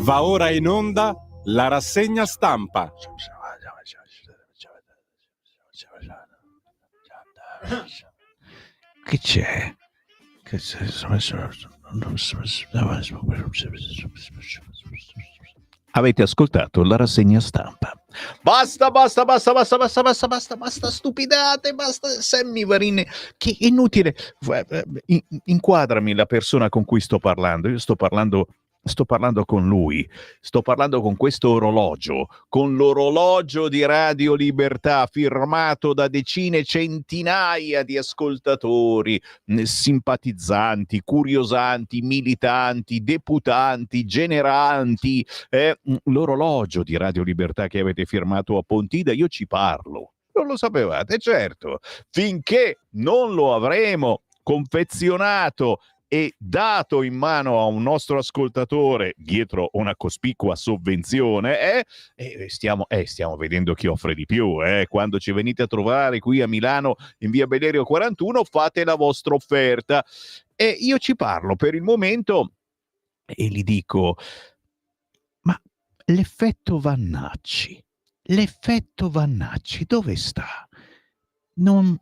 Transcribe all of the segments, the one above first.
Va ora in onda la rassegna stampa. Che c'è? Avete ascoltato la rassegna stampa. Basta stupidate, basta Sammy Varin, che è inutile. Inquadrami la persona con cui sto parlando. Io sto parlando con lui, sto parlando con questo orologio, con l'orologio di Radio Libertà, firmato da decine, centinaia di ascoltatori, simpatizzanti, curiosanti, militanti, deputanti, generanti, l'orologio di Radio Libertà che avete firmato a Pontida. Io ci parlo. Non lo sapevate, certo. Finché non lo avremo confezionato e dato in mano a un nostro ascoltatore dietro una cospicua sovvenzione, stiamo vedendo chi offre di più. Quando ci venite a trovare qui a Milano in via Bellerio 41, fate la vostra offerta e io ci parlo per il momento e gli dico: ma l'effetto Vannacci dove sta? No,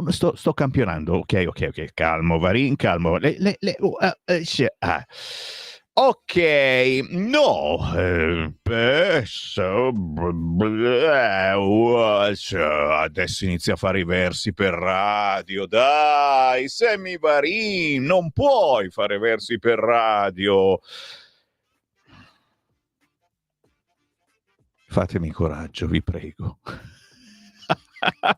sto campionando. Ok, calmo, Varin, calmo. Ok, no, adesso inizia a fare i versi per radio. Dai, Sammy Varin, non puoi fare versi per radio. Fatemi coraggio, vi prego.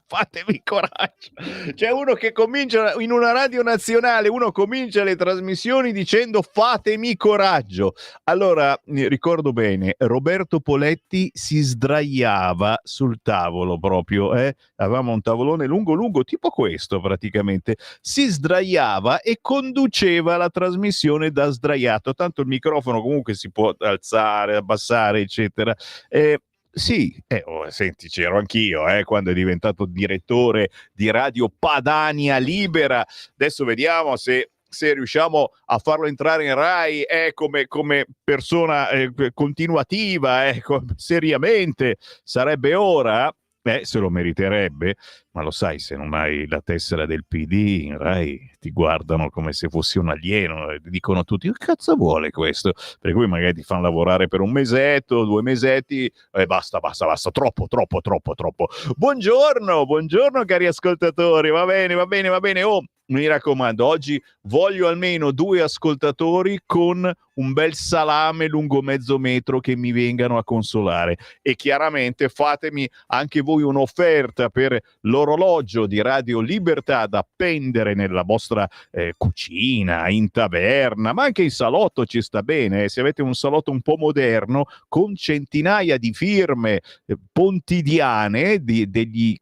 Fatemi coraggio. C'è uno che comincia in una radio nazionale, uno comincia le trasmissioni dicendo fatemi coraggio. Allora, ricordo bene, Roberto Poletti si sdraiava sul tavolo proprio, avevamo un tavolone lungo, tipo questo praticamente, si sdraiava e conduceva la trasmissione da sdraiato, tanto il microfono comunque si può alzare, abbassare, eccetera. Sì, senti, c'ero anch'io quando è diventato direttore di Radio Padania Libera. Adesso vediamo se riusciamo a farlo entrare in Rai come persona continuativa, seriamente. Sarebbe ora, se lo meriterebbe, ma lo sai, se non hai la tessera del PD in Rai ti guardano come se fossi un alieno e dicono tutti: che cazzo vuole questo? Per cui magari ti fanno lavorare per un mesetto, 2 mesetti e basta, troppo. Buongiorno cari ascoltatori, va bene. Oh, mi raccomando, oggi voglio almeno 2 ascoltatori con un bel salame lungo mezzo metro che mi vengano a consolare, e chiaramente fatemi anche voi un'offerta per l'orologio di Radio Libertà da appendere nella vostra cucina, in taverna, ma anche in salotto ci sta bene. Se avete un salotto un po' moderno con centinaia di firme pontidiane degli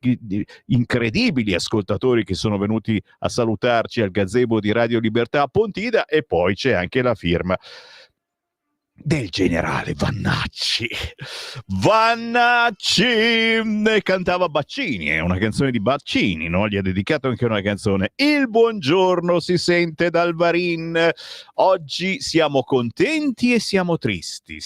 incredibili ascoltatori che sono venuti a salutarci al gazebo di Radio Libertà a Pontida, e poi c'è anche la firma del generale Vannacci, cantava Baccini, è una canzone di Baccini, no? Gli ha dedicato anche una canzone. Il buongiorno si sente dal Varin. Oggi siamo contenti e siamo tristi,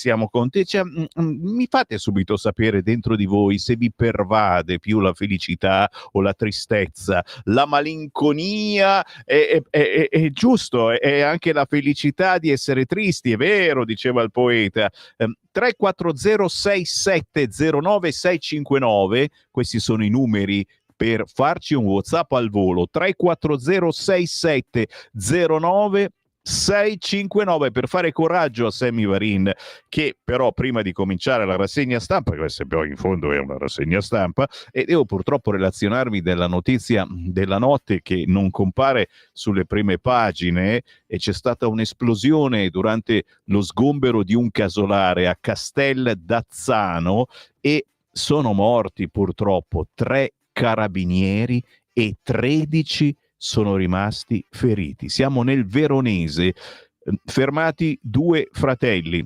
mi fate subito sapere dentro di voi se vi pervade più la felicità o la tristezza, la malinconia, è giusto, è anche la felicità di essere tristi, è vero, diceva il poeta. 3406709 questi sono i numeri per farci un WhatsApp al volo. 3406709 659 per fare coraggio a Sammy Varin, che però prima di cominciare la rassegna stampa, che poi in fondo è una rassegna stampa, e devo purtroppo relazionarvi della notizia della notte che non compare sulle prime pagine, e c'è stata un'esplosione durante lo sgombero di un casolare a Castel d'Azzano e sono morti purtroppo 3 carabinieri e 13 sono rimasti feriti. Siamo nel Veronese, fermati 2 fratelli.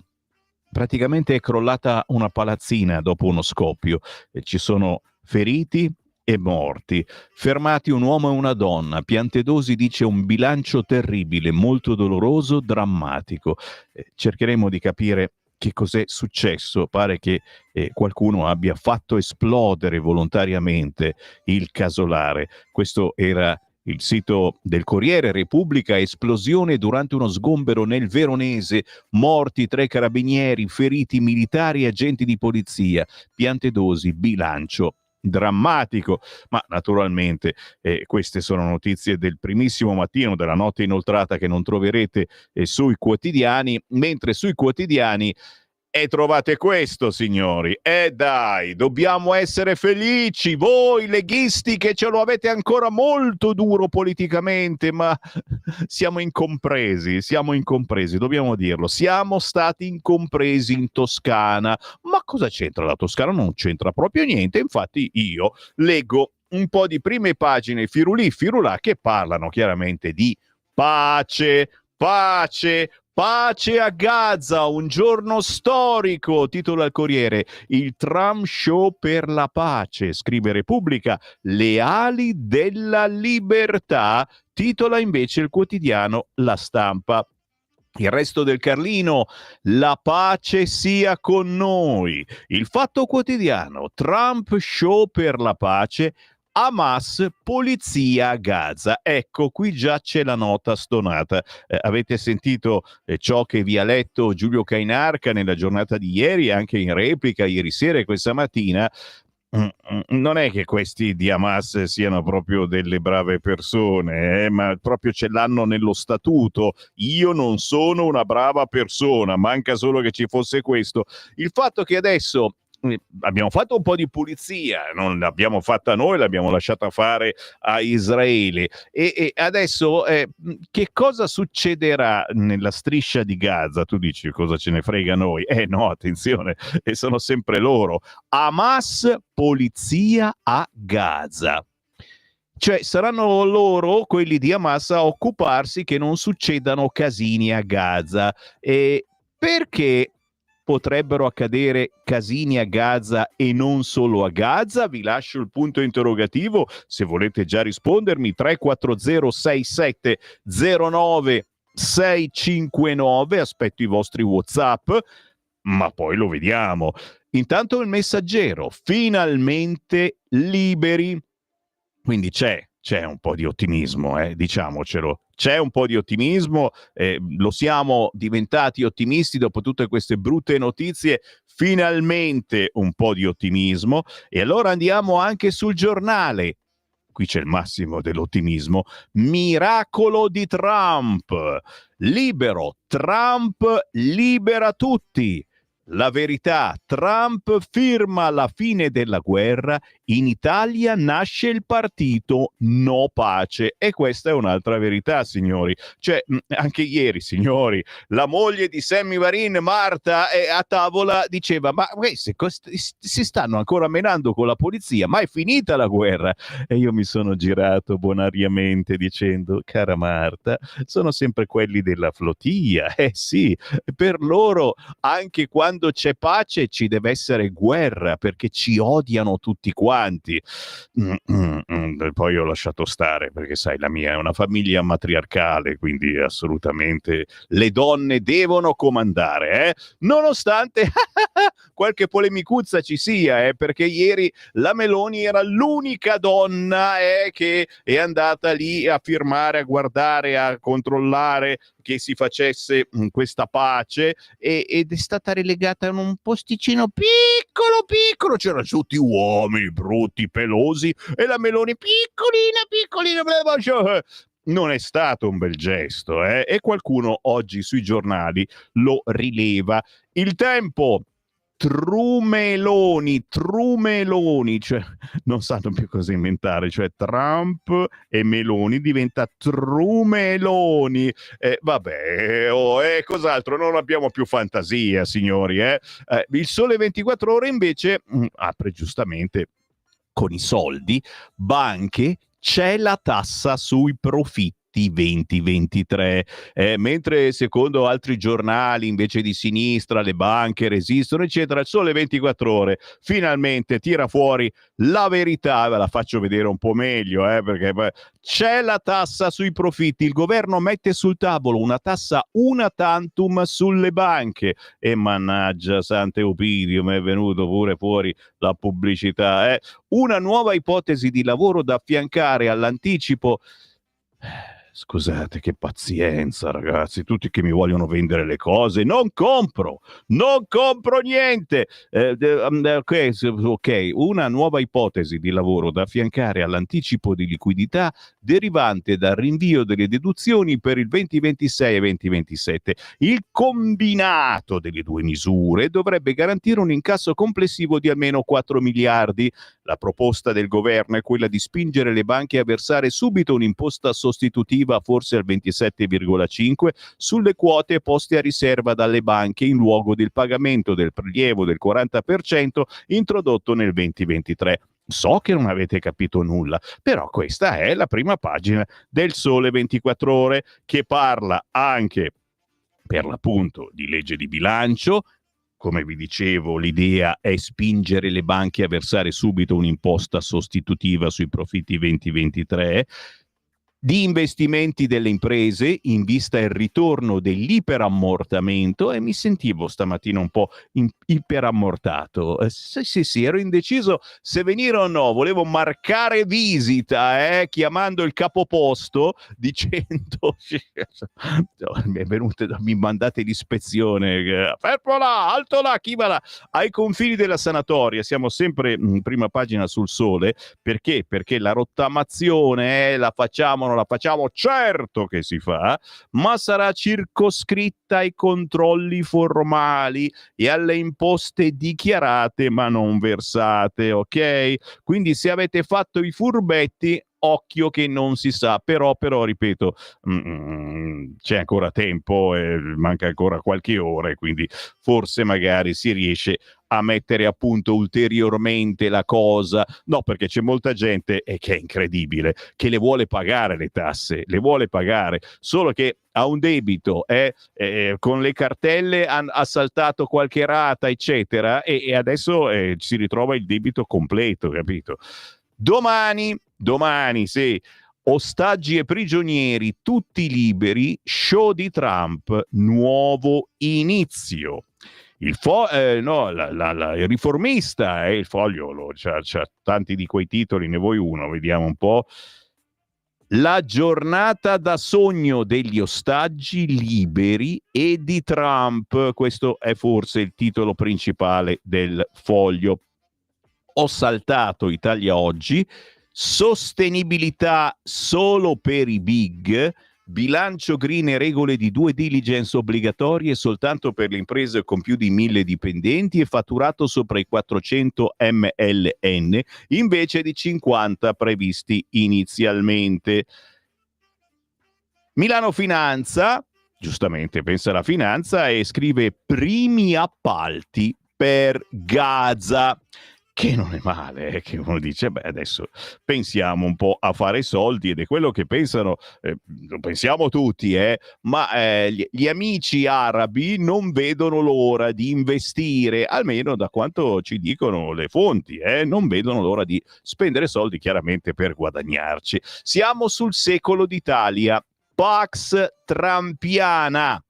Praticamente è crollata una palazzina dopo uno scoppio. Ci sono feriti, e morti. Fermati un uomo e una donna. Piantedosi dice un bilancio terribile, molto doloroso, drammatico. Cercheremo di capire che cos'è successo. Pare che qualcuno abbia fatto esplodere volontariamente il casolare. Questo era il sito del Corriere Repubblica. Esplosione durante uno sgombero nel Veronese, morti 3 carabinieri, feriti militari e agenti di polizia. Piantedosi, bilancio drammatico. Ma naturalmente queste sono notizie del primissimo mattino, della notte inoltrata, che non troverete sui quotidiani, mentre sui quotidiani trovate questo, signori. Dai, dobbiamo essere felici, voi leghisti che ce lo avete ancora molto duro politicamente, ma siamo incompresi, dobbiamo dirlo. Siamo stati incompresi in Toscana. Ma cosa c'entra la Toscana? Non c'entra proprio niente. Infatti io leggo un po' di prime pagine firulì, firulà, che parlano chiaramente di pace, pace a Gaza, un giorno storico, titola il Corriere, il Trump show per la pace, scrive Repubblica, le ali della libertà, titola invece il quotidiano La Stampa. Il Resto del Carlino, la pace sia con noi. Il Fatto Quotidiano, Trump show per la pace, Hamas, polizia a Gaza. Ecco, qui già c'è la nota stonata. Avete sentito ciò che vi ha letto Giulio Cainarca nella giornata di ieri, anche in replica ieri sera e questa mattina. Non è che questi di Hamas siano proprio delle brave persone, ma proprio ce l'hanno nello statuto. Io non sono una brava persona, manca solo che ci fosse questo. Il fatto che adesso abbiamo fatto un po' di pulizia, non l'abbiamo fatta noi, l'abbiamo lasciata fare a Israele, e adesso che cosa succederà nella striscia di Gaza? Tu dici, cosa ce ne frega a noi? No, attenzione, e sono sempre loro. Hamas, polizia a Gaza. Cioè saranno loro, quelli di Hamas, a occuparsi che non succedano casini a Gaza. E perché potrebbero accadere casini a Gaza e non solo a Gaza? Vi lascio il punto interrogativo, se volete già rispondermi. 340 67 09 659, aspetto i vostri WhatsApp, ma poi lo vediamo. Intanto il Messaggero, finalmente liberi. Quindi c'è un po' di ottimismo, diciamocelo. C'è un po' di ottimismo, lo siamo diventati ottimisti dopo tutte queste brutte notizie, finalmente un po' di ottimismo. E allora andiamo anche sul Giornale. Qui c'è il massimo dell'ottimismo. Miracolo di Trump. Libero, Trump libera tutti. La verità, Trump firma la fine della guerra, in Italia nasce il partito No Pace. E questa è un'altra verità, signori. Cioè, anche ieri, signori, la moglie di Sammy Varin, Marta, a tavola diceva, ma questi si stanno ancora menando con la polizia, ma è finita la guerra? E io mi sono girato bonariamente dicendo, cara Marta, sono sempre quelli della flotilla. Sì, per loro anche quando c'è pace ci deve essere guerra, perché ci odiano tutti quanti. Poi ho lasciato stare, perché sai, la mia è una famiglia matriarcale, quindi assolutamente le donne devono comandare, nonostante qualche polemicuzza ci sia, perché ieri la Meloni era l'unica donna che è andata lì a firmare, a guardare, a controllare che si facesse questa pace, ed è stata relegata in un posticino piccolo, c'erano tutti uomini brutti, pelosi, e la Meloni piccolina, non è stato un bel gesto, e qualcuno oggi sui giornali lo rileva. Il Tempo, Trumeloni, cioè non sanno più cosa inventare, cioè Trump e Meloni diventa Trumeloni. Vabbè, cos'altro? Non abbiamo più fantasia, signori. Il Sole 24 Ore invece apre giustamente con i soldi, banche, c'è la tassa sui profitti. profetti 2023. Mentre secondo altri giornali invece di sinistra le banche resistono eccetera, il Sole 24 Ore finalmente tira fuori la verità. Ve la faccio vedere un po' meglio, perché c'è la tassa sui profitti, il governo mette sul tavolo una tassa una tantum sulle banche e mannaggia Sante Opidio, mi è venuto pure fuori la pubblicità, una nuova ipotesi di lavoro da affiancare all'anticipo. Scusate, che pazienza, ragazzi, tutti che mi vogliono vendere le cose, non compro niente. Ok, una nuova ipotesi di lavoro da affiancare all'anticipo di liquidità derivante dal rinvio delle deduzioni per il 2026 e 2027. Il combinato delle due misure dovrebbe garantire un incasso complessivo di almeno 4 miliardi. La proposta del governo è quella di spingere le banche a versare subito un'imposta sostitutiva, forse al 27,5%, sulle quote poste a riserva dalle banche in luogo del pagamento del prelievo del 40% introdotto nel 2023. So che non avete capito nulla, però questa è la prima pagina del Sole 24 Ore, che parla anche, per l'appunto, di legge di bilancio. Come vi dicevo, l'idea è spingere le banche a versare subito un'imposta sostitutiva sui profitti 2023, di investimenti delle imprese in vista del ritorno dell'iperammortamento, e mi sentivo stamattina un po' iperammortato. Sì, ero indeciso se venire o no, volevo marcare visita, chiamando il capoposto dicendo mi è venuto, mi mandate l'ispezione, fermo là, alto là, chi va là, ai confini della sanatoria. Siamo sempre in prima pagina sul Sole, perché la rottamazione la facciamo, non la facciamo, certo che si fa, ma sarà circoscritta ai controlli formali e alle imposte dichiarate ma non versate, ok? Quindi se avete fatto i furbetti, occhio che non si sa, però ripeto, c'è ancora tempo, manca ancora qualche ora, e quindi forse magari si riesce a mettere a punto ulteriormente la cosa. No, perché c'è molta gente, e che è incredibile, che le vuole pagare le tasse, le vuole pagare, solo che ha un debito, con le cartelle ha saltato qualche rata, eccetera, e adesso si ritrova il debito completo, capito? Domani, sì. Ostaggi e prigionieri tutti liberi, show di Trump, nuovo inizio. Il riformista, il Foglio c'ha tanti di quei titoli, ne vuoi uno? Vediamo un po'. La giornata da sogno degli ostaggi liberi e di Trump. Questo è forse il titolo principale del Foglio. Ho saltato Italia Oggi. Sostenibilità solo per i big, bilancio green e regole di 2 diligence obbligatorie soltanto per le imprese con più di 1000 dipendenti e fatturato sopra i 400 mln invece di 50 previsti inizialmente. Milano Finanza, giustamente pensa alla finanza, e scrive primi appalti per Gaza. Che non è male, che uno dice, adesso pensiamo un po' a fare soldi, ed è quello che pensano, lo pensiamo tutti, ma gli amici arabi non vedono l'ora di investire, almeno da quanto ci dicono le fonti, non vedono l'ora di spendere soldi, chiaramente, per guadagnarci. Siamo sul secolo d'Italia, Pax Trampiana.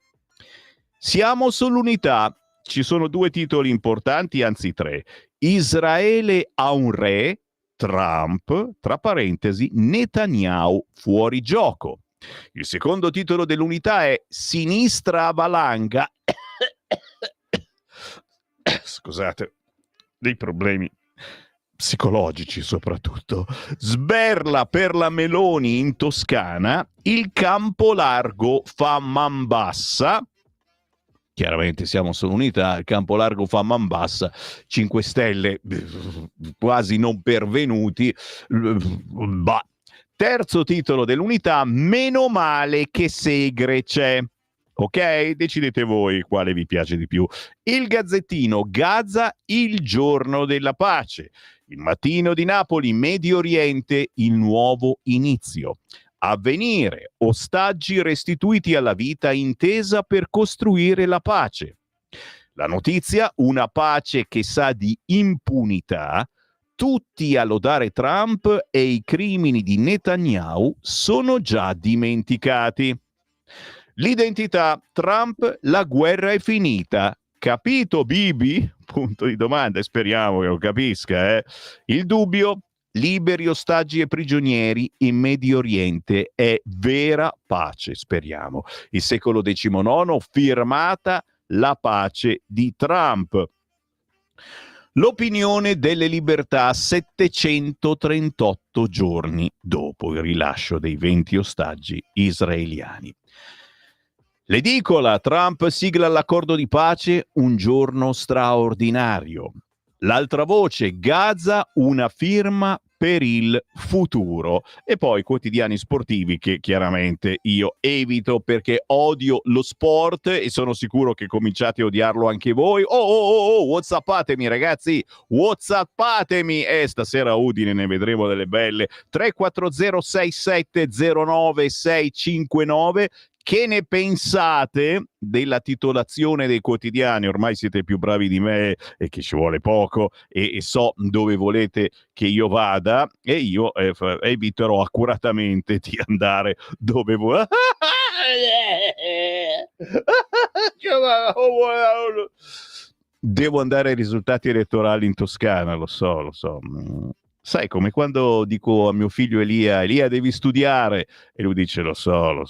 Siamo sull'Unità. Ci sono 2 titoli importanti, anzi 3. Israele ha un re, Trump, tra parentesi, Netanyahu fuori gioco. Il secondo titolo dell'Unità è Sinistra a valanga. Scusate, dei problemi psicologici soprattutto. Sberla per la Meloni in Toscana, il campo largo fa man bassa. Chiaramente siamo sull'Unità, il campo largo fa man bassa, 5 Stelle quasi non pervenuti. Terzo titolo dell'Unità, meno male che Segre c'è. Ok? Decidete voi quale vi piace di più. Il Gazzettino, Gaza, il giorno della pace. Il Mattino di Napoli, Medio Oriente, il nuovo inizio. Avvenire, ostaggi restituiti alla vita intesa per costruire la pace. La notizia, una pace che sa di impunità, tutti a lodare Trump e i crimini di Netanyahu sono già dimenticati. L'identità, Trump, la guerra è finita. Capito, Bibi? Punto di domanda, e speriamo che lo capisca. Il dubbio, liberi ostaggi e prigionieri in Medio Oriente, è vera pace, speriamo. Il secolo XIX, firmata la pace di Trump. L'opinione delle libertà 738 giorni dopo il rilascio dei 20 ostaggi israeliani. L'edicola, Trump sigla l'accordo di pace, un giorno straordinario. L'altra voce, Gaza, una firma per il futuro. E poi quotidiani sportivi che chiaramente io evito perché odio lo sport e sono sicuro che cominciate a odiarlo anche voi. Whatsappatemi ragazzi, Whatsappatemi. Stasera a Udine ne vedremo delle belle. 34067090659. Che ne pensate della titolazione dei quotidiani? Ormai siete più bravi di me e che ci vuole poco e so dove volete che io vada e io eviterò accuratamente di andare dove vuoi. Devo andare ai risultati elettorali in Toscana, lo so. Sai, come quando dico a mio figlio Elia, devi studiare, e lui dice lo so.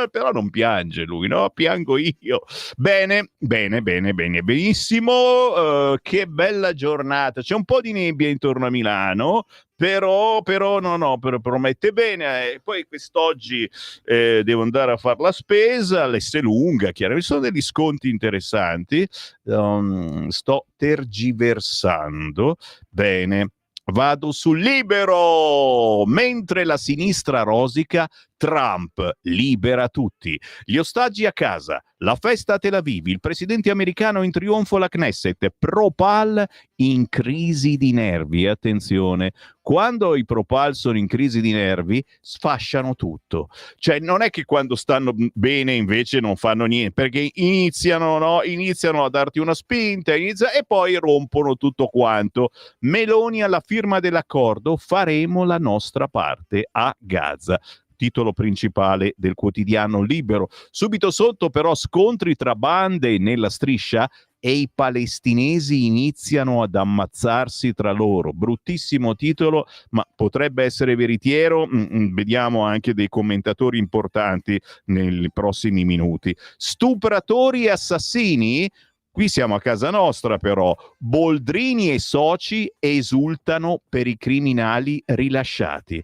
Però non piange lui, no? Piango io. Bene, benissimo. Che bella giornata. C'è un po' di nebbia intorno a Milano, però promette bene. Poi quest'oggi devo andare a fare la spesa, l'Esselunga, chiaramente sono degli sconti interessanti. Sto tergiversando. Bene. Vado sul Libero, mentre la sinistra rosica, Trump libera tutti. Gli ostaggi a casa, la festa a Tel Aviv, il presidente americano in trionfo alla Knesset, Pro-Pal in crisi di nervi. Attenzione, quando i Pro-Pal sono in crisi di nervi sfasciano tutto. Cioè non è che quando stanno bene invece non fanno niente, perché iniziano a darti una spinta e poi rompono tutto quanto. Meloni alla firma dell'accordo, faremo la nostra parte a Gaza. Titolo principale del quotidiano Libero. Subito sotto però scontri tra bande nella striscia e i palestinesi iniziano ad ammazzarsi tra loro. Bruttissimo titolo, ma potrebbe essere veritiero. Vediamo anche dei commentatori importanti nei prossimi minuti. Stupratori e assassini? Qui siamo a casa nostra però. Boldrini e soci esultano per i criminali rilasciati.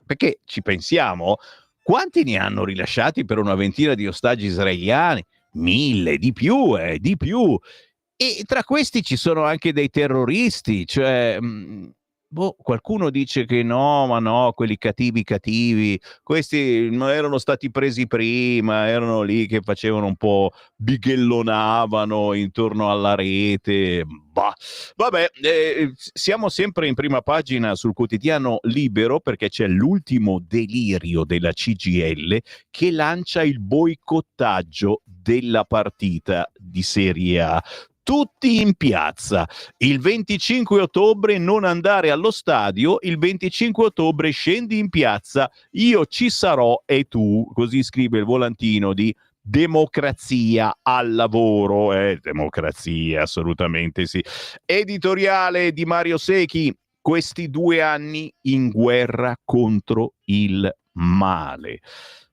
Perché ci pensiamo, quanti ne hanno rilasciati per una ventina di ostaggi israeliani? 1000, di più. E tra questi ci sono anche dei terroristi, cioè... qualcuno dice che no, quelli cattivi, questi non erano stati presi prima, erano lì che facevano un po', bighellonavano intorno alla rete. Vabbè, siamo sempre in prima pagina sul quotidiano Libero perché c'è l'ultimo delirio della CGIL che lancia il boicottaggio della partita di Serie A. Tutti in piazza. Il 25 ottobre non andare allo stadio, il 25 ottobre scendi in piazza, io ci sarò e tu, così scrive il volantino di Democrazia al lavoro. Democrazia, assolutamente sì. Editoriale di Mario Secchi, questi 2 anni in guerra contro il male.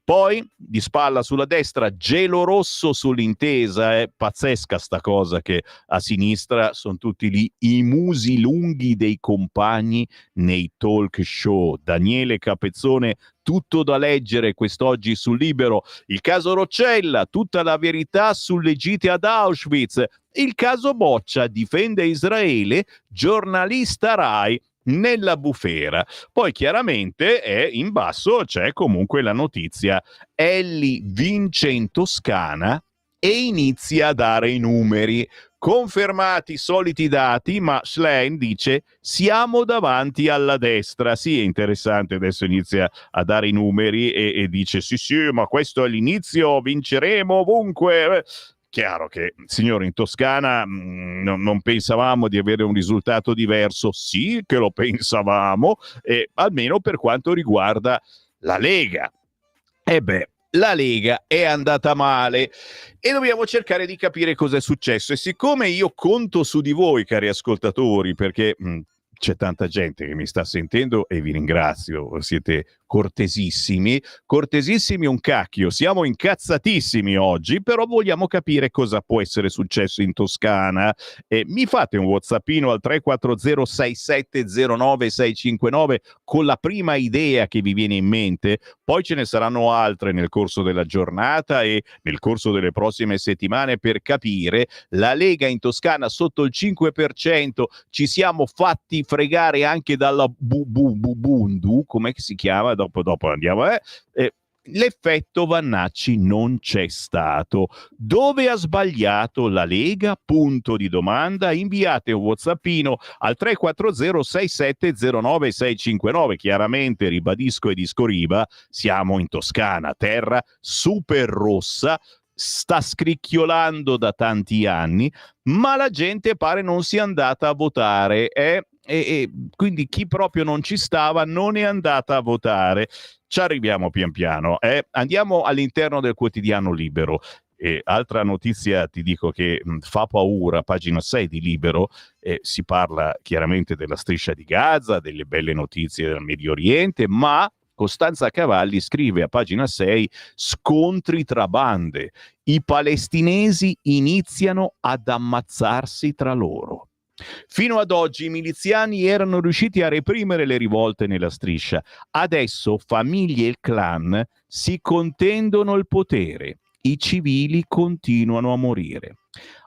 Poi, di spalla sulla destra, gelo rosso sull'intesa. È pazzesca sta cosa che a sinistra sono tutti lì i musi lunghi dei compagni nei talk show. Daniele Capezzone, tutto da leggere quest'oggi sul Libero. Il caso Roccella, tutta la verità sulle gite ad Auschwitz. Il caso Boccia, difende Israele, giornalista Rai nella bufera. Poi chiaramente in basso c'è comunque la notizia: Elli vince in Toscana e inizia a dare i numeri. Confermati i soliti dati, ma Schlein dice siamo davanti alla destra. Sì, è interessante, adesso inizia a dare i numeri e dice sì, ma questo è l'inizio, vinceremo ovunque. Chiaro che, signori, in Toscana non pensavamo di avere un risultato diverso. Sì che lo pensavamo, almeno per quanto riguarda la Lega. La Lega è andata male e dobbiamo cercare di capire cosa è successo. E siccome io conto su di voi, cari ascoltatori, perché c'è tanta gente che mi sta sentendo e vi ringrazio, siete cortesissimi un cacchio, siamo incazzatissimi oggi, però vogliamo capire cosa può essere successo in Toscana. Mi fate un whatsappino al 3406709659 con la prima idea che vi viene in mente, poi ce ne saranno altre nel corso della giornata e nel corso delle prossime settimane per capire. La Lega in Toscana sotto il 5%, ci siamo fatti fregare anche dalla Bundu, come si chiama? Dopo andiamo. L'effetto Vannacci non c'è stato. Dove ha sbagliato la Lega? Punto di domanda. Inviate un whatsappino al 3406709659. Chiaramente, ribadisco e discoriba, siamo in Toscana, terra super rossa, sta scricchiolando da tanti anni, ma la gente pare non sia andata a votare, e quindi chi proprio non ci stava non è andata a votare. Ci arriviamo pian piano. Andiamo all'interno del quotidiano Libero. Altra notizia, ti dico che fa paura, pagina 6 di Libero, si parla chiaramente della striscia di Gaza, delle belle notizie del Medio Oriente, ma Costanza Cavalli scrive a pagina 6: scontri tra bande, i palestinesi iniziano ad ammazzarsi tra loro. Fino ad oggi i miliziani erano riusciti a reprimere le rivolte nella striscia. Adesso famiglie e clan si contendono il potere. I civili continuano a morire.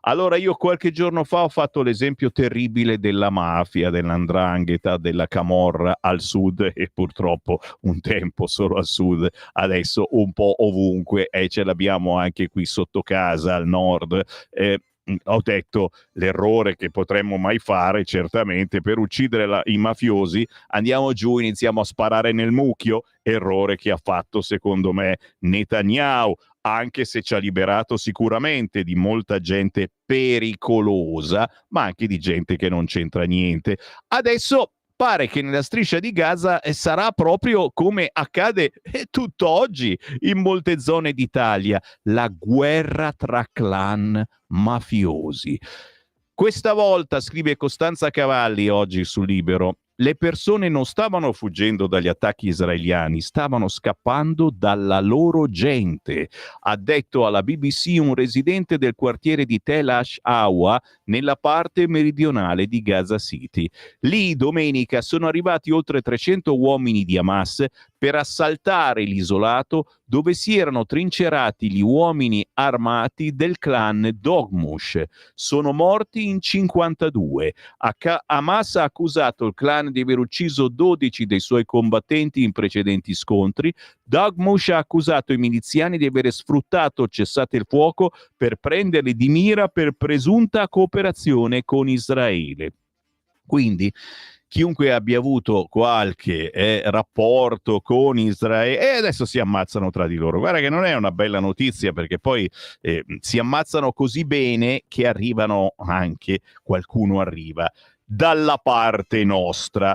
Allora, io qualche giorno fa ho fatto l'esempio terribile della mafia, dell''ndrangheta, della camorra al sud, e purtroppo un tempo solo al sud, adesso un po' ovunque, e ce l'abbiamo anche qui sotto casa al nord. Ho detto l'errore che potremmo mai fare, certamente, per uccidere i mafiosi andiamo giù, iniziamo a sparare nel mucchio, errore che ha fatto secondo me Netanyahu, anche se ci ha liberato sicuramente di molta gente pericolosa, ma anche di gente che non c'entra niente. Adesso pare che nella striscia di Gaza sarà proprio come accade tutt'oggi in molte zone d'Italia, la guerra tra clan mafiosi. Questa volta, scrive Costanza Cavalli oggi su Libero, le persone non stavano fuggendo dagli attacchi israeliani, stavano scappando dalla loro gente, ha detto alla BBC un residente del quartiere di Tel Ash-Awa nella parte meridionale di Gaza City. Lì domenica sono arrivati oltre 300 uomini di Hamas per assaltare l'isolato dove si erano trincerati gli uomini armati del clan Dogmush. Sono morti in 52. Hamas ha accusato il clan di aver ucciso 12 dei suoi combattenti in precedenti scontri. Dogmush ha accusato i miliziani di aver sfruttato il cessate il fuoco per prenderli di mira per presunta cooperazione con Israele. Quindi chiunque abbia avuto qualche rapporto con Israele e adesso si ammazzano tra di loro. Guarda che non è una bella notizia, perché poi si ammazzano così bene che arrivano anche, qualcuno arriva dalla parte nostra.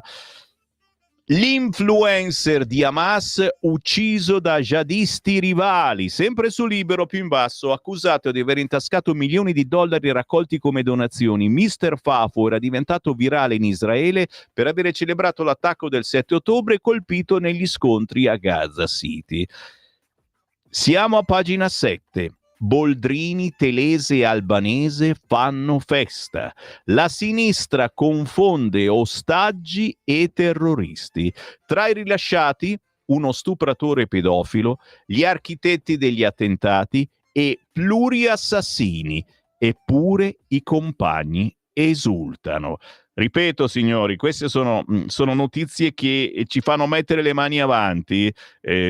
L'influencer di Hamas ucciso da jihadisti rivali, sempre su Libero più in basso, accusato di aver intascato milioni di dollari raccolti come donazioni. Mr. Fafo era diventato virale in Israele per avere celebrato l'attacco del 7 ottobre colpito negli scontri a Gaza City. Siamo a pagina 7. Boldrini, Telese e Albanese fanno festa. La sinistra confonde ostaggi e terroristi. Tra i rilasciati, uno stupratore pedofilo, gli architetti degli attentati e pluriassassini. Eppure i compagni esultano. Ripeto, signori, queste sono notizie che ci fanno mettere le mani avanti.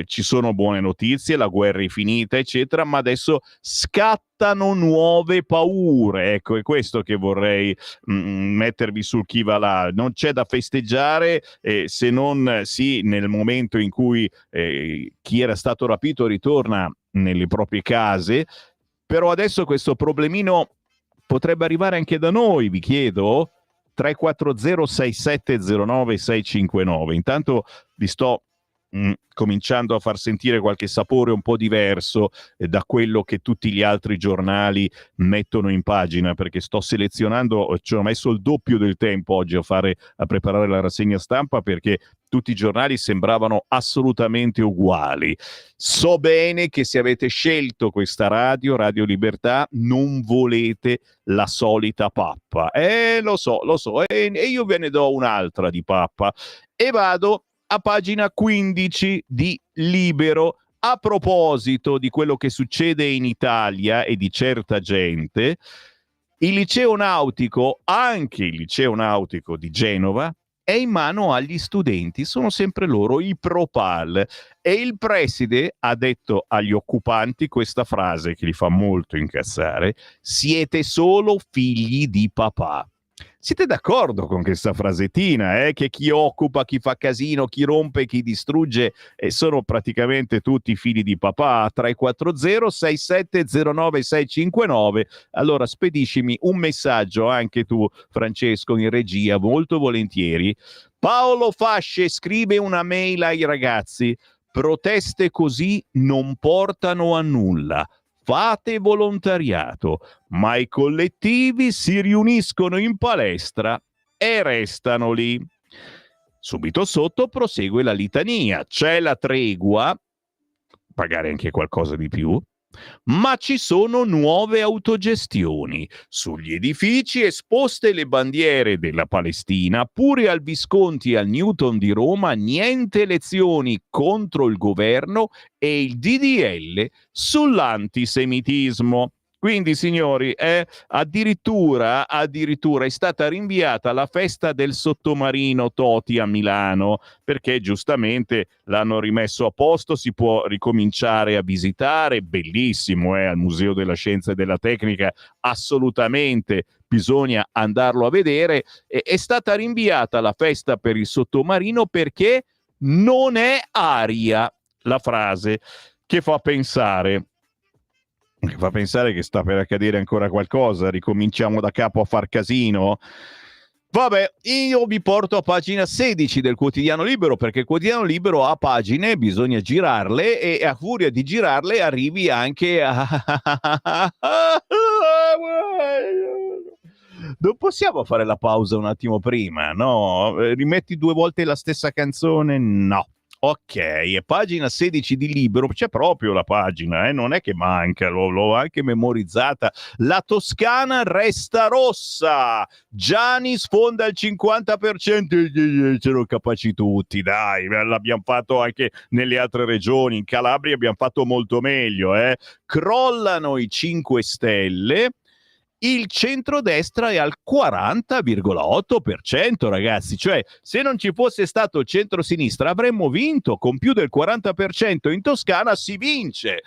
Ci sono buone notizie, la guerra è finita, eccetera, ma adesso scattano nuove paure. Ecco, è questo che vorrei mettervi sul chi va là. Non c'è da festeggiare, se non sì nel momento in cui chi era stato rapito ritorna nelle proprie case, però adesso questo problemino potrebbe arrivare anche da noi, vi chiedo. 340 6709 659. Intanto vi sto cominciando a far sentire qualche sapore un po' diverso da quello che tutti gli altri giornali mettono in pagina, perché sto selezionando, ci ho messo il doppio del tempo oggi a preparare la rassegna stampa, perché tutti i giornali sembravano assolutamente uguali. So bene che se avete scelto questa Radio Libertà, non volete la solita pappa. Lo so, e io ve ne do un'altra di pappa. E vado a pagina 15 di Libero. A proposito di quello che succede in Italia e di certa gente, il liceo nautico, anche il liceo nautico di Genova, è in mano agli studenti, sono sempre loro i Propal, e il preside ha detto agli occupanti questa frase che li fa molto incazzare: siete solo figli di papà. Siete d'accordo con questa frasettina, che chi occupa, chi fa casino, chi rompe, chi distrugge sono praticamente tutti figli di papà? 340 6709 659. Allora spediscimi un messaggio anche tu, Francesco, in regia, molto volentieri. Paolo Fasce scrive una mail ai ragazzi: proteste così non portano a nulla. Fate volontariato, ma i collettivi si riuniscono in palestra e restano lì. Subito sotto prosegue la litania. C'è la tregua, pagare anche qualcosa di più, ma ci sono nuove autogestioni. Sugli edifici esposte le bandiere della Palestina, pure al Visconti e al Newton di Roma niente lezioni contro il governo e il DDL sull'antisemitismo. Quindi, signori, addirittura è stata rinviata la festa del sottomarino Toti a Milano, perché giustamente l'hanno rimesso a posto, si può ricominciare a visitare, bellissimo, al Museo della Scienza e della Tecnica, assolutamente bisogna andarlo a vedere. È stata rinviata la festa per il sottomarino perché non è aria, la frase che fa pensare che sta per accadere ancora qualcosa, ricominciamo da capo a far casino. Vabbè, io vi porto a pagina 16 del Quotidiano Libero, perché il Quotidiano Libero ha pagine, bisogna girarle, e a furia di girarle arrivi anche a... Non possiamo fare la pausa un attimo prima, no? Rimetti 2 volte la stessa canzone? No. Ok, e pagina 16 di Libero, c'è proprio la pagina, non è che manca, l'ho anche memorizzata. La Toscana resta rossa, Gianni sfonda il 50%, c'erano capaci tutti, dai, l'abbiamo fatto anche nelle altre regioni, in Calabria abbiamo fatto molto meglio, crollano i 5 Stelle. Il centrodestra è al 40,8%, ragazzi. Cioè, se non ci fosse stato il centrosinistra, avremmo vinto con più del 40%. In Toscana si vince.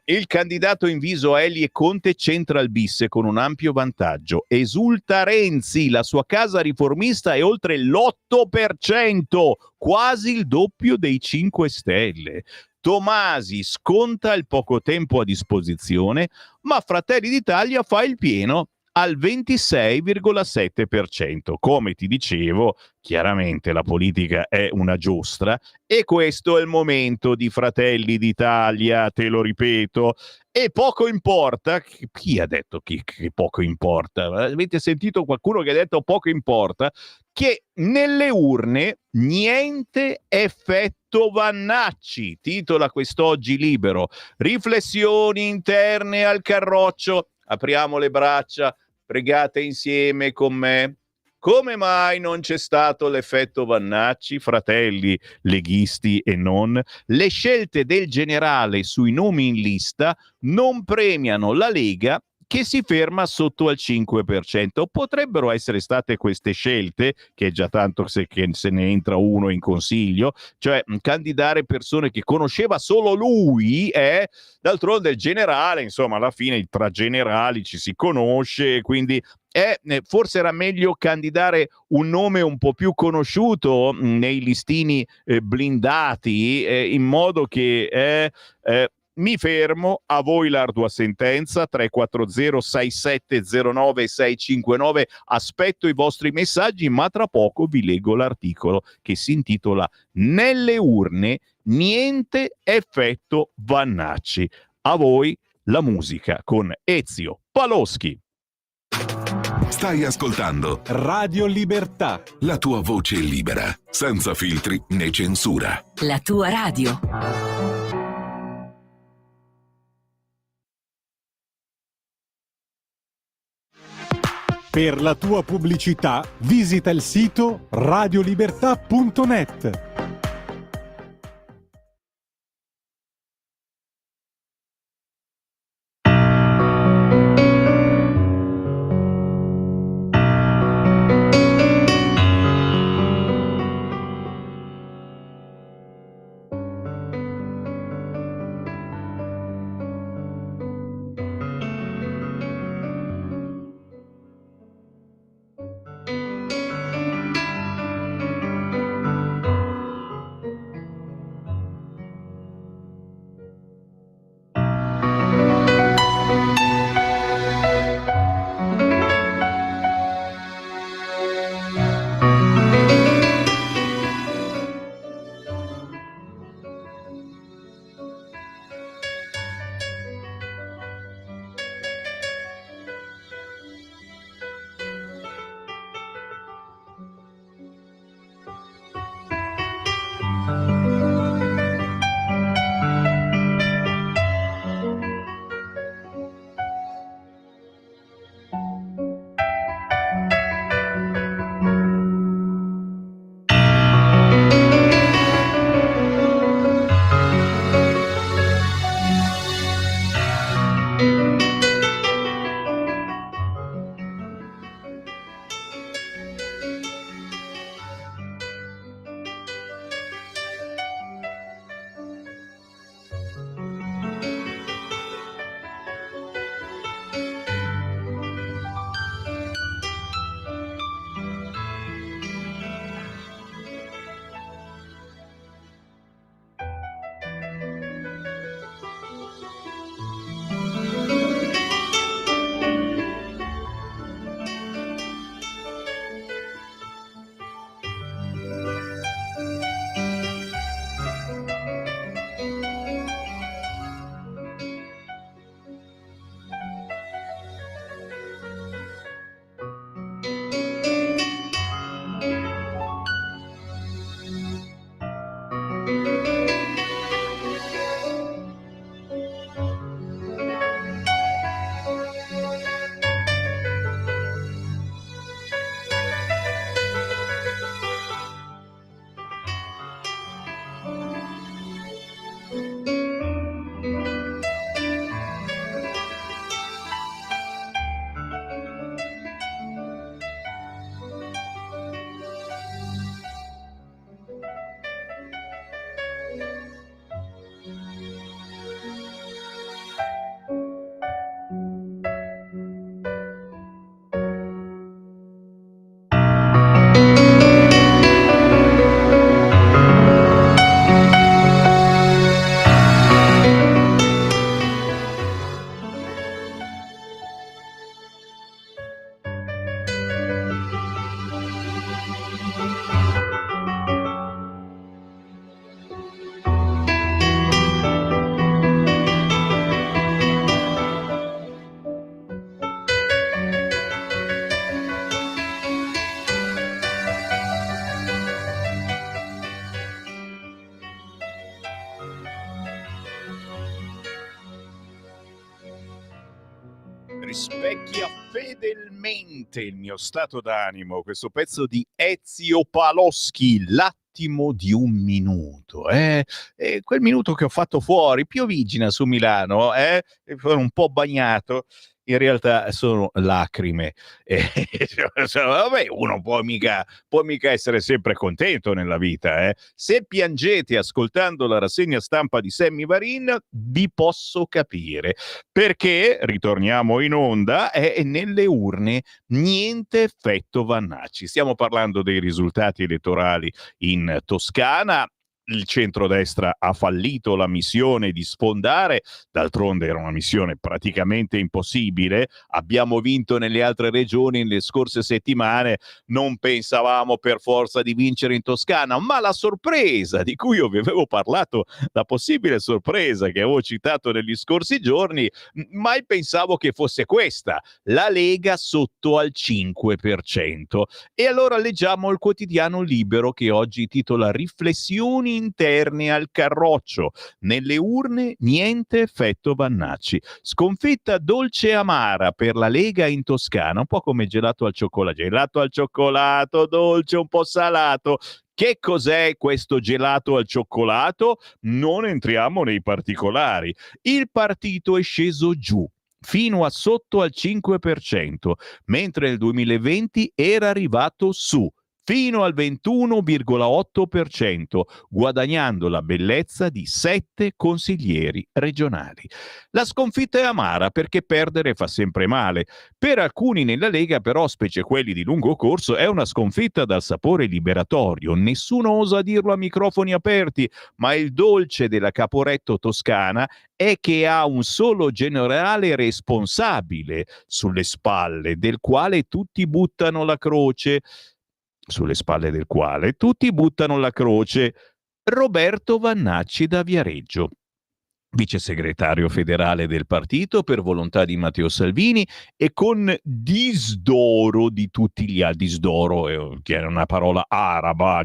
Il candidato in viso a Elly e Conte centra il bis con un ampio vantaggio. Esulta Renzi, la sua casa riformista è oltre l'8%, quasi il doppio dei 5 Stelle. Tomasi sconta il poco tempo a disposizione, ma Fratelli d'Italia fa il pieno al 26,7%. Come ti dicevo, chiaramente la politica è una giostra e questo è il momento di Fratelli d'Italia, te lo ripeto. E poco importa, chi ha detto che poco importa? Avete sentito qualcuno che ha detto poco importa? Che nelle urne niente effetto Vannacci, titola quest'oggi Libero. Riflessioni interne al carroccio, apriamo le braccia, pregate insieme con me. Come mai non c'è stato l'effetto Vannacci, fratelli leghisti e non? Le scelte del generale sui nomi in lista non premiano la Lega, che si ferma sotto al 5%. Potrebbero essere state queste scelte, che è già tanto che se ne entra uno in consiglio, cioè candidare persone che conosceva solo lui, d'altronde il generale, insomma, alla fine tra generali ci si conosce, quindi forse era meglio candidare un nome un po' più conosciuto nei listini blindati, in modo che mi fermo, a voi l'ardua sentenza. 340 6709 659, aspetto i vostri messaggi, ma tra poco vi leggo l'articolo che si intitola "Nelle urne niente effetto Vannacci". A voi la musica con Ezio Paloschi. Stai ascoltando Radio Libertà. la tua voce libera, senza filtri né censura. La tua radio. Per la tua pubblicità visita il sito radiolibertà.net. Rispecchia fedelmente il mio stato d'animo questo pezzo di Ezio Paloschi, L'attimo di un minuto, quel minuto che ho fatto fuori, piovigina su Milano, sono un po' bagnato, in realtà sono lacrime. Vabbè, uno può mica essere sempre contento nella vita. Se piangete ascoltando la rassegna stampa di Sammy Varin, vi posso capire. Perché, ritorniamo in onda, nelle urne niente effetto Vannacci. Stiamo parlando dei risultati elettorali in Toscana. Il centrodestra ha fallito la missione di sfondare, d'altronde era una missione praticamente impossibile. Abbiamo vinto nelle altre regioni nelle scorse settimane, non pensavamo per forza di vincere in Toscana, ma la sorpresa di cui io vi avevo parlato, la possibile sorpresa che avevo citato negli scorsi giorni, mai pensavo che fosse questa: la Lega sotto al 5%. E allora leggiamo il quotidiano Libero, che oggi titola "Riflessioni interne al Carroccio. Nelle urne niente effetto Vannacci. Sconfitta dolce e amara per la Lega in Toscana", un po' come gelato al cioccolato. Gelato al cioccolato, dolce, un po' salato. Che cos'è questo gelato al cioccolato? Non entriamo nei particolari. Il partito è sceso giù fino a sotto al 5%, mentre nel 2020 era arrivato su fino al 21,8%, guadagnando la bellezza di 7 consiglieri regionali. La sconfitta è amara perché perdere fa sempre male. Per alcuni nella Lega, però, specie quelli di lungo corso, è una sconfitta dal sapore liberatorio. Nessuno osa dirlo a microfoni aperti, ma il dolce della Caporetto toscana è che ha un solo generale responsabile sulle spalle, del quale tutti buttano la croce. Roberto Vannacci da Viareggio, vice segretario federale del partito per volontà di Matteo Salvini e con disdoro di tutti gli altri. Disdoro, che è una parola araba,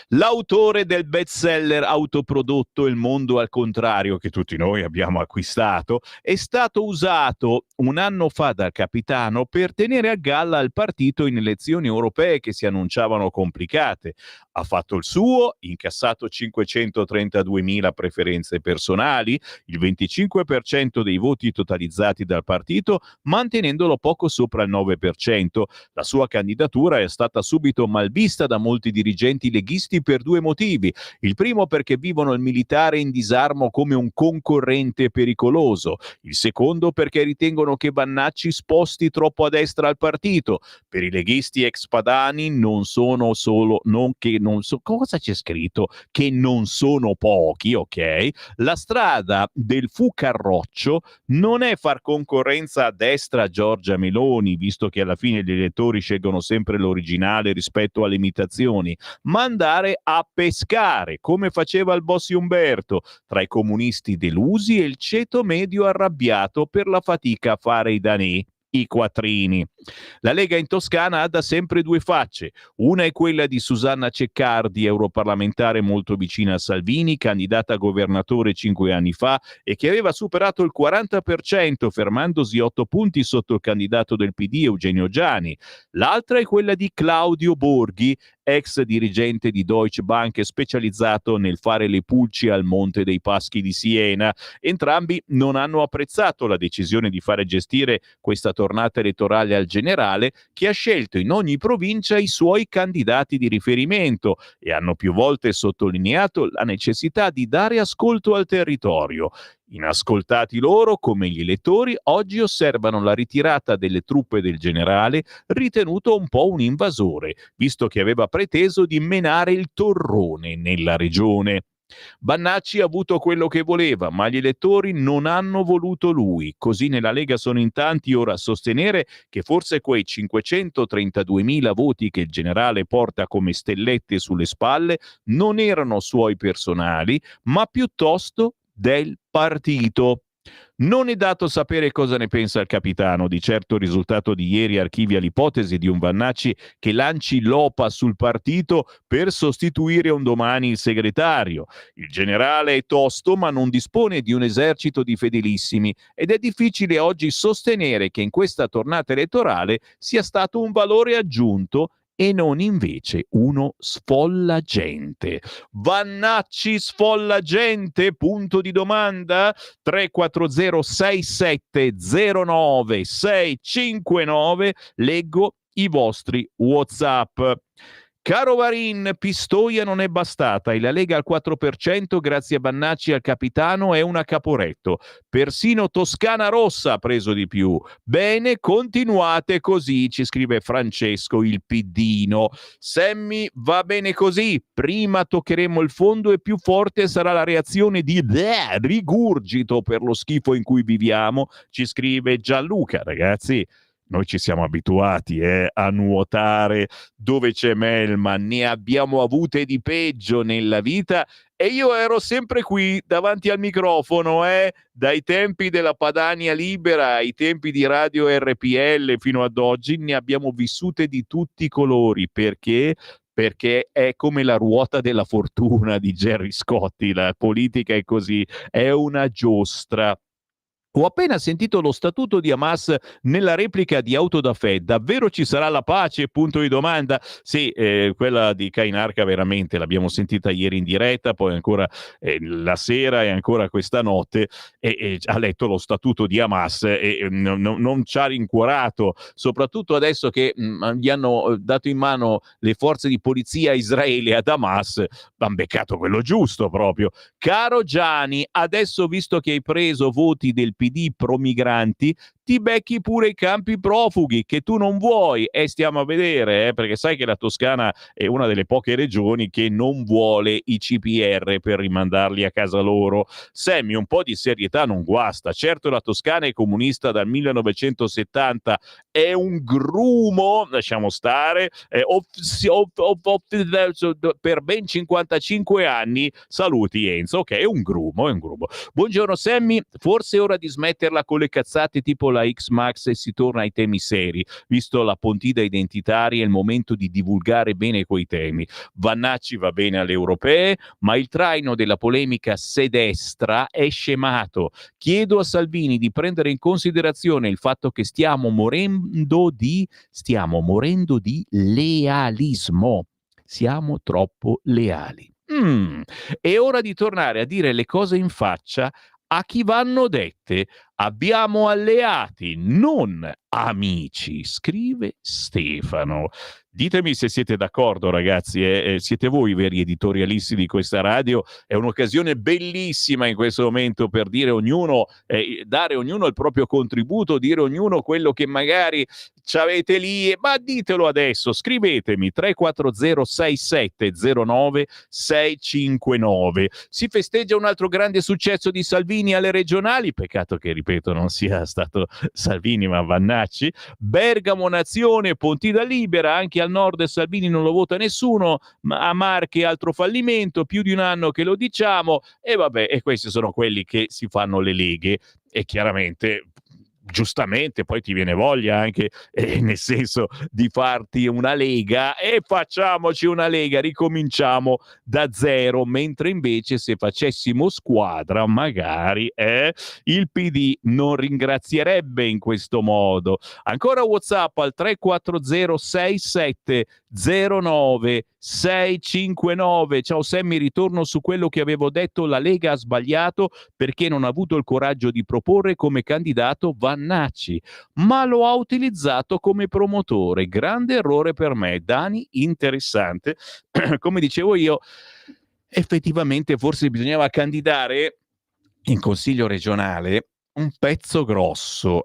l'autore del bestseller autoprodotto Il mondo al contrario, che tutti noi abbiamo acquistato, è stato usato un anno fa dal capitano per tenere a galla il partito in elezioni europee che si annunciavano complicate. Ha fatto il suo, incassato 532.000 preferenze personali, il 25% dei voti totalizzati dal partito, mantenendolo poco sopra il 9%. La sua candidatura è stata subito malvista da molti dirigenti leghisti per due motivi. Il primo, perché vivono il militare in disarmo come un concorrente pericoloso. Il secondo, perché ritengono che Vannacci sposti troppo a destra al partito. Per i leghisti ex padani non sono solo, cosa c'è scritto? Che non sono pochi, ok? La strada del fu Carroccio non è far concorrenza a destra a Giorgia Meloni, visto che alla fine gli elettori scelgono sempre l'originale rispetto alle imitazioni, ma andare a pescare, come faceva il Bossi Umberto, tra i comunisti delusi e il ceto medio arrabbiato per la fatica a fare i danè, i quattrini. La Lega in Toscana ha da sempre due facce. Una è quella di Susanna Ceccardi, europarlamentare molto vicina a Salvini, candidata a governatore 5 anni fa e che aveva superato il 40%, fermandosi 8 punti sotto il candidato del PD Eugenio Giani. L'altra è quella di Claudio Borghi, ex dirigente di Deutsche Bank specializzato nel fare le pulci al Monte dei Paschi di Siena. Entrambi non hanno apprezzato la decisione di fare gestire questa tornata elettorale al generale, che ha scelto in ogni provincia i suoi candidati di riferimento e hanno più volte sottolineato la necessità di dare ascolto al territorio. Inascoltati loro, come gli elettori, oggi osservano la ritirata delle truppe del generale, ritenuto un po' un invasore, visto che aveva preteso di menare il torrone nella regione. Vannacci ha avuto quello che voleva, ma gli elettori non hanno voluto lui. Così nella Lega sono in tanti ora a sostenere che forse quei 532.000 voti che il generale porta come stellette sulle spalle non erano suoi personali, ma piuttosto del partito. Non è dato sapere cosa ne pensa il capitano. Di certo il risultato di ieri archivia l'ipotesi di un Vannacci che lanci l'OPA sul partito per sostituire un domani il segretario. Il generale è tosto, ma non dispone di un esercito di fedelissimi ed è difficile oggi sostenere che in questa tornata elettorale sia stato un valore aggiunto e non invece uno sfollagente. Vannacci sfollagente? Punto di domanda? 340 6709 659, leggo i vostri WhatsApp. Caro Varin, Pistoia non è bastata e la Lega al 4% grazie a Vannacci al capitano è una Caporetto. Persino Toscana Rossa ha preso di più. Bene, continuate così, ci scrive Francesco il Piddino. Sammy, va bene così. Prima toccheremo il fondo e più forte sarà la reazione di rigurgito per lo schifo in cui viviamo, ci scrive Gianluca. Ragazzi, noi ci siamo abituati a nuotare dove c'è melma, ne abbiamo avute di peggio nella vita e io ero sempre qui davanti al microfono, dai tempi della Padania Libera ai tempi di Radio RPL fino ad oggi ne abbiamo vissute di tutti i colori. Perché è come la ruota della fortuna di Gerry Scotti, la politica è così, è una giostra. Ho appena sentito lo statuto di Hamas nella replica di Autodafè. Davvero ci sarà la pace? Punto di domanda. Sì, quella di Cainarca veramente l'abbiamo sentita ieri in diretta, poi ancora la sera e ancora questa notte e ha letto lo statuto di Hamas e non ci ha rincuorato, soprattutto adesso che gli hanno dato in mano le forze di polizia a Israele ad Hamas, hanno beccato quello giusto proprio. Caro Gianni, adesso visto che hai preso voti del PD pro migranti, ti becchi pure i campi profughi che tu non vuoi e stiamo a vedere, perché sai che la Toscana è una delle poche regioni che non vuole i CPR per rimandarli a casa loro. Sammy, un po' di serietà non guasta. Certo, la Toscana è comunista dal 1970, è un grumo, lasciamo stare, per ben 55 anni. Saluti Enzo, ok, è un grumo. Buongiorno Sammy, forse è ora di smetterla con le cazzate tipo la X-Max e si torna ai temi seri. Visto la pontida identitaria è il momento di divulgare bene quei temi. Vannacci va bene alle europee, ma il traino della polemica sedestra è scemato. Chiedo a Salvini di prendere in considerazione il fatto che stiamo morendo di lealismo. Siamo troppo leali. È ora di tornare a dire le cose in faccia a chi vanno dette. Abbiamo alleati, non amici, scrive Stefano. Ditemi se siete d'accordo, ragazzi, siete voi i veri editorialisti di questa radio. È un'occasione bellissima in questo momento per dire ognuno, dare ognuno il proprio contributo, dire ognuno quello che magari c'avete lì, ma ditelo adesso, scrivetemi 340 6709 659. Si festeggia un altro grande successo di Salvini alle regionali, peccato che, ripeto, non sia stato Salvini ma Vannacci. Bergamo nazione, Pontida libera, anche al nord Salvini non lo vota nessuno, ma a Marche altro fallimento, più di un anno che lo diciamo, e vabbè, e questi sono quelli che si fanno le leghe, e chiaramente giustamente poi ti viene voglia anche nel senso di farti una lega e facciamoci una lega, ricominciamo da zero, mentre invece se facessimo squadra magari il PD non ringrazierebbe in questo modo. Ancora WhatsApp al 340 6709 659. Ciao Sammy, ritorno su quello che avevo detto, la Lega ha sbagliato perché non ha avuto il coraggio di proporre come candidato Vannacci, ma lo ha utilizzato come promotore. Grande errore per me. Dani, interessante. Come dicevo io, effettivamente forse bisognava candidare in consiglio regionale un pezzo grosso,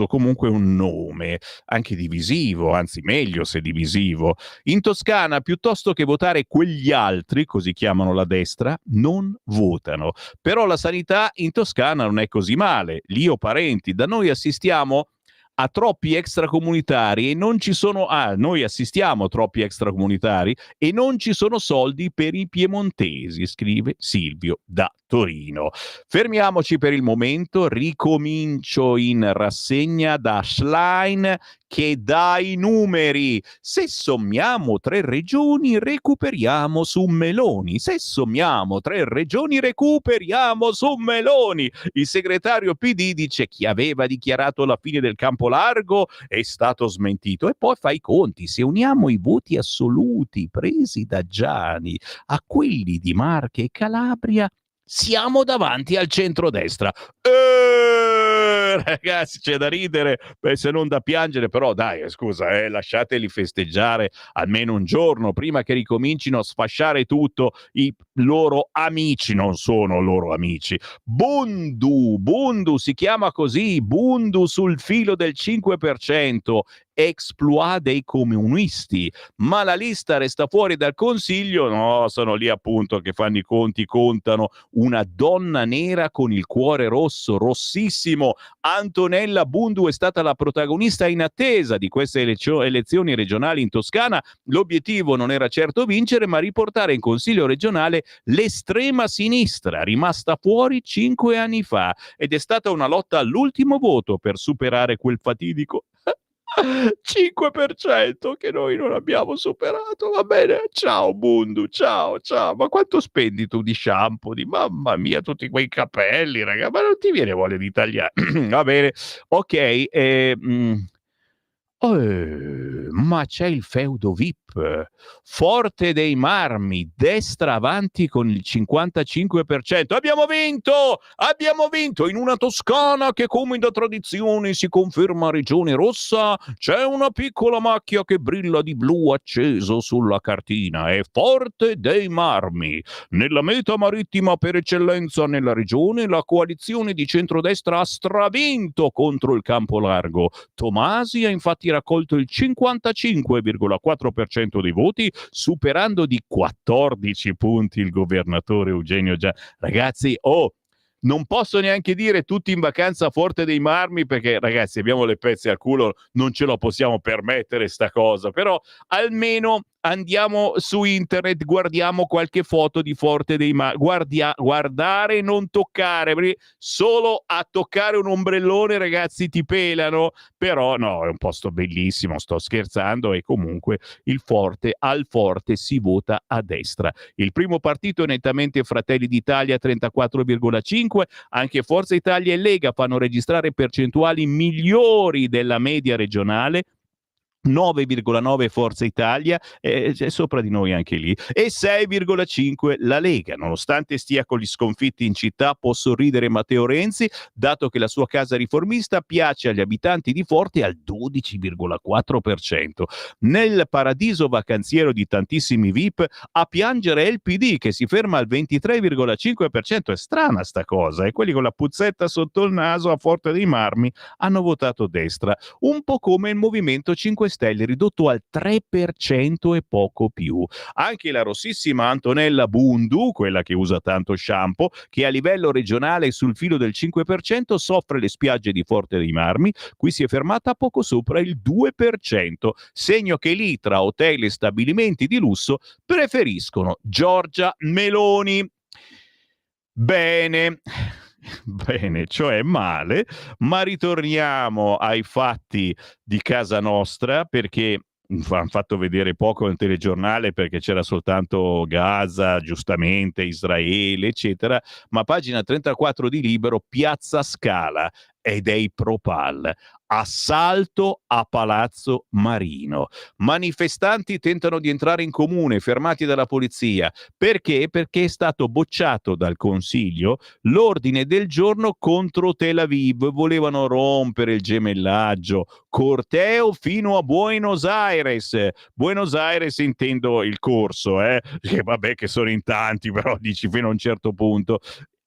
comunque un nome, anche divisivo, anzi meglio se divisivo. In Toscana, piuttosto che votare quegli altri, così chiamano la destra, non votano. Però la sanità in Toscana non è così male. Lì ho parenti, da noi assistiamo a troppi extracomunitari e non ci sono noi assistiamo a troppi extracomunitari e non ci sono soldi per i piemontesi, scrive Silvio da Torino. Fermiamoci per il momento, ricomincio in rassegna da Schlein che dà i numeri. Se sommiamo 3 regioni recuperiamo su Meloni. Se sommiamo 3 regioni recuperiamo su Meloni. Il segretario PD dice chi aveva dichiarato la fine del campo largo è stato smentito. E poi fa i conti. Se uniamo i voti assoluti presi da Gianni a quelli di Marche e Calabria, siamo davanti al centrodestra. Ragazzi, c'è da ridere, se non da piangere, però dai, scusa, lasciateli festeggiare almeno un giorno prima che ricomincino a sfasciare tutto. I loro amici non sono loro amici. Bundu si chiama così, Bundu sul filo del 5%, exploit dei comunisti, ma la lista resta fuori dal Consiglio. No, sono lì appunto che fanno i conti, contano. Una donna nera con il cuore rosso, rossissimo. Antonella Bundu è stata la protagonista in attesa di queste elezioni regionali in Toscana. L'obiettivo non era certo vincere, ma riportare in Consiglio regionale l'estrema sinistra, rimasta fuori 5 anni fa, ed è stata una lotta all'ultimo voto per superare quel fatidico 5% che noi non abbiamo superato. Va bene, ciao Bundu, ciao. Ma quanto spendi tu di shampoo? Mamma mia, tutti quei capelli, raga, ma non ti viene voglia di tagliare? Va bene, ok. Ma c'è il feudo VIP, Forte dei Marmi, destra avanti con il 55%. Abbiamo vinto in una Toscana che, come da tradizione si conferma regione rossa. C'è una piccola macchia che brilla di blu acceso sulla cartina, è Forte dei Marmi. Nella meta marittima per eccellenza nella regione, la coalizione di centrodestra ha stravinto contro il campo largo. Tomasi ha infatti raccolto il 55,4% dei voti, superando di 14 punti il governatore Eugenio Già. Ragazzi, non posso neanche dire tutti in vacanza a Forte dei Marmi, perché ragazzi abbiamo le pezze al culo, non ce lo possiamo permettere sta cosa, però almeno andiamo su internet, guardiamo qualche foto di Forte dei Marmi, guardare e non toccare, perché solo a toccare un ombrellone, ragazzi, ti pelano. Però no, è un posto bellissimo, sto scherzando, e comunque al Forte si vota a destra. Il primo partito è nettamente Fratelli d'Italia, 34,5%, anche Forza Italia e Lega fanno registrare percentuali migliori della media regionale. 9,9 Forza Italia, c'è sopra di noi anche lì, e 6,5 la Lega. Nonostante stia con gli sconfitti in città, può sorridere Matteo Renzi, dato che la sua casa riformista piace agli abitanti di Forte al 12,4%. Nel paradiso vacanziero di tantissimi VIP, a piangere è il PD, che si ferma al 23,5%. È strana sta cosa, e quelli con la puzzetta sotto il naso a Forte dei Marmi hanno votato destra, un po' come il Movimento 5 Stelle, ridotto al 3% e poco più. Anche la rossissima Antonella Bundu, quella che usa tanto shampoo, che a livello regionale è sul filo del 5%, soffre le spiagge di Forte dei Marmi. Qui si è fermata poco sopra il 2%, segno che lì, tra hotel e stabilimenti di lusso, preferiscono Giorgia Meloni. Bene, cioè male, ma ritorniamo ai fatti di casa nostra, perché hanno fatto vedere poco nel telegiornale perché c'era soltanto Gaza, giustamente, Israele, eccetera, ma pagina 34 di Libero, Piazza Scala e dei Propal. Assalto a Palazzo Marino. Manifestanti tentano di entrare in comune, fermati dalla polizia. Perché? Perché è stato bocciato dal Consiglio l'ordine del giorno contro Tel Aviv. Volevano rompere il gemellaggio. Corteo fino a Buenos Aires. Buenos Aires intendo il corso, che vabbè che sono in tanti, però dici fino a un certo punto.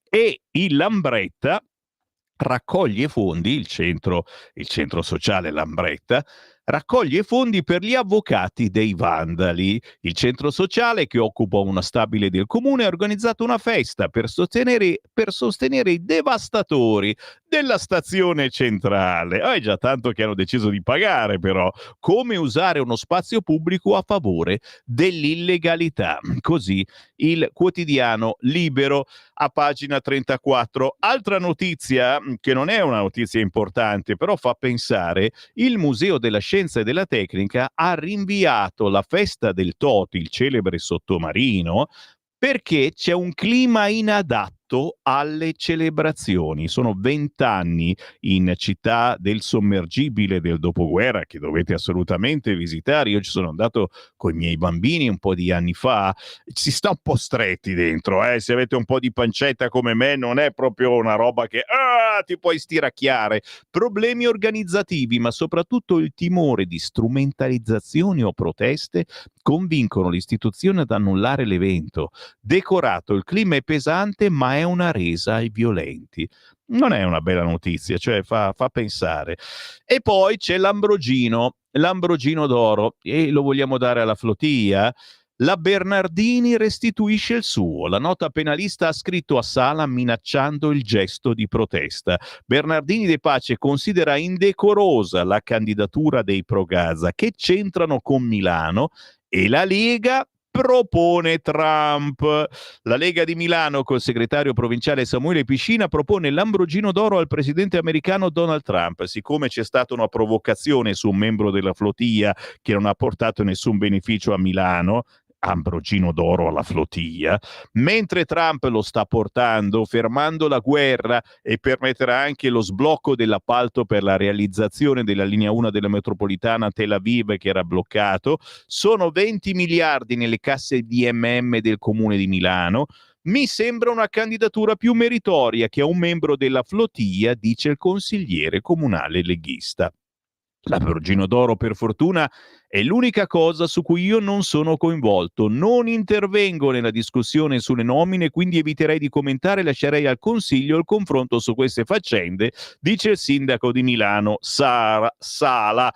E il Lambretta raccoglie fondi, il centro sociale Lambretta, raccoglie fondi per gli avvocati dei vandali. Il centro sociale, che occupa una stabile del comune, ha organizzato una festa per sostenere i devastatori della stazione centrale. È già tanto che hanno deciso di pagare, però. Come usare uno spazio pubblico a favore dell'illegalità. Così il quotidiano Libero a pagina 34. Altra notizia, che non è una notizia importante, però fa pensare: il Museo della Scienza scienza e della tecnica ha rinviato la festa del Toti, il celebre sottomarino, perché c'è un clima inadatto alle celebrazioni. Sono 20 anni in città del sommergibile del dopoguerra che dovete assolutamente visitare. Io ci sono andato con i miei bambini un po' di anni fa. Si sta un po' stretti dentro, se avete un po' di pancetta come me non è proprio una roba che ti puoi stiracchiare. Problemi organizzativi, ma soprattutto il timore di strumentalizzazioni o proteste convincono l'istituzione ad annullare l'evento. Decorato, il clima è pesante, ma è una resa ai violenti. Non è una bella notizia, cioè fa pensare. E poi c'è l'Ambrogino d'oro, e lo vogliamo dare alla flotilla. La Bernardini restituisce il suo. La nota penalista ha scritto a Sala minacciando il gesto di protesta. Bernardini De Pace considera indecorosa la candidatura dei Pro Gaza, che c'entrano con Milano, e la Lega propone Trump. La Lega di Milano, col segretario provinciale Samuele Piscina, propone l'Ambrogino d'oro al presidente americano Donald Trump. Siccome c'è stata una provocazione su un membro della flotilla che non ha portato nessun beneficio a Milano, Ambrogino d'oro alla flotilla, mentre Trump lo sta portando fermando la guerra e permetterà anche lo sblocco dell'appalto per la realizzazione della linea 1 della metropolitana Tel Aviv che era bloccato. Sono 20 miliardi nelle casse DMM del comune di Milano. Mi sembra una candidatura più meritoria che a un membro della flotilla, dice il consigliere comunale leghista. L'Ambrogino d'oro, per fortuna, è l'unica cosa su cui io non sono coinvolto. Non intervengo nella discussione sulle nomine, quindi eviterei di commentare e lascerei al Consiglio il confronto su queste faccende, dice il sindaco di Milano, Sala.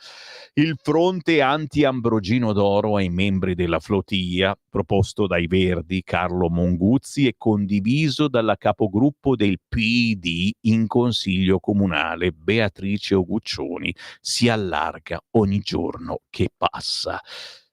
Il fronte anti-Ambrogino d'oro ai membri della flotilla, proposto dai Verdi Carlo Monguzzi e condiviso dalla capogruppo del PD in Consiglio Comunale Beatrice Oguccioni, si allarga ogni giorno che passa.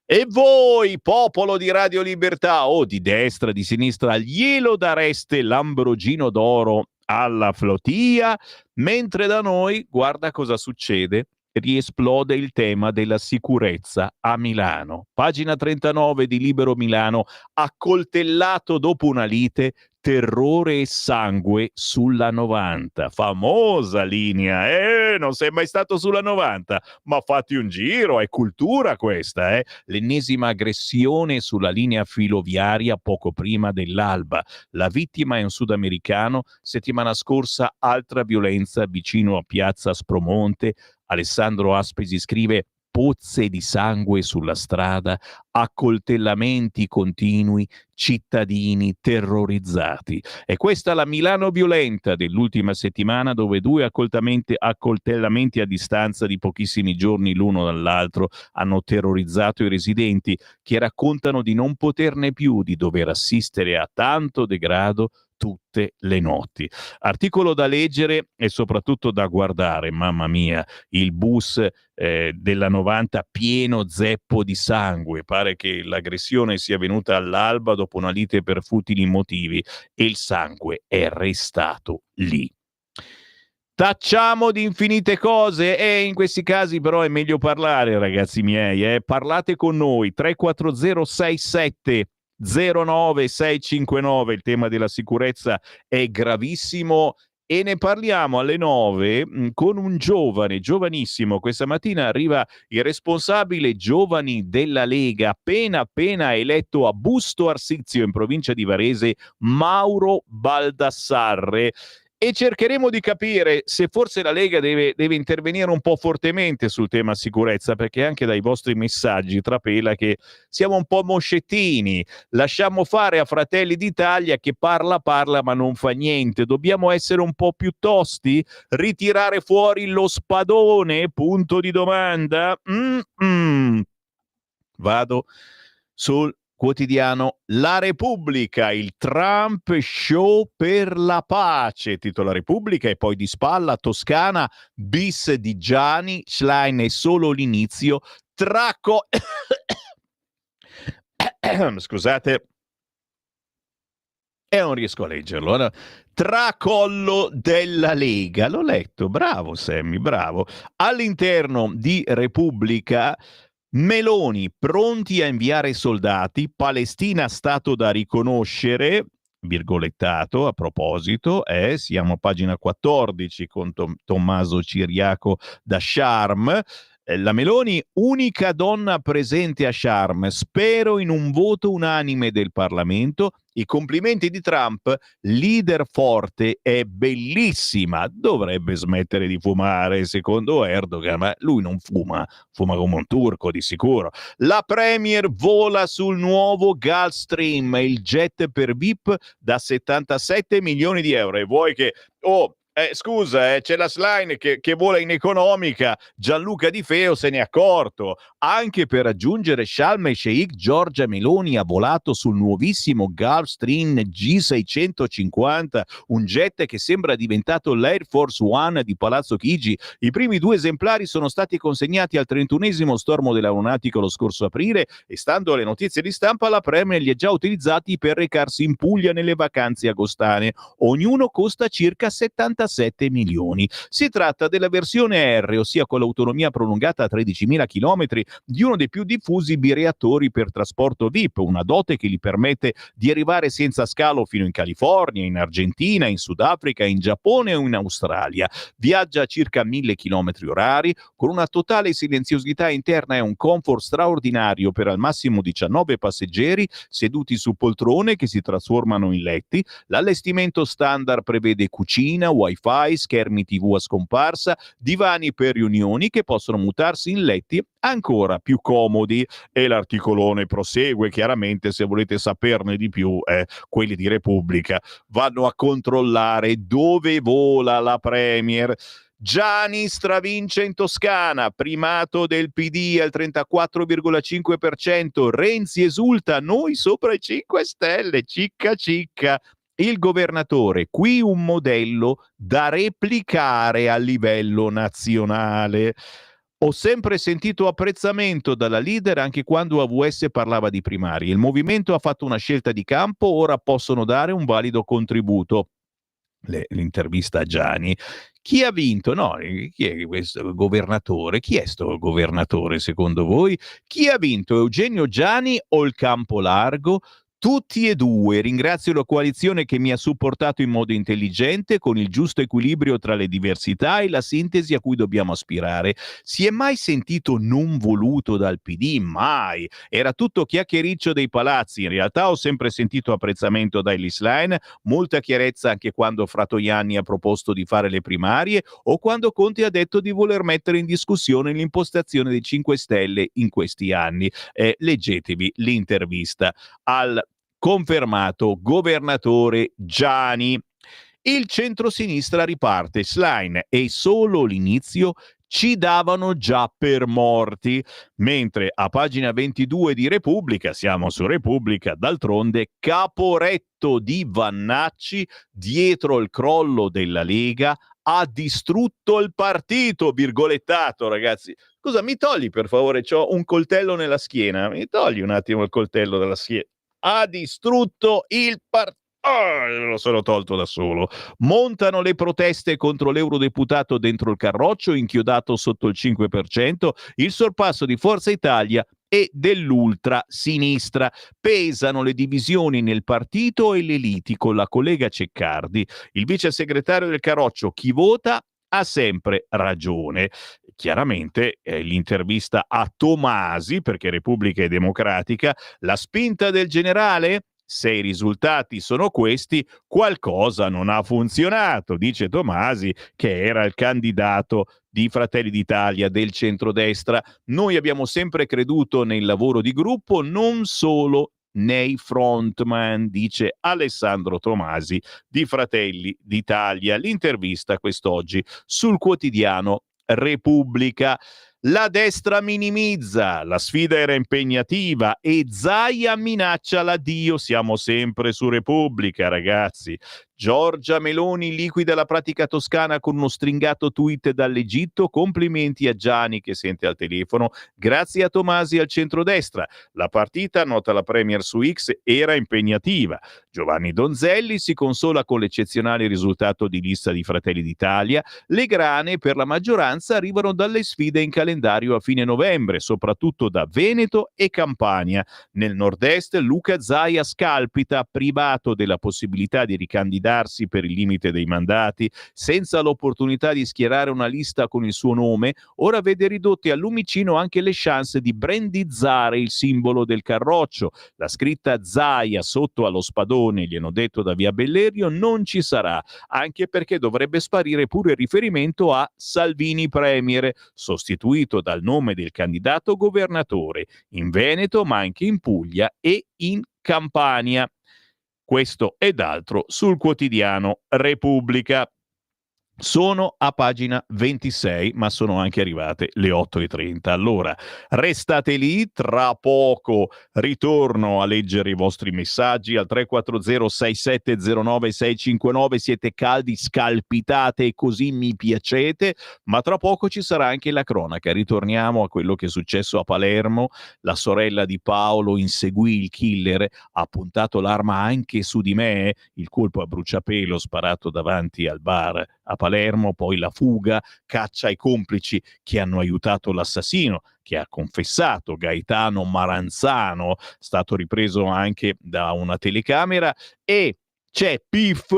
E voi, popolo di Radio Libertà, o di destra, di sinistra, glielo dareste l'Ambrogino d'oro alla flotilla? Mentre da noi, guarda cosa succede, riesplode il tema della sicurezza a Milano. Pagina 39 di Libero Milano, accoltellato dopo una lite, terrore e sangue sulla 90. Famosa linea, non sei mai stato sulla 90, ma fatti un giro, è cultura questa, L'ennesima aggressione sulla linea filoviaria poco prima dell'alba. La vittima è un sudamericano, settimana scorsa altra violenza vicino a Piazza Aspromonte. Alessandro Aspesi scrive: pozze di sangue sulla strada, accoltellamenti continui, cittadini terrorizzati. E questa è la Milano violenta dell'ultima settimana, dove 2 accoltellamenti a distanza di pochissimi giorni l'uno dall'altro hanno terrorizzato i residenti, che raccontano di non poterne più di dover assistere a tanto degrado tutte le notti. Articolo da leggere e soprattutto da guardare, mamma mia, il bus della 90 pieno zeppo di sangue. Pare che l'aggressione sia venuta all'alba dopo una lite per futili motivi e il sangue è restato lì. Tacciamo di infinite cose e in questi casi però è meglio parlare, ragazzi miei. Parlate con noi, 34067 09659. Il tema della sicurezza è gravissimo e ne parliamo alle 9 con un giovanissimo. Questa mattina arriva il responsabile giovani della Lega, appena eletto a Busto Arsizio in provincia di Varese, Mauro Baldassarre. E cercheremo di capire se forse la Lega deve intervenire un po' fortemente sul tema sicurezza, perché anche dai vostri messaggi trapela che siamo un po' moscettini, lasciamo fare a Fratelli d'Italia che parla ma non fa niente. Dobbiamo essere un po' più tosti? Ritirare fuori lo spadone? Punto di domanda. Vado sul quotidiano La Repubblica, il Trump show per la pace, titola Repubblica, e poi di spalla Toscana, bis di Gianni, Schlein è solo l'inizio, scusate, e non riesco a leggerlo. No? Tracollo della Lega, l'ho letto, bravo Sammy, bravo. All'interno di Repubblica, Meloni pronti a inviare soldati, Palestina stato da riconoscere, virgolettato a proposito, siamo a pagina 14 con Tommaso Ciriaco da Sharm. La Meloni, unica donna presente a Sharm, spero in un voto unanime del Parlamento. I complimenti di Trump, leader forte, è bellissima, dovrebbe smettere di fumare secondo Erdogan, ma lui non fuma, fuma come un turco di sicuro. La Premier vola sul nuovo Gulfstream, il jet per VIP da 77 milioni di euro. E vuoi che... scusa, c'è la Slime che vola in economica, Gianluca Di Feo se n'è accorto. Anche per raggiungere Sharm el Sheikh, Giorgia Meloni ha volato sul nuovissimo Gulfstream G650, un jet che sembra diventato l'Air Force One di Palazzo Chigi. I primi 2 esemplari sono stati consegnati al 31esimo stormo dell'aeronautica lo scorso aprile e, stando alle notizie di stampa, la Premier li ha già utilizzati per recarsi in Puglia nelle vacanze agostane. Ognuno costa circa 77 milioni. Si tratta della versione aereo, ossia con l'autonomia prolungata a 13.000 km, di uno dei più diffusi bireattori per trasporto VIP, una dote che gli permette di arrivare senza scalo fino in California, in Argentina, in Sudafrica, in Giappone o in Australia. Viaggia a circa 1.000 km orari, con una totale silenziosità interna e un comfort straordinario per al massimo 19 passeggeri seduti su poltrone che si trasformano in letti. L'allestimento standard prevede cucina, wifi, schermi TV a scomparsa, divani per riunioni che possono mutarsi in letti ancora più comodi. E l'articolone prosegue, chiaramente. Se volete saperne di più, quelli di Repubblica vanno a controllare dove vola la Premier. Gianni stravince in Toscana, primato del PD al 34,5%, Renzi esulta, noi sopra i 5 Stelle, cicca cicca. Il governatore, qui un modello da replicare a livello nazionale. Ho sempre sentito apprezzamento dalla leader anche quando AVS parlava di primarie. Il movimento ha fatto una scelta di campo, ora possono dare un valido contributo. L'intervista a Gianni. Chi ha vinto? No, chi è questo governatore? Chi è sto governatore secondo voi? Chi ha vinto? Eugenio Gianni o il campo largo? Tutti e due. Ringrazio la coalizione che mi ha supportato in modo intelligente, con il giusto equilibrio tra le diversità e la sintesi a cui dobbiamo aspirare. Si è mai sentito non voluto dal PD? Mai. Era tutto chiacchiericcio dei palazzi. In realtà ho sempre sentito apprezzamento da Ellis Line, molta chiarezza anche quando Fratoianni ha proposto di fare le primarie o quando Conte ha detto di voler mettere in discussione l'impostazione dei 5 Stelle in questi anni. Leggetevi l'intervista al confermato governatore Gianni. Il centrosinistra riparte, Schlein è solo l'inizio, ci davano già per morti, mentre a pagina 22 di Repubblica, siamo su Repubblica d'altronde, Caporetto di Vannacci dietro il crollo della Lega ha distrutto il partito, virgolettato ragazzi. Scusa, mi togli per favore, c'ho un coltello nella schiena, mi togli un attimo il coltello dalla schiena. Ha distrutto il partito. Lo sono tolto da solo. Montano le proteste contro l'eurodeputato dentro il carroccio, inchiodato sotto il 5%, il sorpasso di Forza Italia e dell'ultra sinistra. Pesano le divisioni nel partito e le liti con la collega Ceccardi. Il vice segretario del carroccio, chi vota ha sempre ragione. Chiaramente l'intervista a Tomasi, perché Repubblica è democratica, la spinta del generale? Se i risultati sono questi, qualcosa non ha funzionato, dice Tomasi, che era il candidato di Fratelli d'Italia del centrodestra. Noi abbiamo sempre creduto nel lavoro di gruppo, non solo nei frontman, dice Alessandro Tomasi di Fratelli d'Italia. L'intervista quest'oggi sul quotidiano Repubblica. La destra minimizza, la sfida era impegnativa e Zaia minaccia l'addio. Siamo sempre su Repubblica, ragazzi. Giorgia Meloni liquida la pratica toscana con uno stringato tweet dall'Egitto. Complimenti a Gianni che sente al telefono. Grazie a Tomasi al centrodestra. La partita, nota la Premier su X, era impegnativa. Giovanni Donzelli si consola con l'eccezionale risultato di lista di Fratelli d'Italia. Le grane per la maggioranza arrivano dalle sfide in calendario a fine novembre, soprattutto da Veneto e Campania. Nel nord-est Luca Zaia scalpita, privato della possibilità di ricandidarsi per il limite dei mandati, senza l'opportunità di schierare una lista con il suo nome, ora vede ridotte al lumicino anche le chance di brandizzare il simbolo del carroccio. La scritta Zaia sotto allo spadone, gli hanno detto da via Bellerio, non ci sarà, anche perché dovrebbe sparire pure il riferimento a Salvini Premier, sostituito dal nome del candidato governatore, in Veneto ma anche in Puglia e in Campania. Questo ed altro sul quotidiano Repubblica. Sono a pagina 26, ma sono anche arrivate le 8:30. Allora, restate lì, tra poco ritorno a leggere i vostri messaggi al 340-6709-659. Siete caldi, scalpitate e così mi piacete, ma tra poco ci sarà anche la cronaca. Ritorniamo a quello che è successo a Palermo. La sorella di Paolo inseguì il killer, ha puntato l'arma anche su di me, il colpo a bruciapelo sparato davanti al bar a Palermo, poi la fuga, caccia ai complici che hanno aiutato l'assassino, che ha confessato, Gaetano Maranzano, stato ripreso anche da una telecamera, e c'è Piff,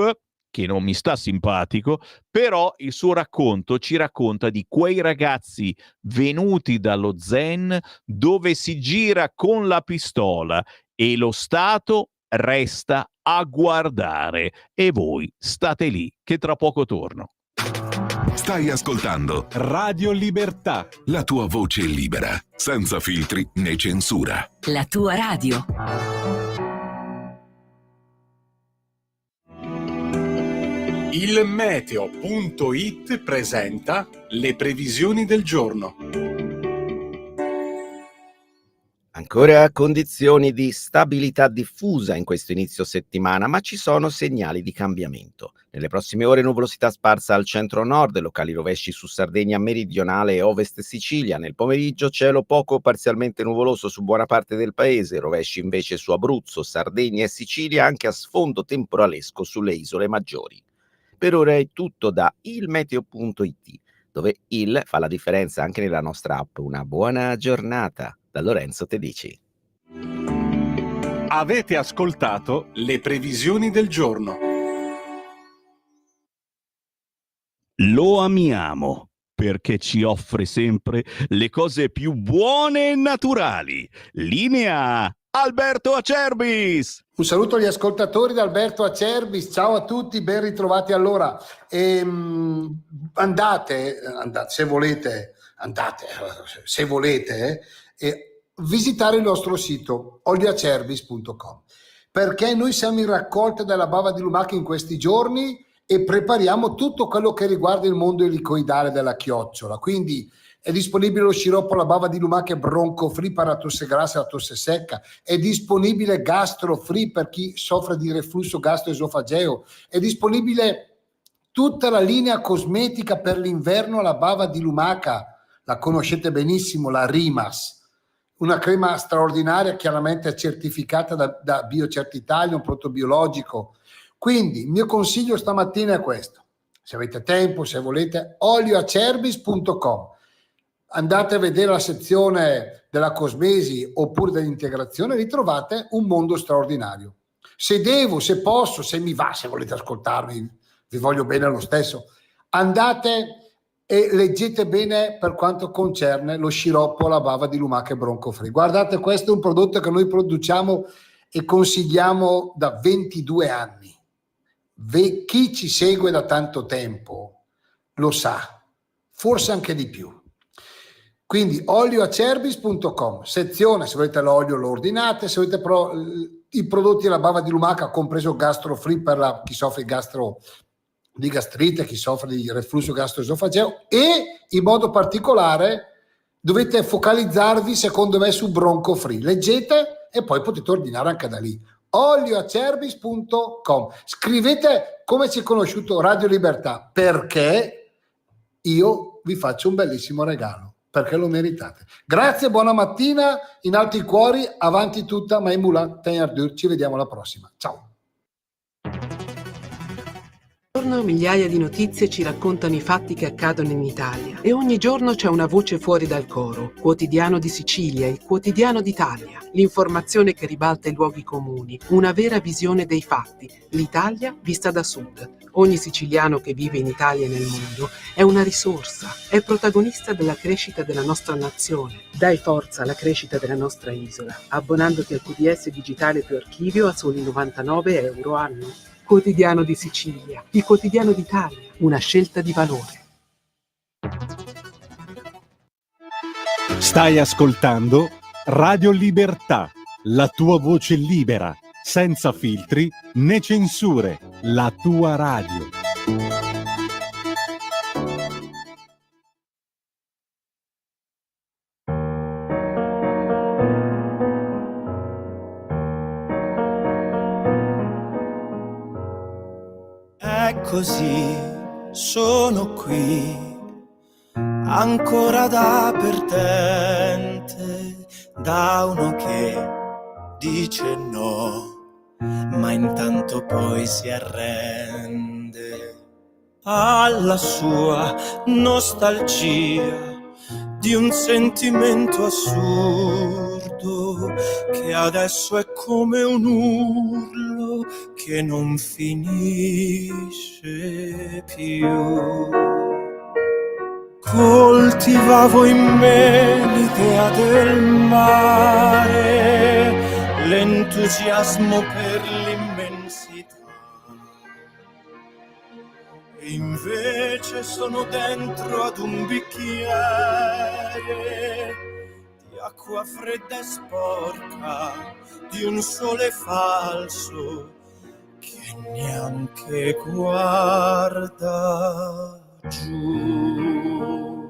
che non mi sta simpatico, però il suo racconto ci racconta di quei ragazzi venuti dallo Zen dove si gira con la pistola e lo Stato resta a guardare e voi state lì che tra poco torno. Stai ascoltando Radio Libertà. la tua voce libera, senza filtri né censura. La tua radio. Il meteo.it presenta le previsioni del giorno. Ancora condizioni di stabilità diffusa in questo inizio settimana, ma ci sono segnali di cambiamento. Nelle prossime ore nuvolosità sparsa al centro-nord, locali rovesci su Sardegna meridionale e ovest Sicilia. Nel pomeriggio cielo poco o parzialmente nuvoloso su buona parte del paese, rovesci invece su Abruzzo, Sardegna e Sicilia, anche a sfondo temporalesco sulle isole maggiori. Per ora è tutto da ilmeteo.it, dove il fa la differenza anche nella nostra app. Una buona giornata da Lorenzo Tedici. Avete ascoltato Le previsioni del giorno. Lo amiamo perché ci offre sempre le cose più buone e naturali. Linea Alberto Acerbis. Un saluto agli ascoltatori da Alberto Acerbis, ciao a tutti, ben ritrovati. Allora, andate, se volete, visitare il nostro sito olioacerbis.com, perché noi siamo in raccolta della bava di lumaca in questi giorni e prepariamo tutto quello che riguarda il mondo elicoidale della chiocciola. Quindi è disponibile lo sciroppo alla bava di lumaca bronco free per la tosse grassa e la tosse secca, è disponibile gastro free per chi soffre di reflusso gastroesofageo, è disponibile tutta la linea cosmetica per l'inverno alla bava di lumaca, la conoscete benissimo, la Rimas, una crema straordinaria chiaramente certificata da BioCert Italia, un prodotto biologico. Quindi il mio consiglio stamattina è questo: se avete tempo, se volete, olioacerbis.com, andate a vedere la sezione della cosmesi oppure dell'integrazione, ritrovate un mondo straordinario. Se devo, se posso, se mi va, se volete ascoltarmi, vi voglio bene lo stesso, andate e leggete bene per quanto concerne lo sciroppo alla bava di lumaca bronco free. Guardate, questo è un prodotto che noi produciamo e consigliamo da 22 anni. Chi ci segue da tanto tempo lo sa, forse anche di più. Quindi olioacerbis.com, sezione, se volete l'olio lo ordinate, se volete però i prodotti della bava di lumaca, compreso gastro free per chi soffre di gastrite, chi soffre di reflusso gastroesofageo, e in modo particolare dovete focalizzarvi secondo me su bronco free. Leggete e poi potete ordinare anche da lì. olioacerbis.com. Scrivete come ci è conosciuto Radio Libertà, perché io vi faccio un bellissimo regalo, perché lo meritate. Grazie, buona mattina, in alto i cuori, avanti tutta, Maimula, Tenardur, ci vediamo alla prossima. Ciao. Ogni giorno migliaia di notizie ci raccontano i fatti che accadono in Italia e ogni giorno c'è una voce fuori dal coro. Quotidiano di Sicilia, il quotidiano d'Italia. L'informazione che ribalta i luoghi comuni, una vera visione dei fatti. L'Italia vista da sud. Ogni siciliano che vive in Italia e nel mondo è una risorsa, è protagonista della crescita della nostra nazione. Dai forza alla crescita della nostra isola, abbonandoti al QDS digitale più archivio a soli 99 euro anno. Quotidiano di Sicilia, il quotidiano d'Italia, una scelta di valore. Stai ascoltando Radio Libertà, la tua voce libera, senza filtri né censure, la tua radio. È così, sono qui, ancora da perdente, da uno che dice no, ma intanto poi si arrende alla sua nostalgia di un sentimento assurdo che adesso è come un urlo che non finisce più. Coltivavo in me l'idea del mare, l'entusiasmo per l'immensità. E invece sono dentro ad un bicchiere di acqua fredda e sporca, di un sole falso che neanche guarda giù.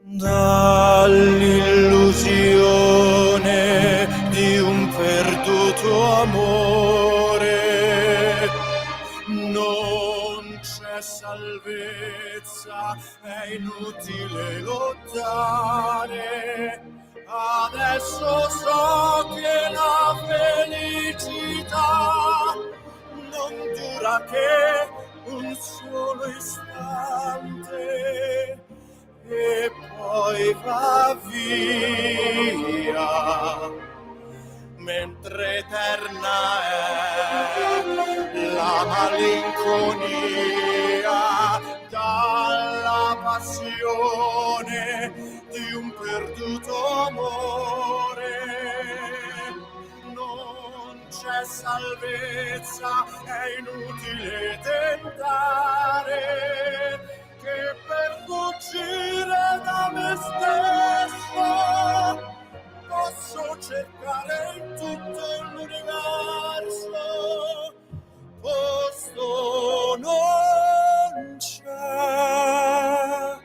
Dall'illusione di un perduto amore non c'è salvezza, è inutile lottare. Adesso so che la felicità non dura che un solo istante e poi va via, mentre eterna è la malinconia dalla passione di un perduto amore. Non c'è salvezza, è inutile tentare, che per fuggire da me stesso posso cercare in tutto l'universo. Posto non c'è,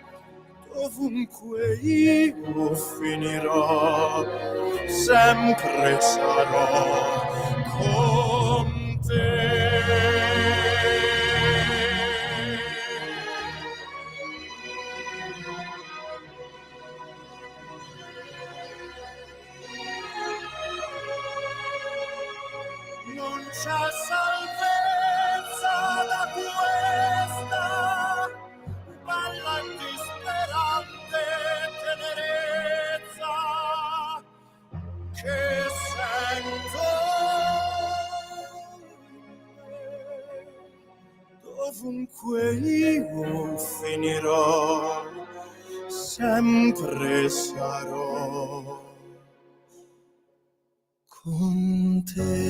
dovunque io finirò, sempre sarò con te. Non c'è salvezza da questa bella e disperante tenerezza che sento. Dovunque io finirò, sempre sarò con te.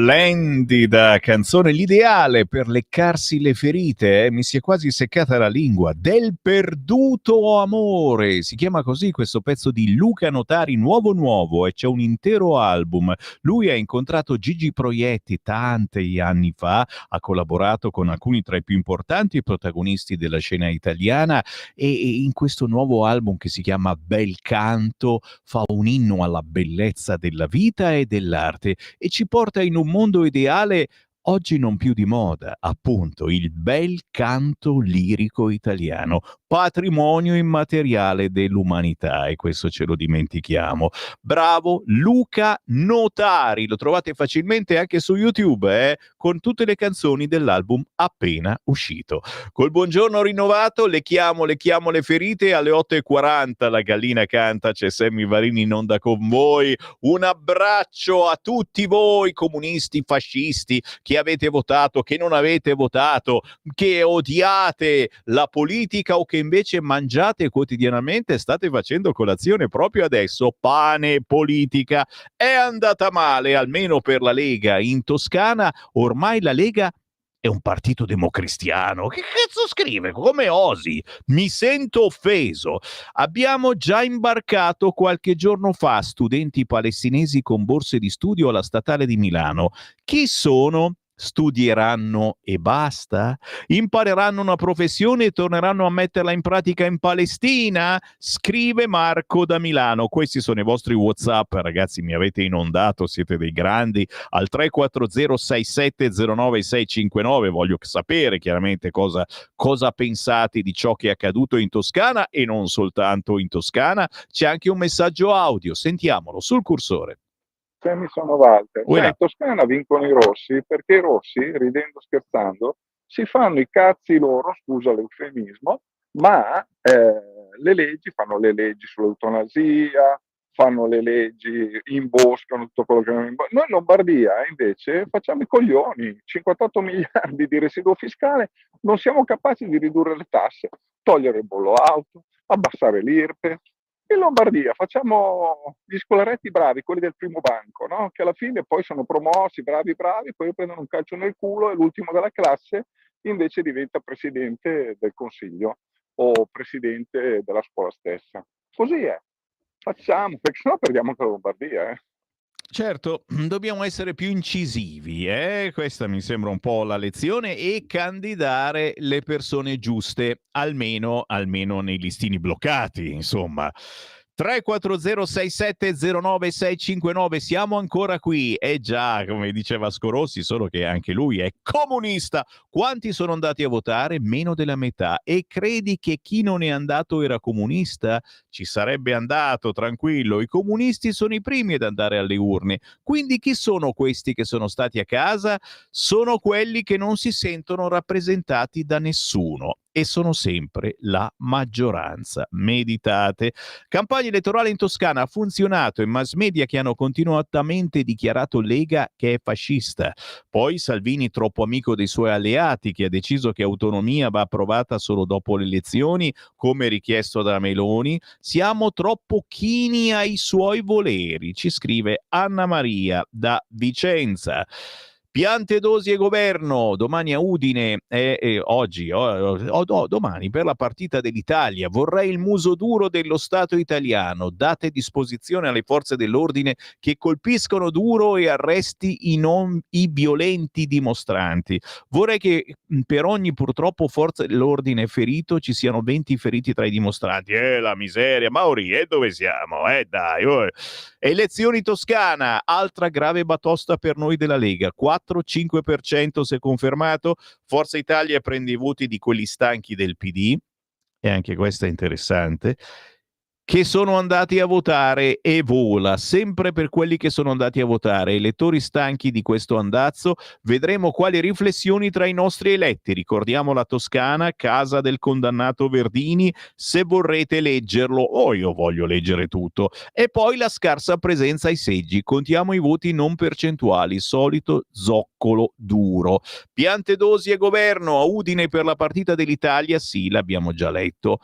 Splendida canzone, l'ideale per leccarsi le ferite, mi si è quasi seccata la lingua. Del perduto amore, si chiama così questo pezzo di Luca Notari, nuovo e c'è un intero album. Lui ha incontrato Gigi Proietti tanti anni fa, ha collaborato con alcuni tra i più importanti protagonisti della scena italiana e in questo nuovo album che si chiama Bel Canto fa un inno alla bellezza della vita e dell'arte e ci porta in un mondo ideale oggi non più di moda, appunto, il bel canto lirico italiano, patrimonio immateriale dell'umanità, e questo ce lo dimentichiamo. Bravo Luca Notari, lo trovate facilmente anche su YouTube, con tutte le canzoni dell'album appena uscito. Col buongiorno rinnovato, le chiamo le ferite, alle 8:40 la gallina canta, c'è Sammy Varini in onda con voi. Un abbraccio a tutti voi comunisti, fascisti, che avete votato, che non avete votato, che odiate la politica o che invece mangiate quotidianamente, state facendo colazione proprio adesso, pane politica. È andata male, almeno per la Lega in Toscana, ormai la Lega è un partito democristiano. Che cazzo scrive? Come osi? Mi sento offeso. Abbiamo già imbarcato qualche giorno fa studenti palestinesi con borse di studio alla Statale di Milano. Chi sono? Studieranno e basta? Impareranno una professione e torneranno a metterla in pratica in Palestina? Scrive Marco da Milano. Questi sono i vostri WhatsApp, ragazzi, mi avete inondato, siete dei grandi. Al 34067096659 voglio sapere chiaramente cosa pensate di ciò che è accaduto in Toscana e non soltanto in Toscana. C'è anche un messaggio audio, sentiamolo sul cursore. Mi sono Walter. Uè. In Toscana vincono i rossi perché i rossi, ridendo scherzando, si fanno i cazzi loro, scusa l'eufemismo, ma le leggi, fanno le leggi sull'eutanasia, fanno le leggi, imboscano tutto quello che non imboscano. Noi in Lombardia invece facciamo i coglioni, 58 miliardi di residuo fiscale, non siamo capaci di ridurre le tasse, togliere il bollo auto, abbassare l'IRPE. In Lombardia facciamo gli scolaretti bravi, quelli del primo banco, no? Che alla fine poi sono promossi, bravi, poi prendono un calcio nel culo e l'ultimo della classe invece diventa presidente del consiglio o presidente della scuola stessa. Così è. Facciamo, perché sennò perdiamo anche la Lombardia, Certo, dobbiamo essere più incisivi, questa mi sembra un po' la lezione, e candidare le persone giuste, almeno nei listini bloccati, insomma. 34067096659, siamo ancora qui, già, come diceva Vasco Rossi, solo che anche lui è comunista. Quanti sono andati a votare? Meno della metà. E credi che chi non è andato era comunista? Ci sarebbe andato, tranquillo. I comunisti sono i primi ad andare alle urne. Quindi chi sono questi che sono stati a casa? Sono quelli che non si sentono rappresentati da nessuno. E sono sempre la maggioranza. Meditate. Campagna elettorale in Toscana, ha funzionato, e mass media che hanno continuatamente dichiarato Lega che è fascista. Poi Salvini troppo amico dei suoi alleati, che ha deciso che autonomia va approvata solo dopo le elezioni, come richiesto da Meloni. Siamo troppo chini ai suoi voleri, ci scrive Anna Maria da Vicenza. Piante, dosi e governo, domani a Udine domani per la partita dell'Italia. Vorrei il muso duro dello Stato italiano. Date disposizione alle forze dell'ordine che colpiscono duro e arresti i violenti dimostranti. Vorrei che per ogni purtroppo forza dell'ordine ferito ci siano 20 feriti tra i dimostranti. La miseria, Mauri, dove siamo? Dai. Elezioni Toscana, altra grave batosta per noi della Lega. 4-5% se confermato. Forza Italia prende i voti di quelli stanchi del PD, e anche questa è interessante, che sono andati a votare, e vola sempre per quelli che sono andati a votare. Elettori stanchi di questo andazzo, vedremo quali riflessioni tra i nostri eletti. Ricordiamo la Toscana, casa del condannato Verdini, se vorrete leggerlo, io voglio leggere tutto. E poi la scarsa presenza ai seggi, contiamo i voti non percentuali, solito zoccolo duro. Piante, dosi e governo, a Udine per la partita dell'Italia, sì, l'abbiamo già letto.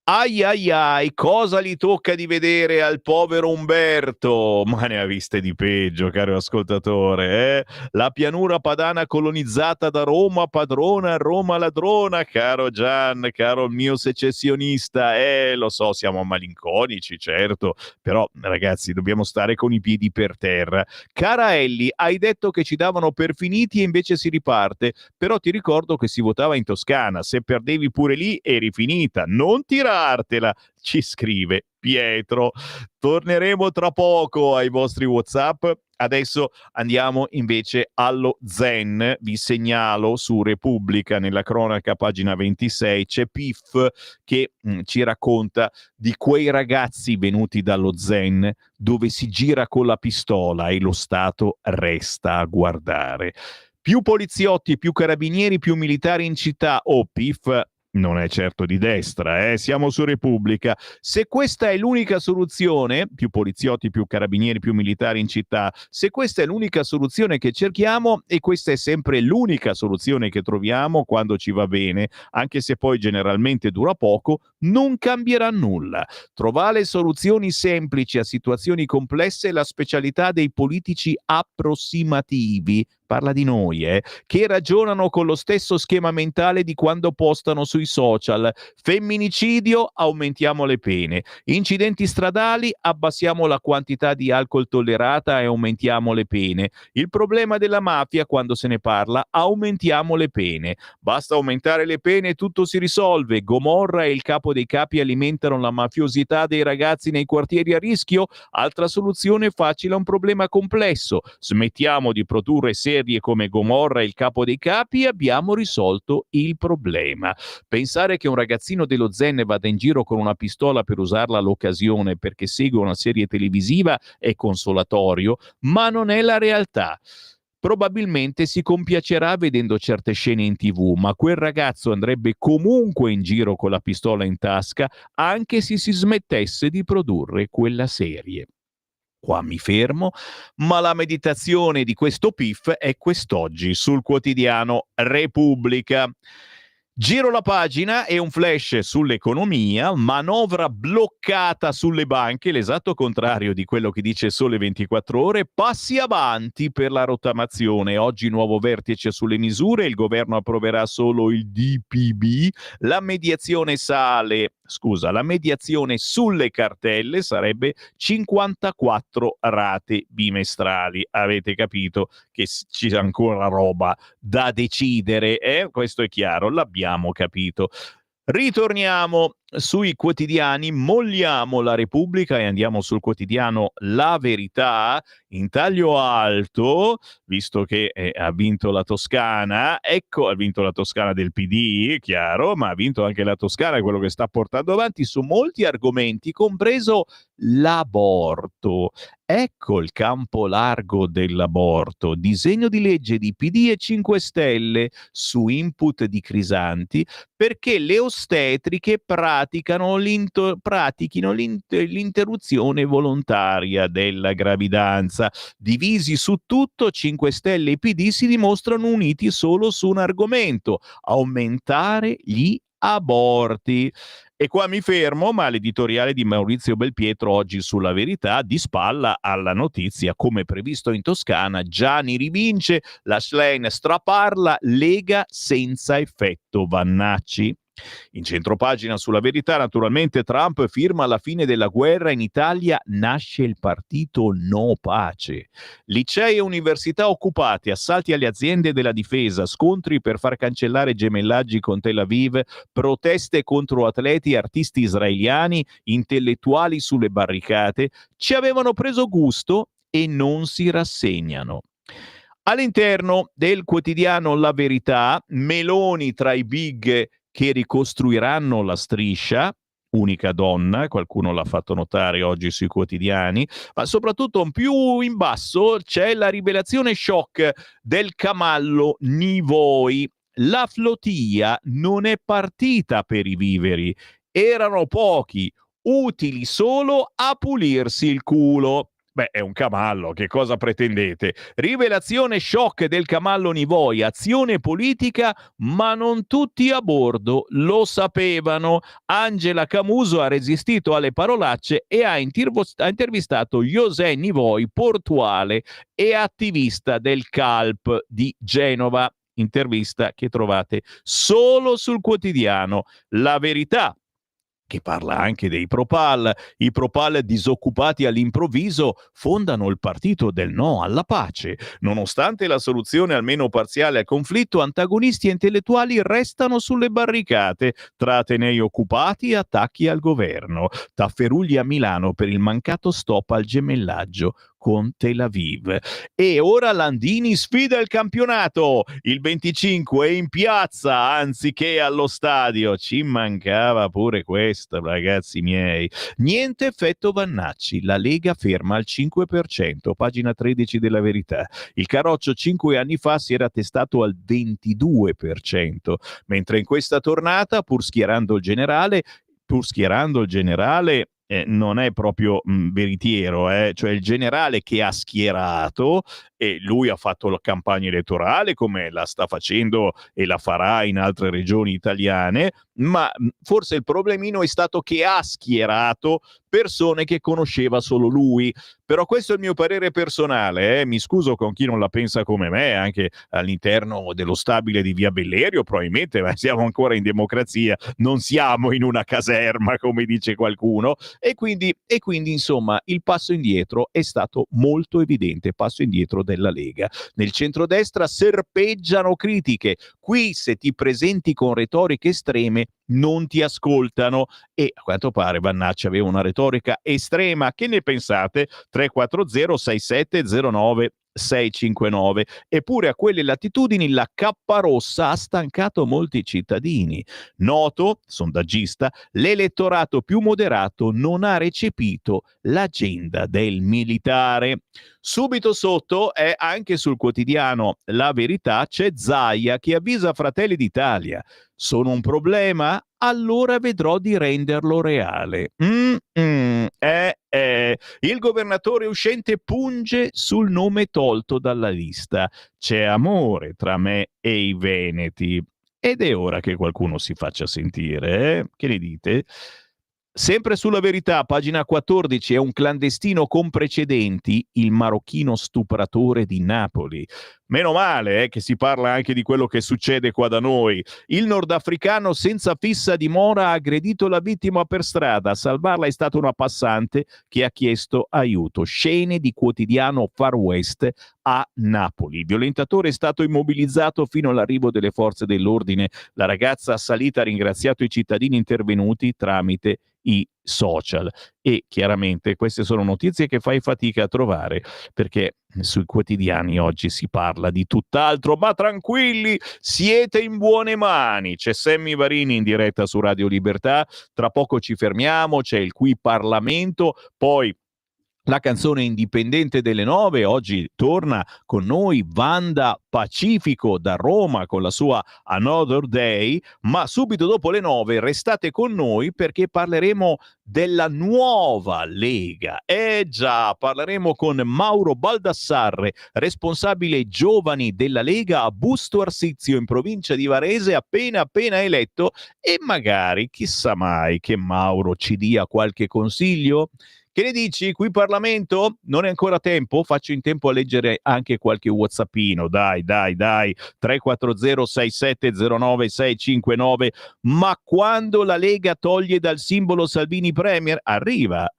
Ai ai ai, cosa gli tocca di vedere al povero Umberto? Ma ne ha viste di peggio, caro ascoltatore. La pianura padana colonizzata da Roma padrona, Roma ladrona, caro Gian, caro mio secessionista. Lo so, siamo malinconici, certo, però ragazzi dobbiamo stare con i piedi per terra. Cara Ellie, hai detto che ci davano per finiti e invece si riparte, però ti ricordo che si votava in Toscana, se perdevi pure lì eri finita, non tirartela, ci scrive Pietro. Torneremo tra poco ai vostri WhatsApp. Adesso andiamo invece allo Zen. Vi segnalo su Repubblica, nella cronaca, pagina 26, c'è Piff che ci racconta di quei ragazzi venuti dallo Zen dove si gira con la pistola e lo Stato resta a guardare. Più poliziotti, più carabinieri, più militari in città. Piff non è certo di destra, siamo su Repubblica. Se questa è l'unica soluzione, più poliziotti, più carabinieri, più militari in città, se questa è l'unica soluzione che cerchiamo, e questa è sempre l'unica soluzione che troviamo quando ci va bene, anche se poi generalmente dura poco, non cambierà nulla. Trovare soluzioni semplici a situazioni complesse è la specialità dei politici approssimativi, parla di noi, che ragionano con lo stesso schema mentale di quando postano sui social. Femminicidio, aumentiamo le pene. Incidenti stradali, abbassiamo la quantità di alcol tollerata e aumentiamo le pene. Il problema della mafia, quando se ne parla, aumentiamo le pene. Basta aumentare le pene e tutto si risolve. Gomorra e il capo dei capi alimentano la mafiosità dei ragazzi nei quartieri a rischio? Altra soluzione facile a un problema complesso. Smettiamo di produrre serie come Gomorra e il capo dei capi, abbiamo risolto il problema. Pensare che un ragazzino dello Zen vada in giro con una pistola per usarla all'occasione perché segue una serie televisiva è consolatorio, ma non è la realtà. Probabilmente si compiacerà vedendo certe scene in TV, ma quel ragazzo andrebbe comunque in giro con la pistola in tasca anche se si smettesse di produrre quella serie. Qua mi fermo, ma la meditazione di questo Piff è quest'oggi sul quotidiano Repubblica. Giro la pagina e un flash sull'economia, manovra bloccata sulle banche, l'esatto contrario di quello che dice Sole 24 Ore, passi avanti per la rottamazione. Oggi nuovo vertice sulle misure, il governo approverà solo il DPB, la mediazione sulle cartelle sarebbe 54 rate bimestrali. Avete capito che c'è ancora roba da decidere, questo è chiaro, l'abbiamo capito. Ritorniamo sui quotidiani, molliamo la Repubblica e andiamo sul quotidiano La Verità, in taglio alto, visto che ha vinto la Toscana, ha vinto la Toscana del PD, chiaro, ma ha vinto anche la Toscana, quello che sta portando avanti su molti argomenti, compreso l'aborto. Ecco il campo largo dell'aborto, disegno di legge di PD e 5 Stelle su input di Crisanti, perché le ostetriche pratichino l'interruzione volontaria della gravidanza. Divisi su tutto, 5 Stelle e PD si dimostrano uniti solo su un argomento: aumentare gli aborti. E qua mi fermo, ma l'editoriale di Maurizio Belpietro oggi sulla Verità di spalla alla notizia, come previsto in Toscana, Gianni rivince, la Schlein straparla, Lega senza effetto Vannacci. In centropagina sulla Verità, naturalmente, Trump firma la fine della guerra, in Italia nasce il partito No Pace. Licei e università occupate, assalti alle aziende della difesa, scontri per far cancellare gemellaggi con Tel Aviv, proteste contro atleti e artisti israeliani, intellettuali sulle barricate, ci avevano preso gusto e non si rassegnano. All'interno del quotidiano La Verità, Meloni tra i big che ricostruiranno la striscia, unica donna, qualcuno l'ha fatto notare oggi sui quotidiani, ma soprattutto più in basso c'è la rivelazione shock del camallo Nivoi. La flotilla non è partita per i viveri, erano pochi, utili solo a pulirsi il culo. Beh, è un camallo, che cosa pretendete? Rivelazione shock del camallo Nivoi, azione politica, ma non tutti a bordo lo sapevano. Angela Camuso ha resistito alle parolacce e ha intervistato José Nivoi, portuale e attivista del CALP di Genova. Intervista che trovate solo sul quotidiano La Verità, che parla anche dei Propal. I Propal, disoccupati all'improvviso, fondano il partito del no alla pace. Nonostante la soluzione almeno parziale al conflitto, antagonisti e intellettuali restano sulle barricate, tra atenei occupati e attacchi al governo. Tafferugli a Milano per il mancato stop al gemellaggio con Tel Aviv. E ora Landini sfida il campionato. Il 25 è in piazza anziché allo stadio. Ci mancava pure questo, ragazzi miei. Niente effetto Vannacci. La Lega ferma al 5%, pagina 13 della Verità. Il Carroccio 5 anni fa si era attestato al 22%, mentre in questa tornata, pur schierando il generale, non è proprio veritiero, cioè il generale che ha schierato, e lui ha fatto la campagna elettorale come la sta facendo e la farà in altre regioni italiane, ma forse il problemino è stato che ha schierato persone che conosceva solo lui. Però questo è il mio parere personale, mi scuso con chi non la pensa come me, anche all'interno dello stabile di Via Bellerio probabilmente, ma siamo ancora in democrazia, non siamo in una caserma come dice qualcuno, e quindi insomma il passo indietro è stato molto evidente, passo indietro della Lega. Nel centrodestra serpeggiano critiche, qui se ti presenti con retoriche estreme non ti ascoltano, e a quanto pare Vannacci aveva una retorica estrema. Che ne pensate? 340 6709 659. Eppure a quelle latitudini la cappa rossa ha stancato molti cittadini. Noto, sondaggista, l'elettorato più moderato non ha recepito l'agenda del militare. Subito sotto, è anche sul quotidiano La Verità, c'è Zaia che avvisa Fratelli d'Italia: sono un problema? Allora vedrò di renderlo reale. Il governatore uscente punge sul nome tolto dalla lista. C'è amore tra me e i veneti. Ed è ora che qualcuno si faccia sentire, Che ne dite? Sempre sulla Verità, pagina 14, è un clandestino con precedenti, il marocchino stupratore di Napoli. Meno male che si parla anche di quello che succede qua da noi. Il nordafricano senza fissa dimora ha aggredito la vittima per strada. A salvarla è stata una passante che ha chiesto aiuto. Scene di quotidiano Far West a Napoli. Il violentatore è stato immobilizzato fino all'arrivo delle forze dell'ordine. La ragazza assalita ha ringraziato i cittadini intervenuti tramite i social, e chiaramente queste sono notizie che fai fatica a trovare, perché sui quotidiani oggi si parla di tutt'altro. Ma tranquilli, siete in buone mani. C'è Sammy Varini in diretta su Radio Libertà, tra poco ci fermiamo, c'è il Qui Parlamento, poi la canzone indipendente delle 9. Oggi torna con noi Wanda Pacifico da Roma con la sua Another Day, ma subito dopo le 9 restate con noi perché parleremo della nuova Lega. Già, parleremo con Mauro Baldassarre, responsabile giovani della Lega a Busto Arsizio in provincia di Varese, appena eletto, e magari, chissà mai, che Mauro ci dia qualche consiglio. Che ne dici? Qui Parlamento? Non è ancora tempo? Faccio in tempo a leggere anche qualche whatsappino. Dai. 340 6709 659. Ma quando la Lega toglie dal simbolo Salvini Premier? Arriva.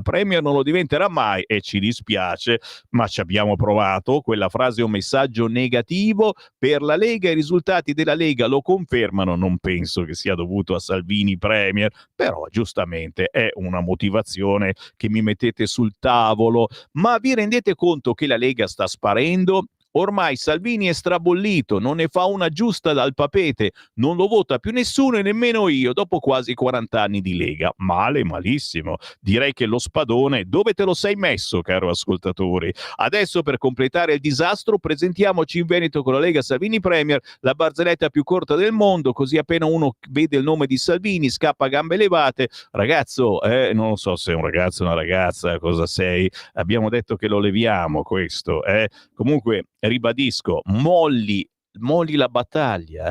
Premier non lo diventerà mai e ci dispiace, ma ci abbiamo provato. Quella frase è un messaggio negativo per la Lega. I risultati della Lega lo confermano. Non penso che sia dovuto a Salvini Premier, però giustamente è una motivazione che mi mettete sul tavolo. Ma vi rendete conto che la Lega sta sparendo? Ormai Salvini è strabollito, non ne fa una giusta dal papete, non lo vota più nessuno e nemmeno io, dopo quasi 40 anni di Lega. Male, malissimo. Direi che lo spadone dove te lo sei messo, caro ascoltatori? Adesso, per completare il disastro, presentiamoci in Veneto con la Lega Salvini Premier, la barzelletta più corta del mondo, così appena uno vede il nome di Salvini scappa a gambe levate. Ragazzo, non lo so se è un ragazzo o una ragazza, cosa sei? Abbiamo detto che lo leviamo questo, Comunque, ribadisco, molli la battaglia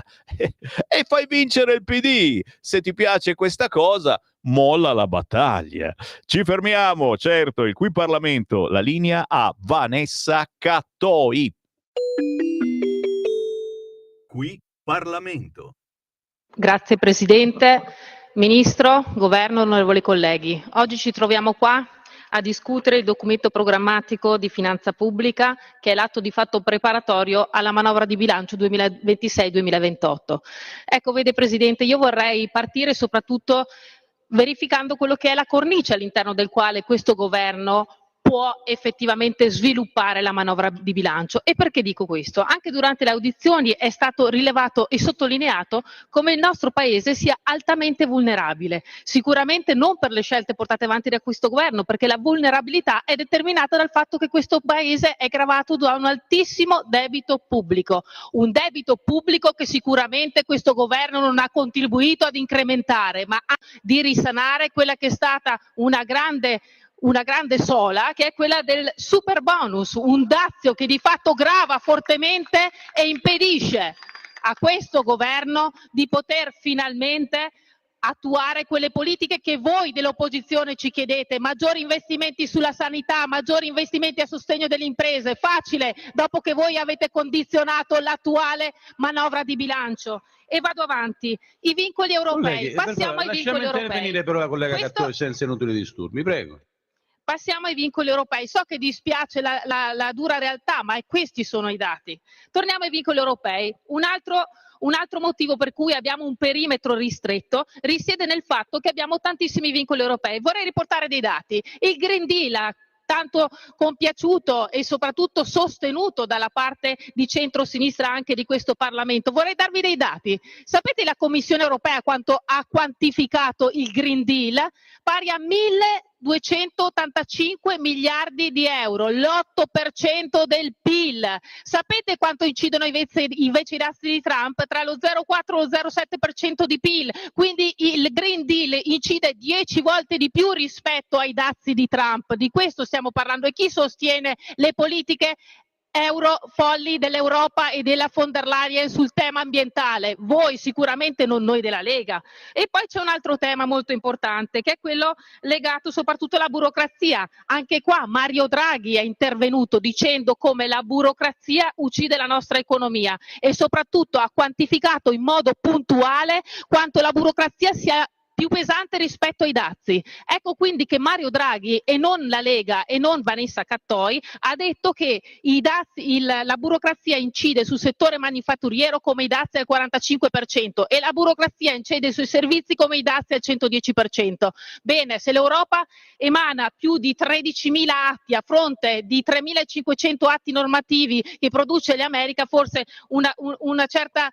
e fai vincere il PD. Se ti piace questa cosa, molla la battaglia. Ci fermiamo, certo, il Qui Parlamento, la linea a Vanessa Cattoi. Qui Parlamento. Grazie Presidente, Ministro, Governo, onorevoli colleghi. Oggi ci troviamo qua a discutere il documento programmatico di finanza pubblica, che è l'atto di fatto preparatorio alla manovra di bilancio 2026-2028. Ecco, vede Presidente, io vorrei partire soprattutto verificando quello che è la cornice all'interno del quale questo governo può effettivamente sviluppare la manovra di bilancio. E perché dico questo? Anche durante le audizioni è stato rilevato e sottolineato come il nostro Paese sia altamente vulnerabile, sicuramente non per le scelte portate avanti da questo governo, perché la vulnerabilità è determinata dal fatto che questo Paese è gravato da un altissimo debito pubblico, un debito pubblico che sicuramente questo governo non ha contribuito ad incrementare, ma di risanare quella che è stata una grande sola, che è quella del super bonus, un dazio che di fatto grava fortemente e impedisce a questo governo di poter finalmente attuare quelle politiche che voi dell'opposizione ci chiedete: maggiori investimenti sulla sanità, maggiori investimenti a sostegno delle imprese. Facile, dopo che voi avete condizionato l'attuale manovra di bilancio. E vado avanti. I vincoli europei. Passiamo ai vincoli europei. Intervenire però la collega Cattoi senza inutili disturbi, prego. Passiamo ai vincoli europei. So che dispiace la dura realtà, ma questi sono i dati. Torniamo ai vincoli europei. Un altro motivo per cui abbiamo un perimetro ristretto risiede nel fatto che abbiamo tantissimi vincoli europei. Vorrei riportare dei dati. Il Green Deal, tanto compiaciuto e soprattutto sostenuto dalla parte di centro-sinistra anche di questo Parlamento. Vorrei darvi dei dati. Sapete la Commissione europea quanto ha quantificato il Green Deal? Pari a 1.285 miliardi di euro, l'8% del PIL. Sapete quanto incidono invece i dazi di Trump? Tra lo 0,4 e lo 0,7% di PIL. Quindi il Green Deal incide 10 volte di più rispetto ai dazi di Trump. Di questo stiamo parlando. E chi sostiene le politiche folli dell'Europa e della von der Leyen sul tema ambientale? Voi sicuramente, non noi della Lega. E poi c'è un altro tema molto importante, che è quello legato soprattutto alla burocrazia. Anche qua Mario Draghi è intervenuto dicendo come la burocrazia uccide la nostra economia e soprattutto ha quantificato in modo puntuale quanto la burocrazia sia più pesante rispetto ai dazi. Ecco quindi che Mario Draghi e non la Lega e non Vanessa Cattoi ha detto che la burocrazia incide sul settore manifatturiero come i dazi al 45% e la burocrazia incide sui servizi come i dazi al 110%. Bene, se l'Europa emana più di 13.000 atti a fronte di 3.500 atti normativi che produce l'America, forse una certa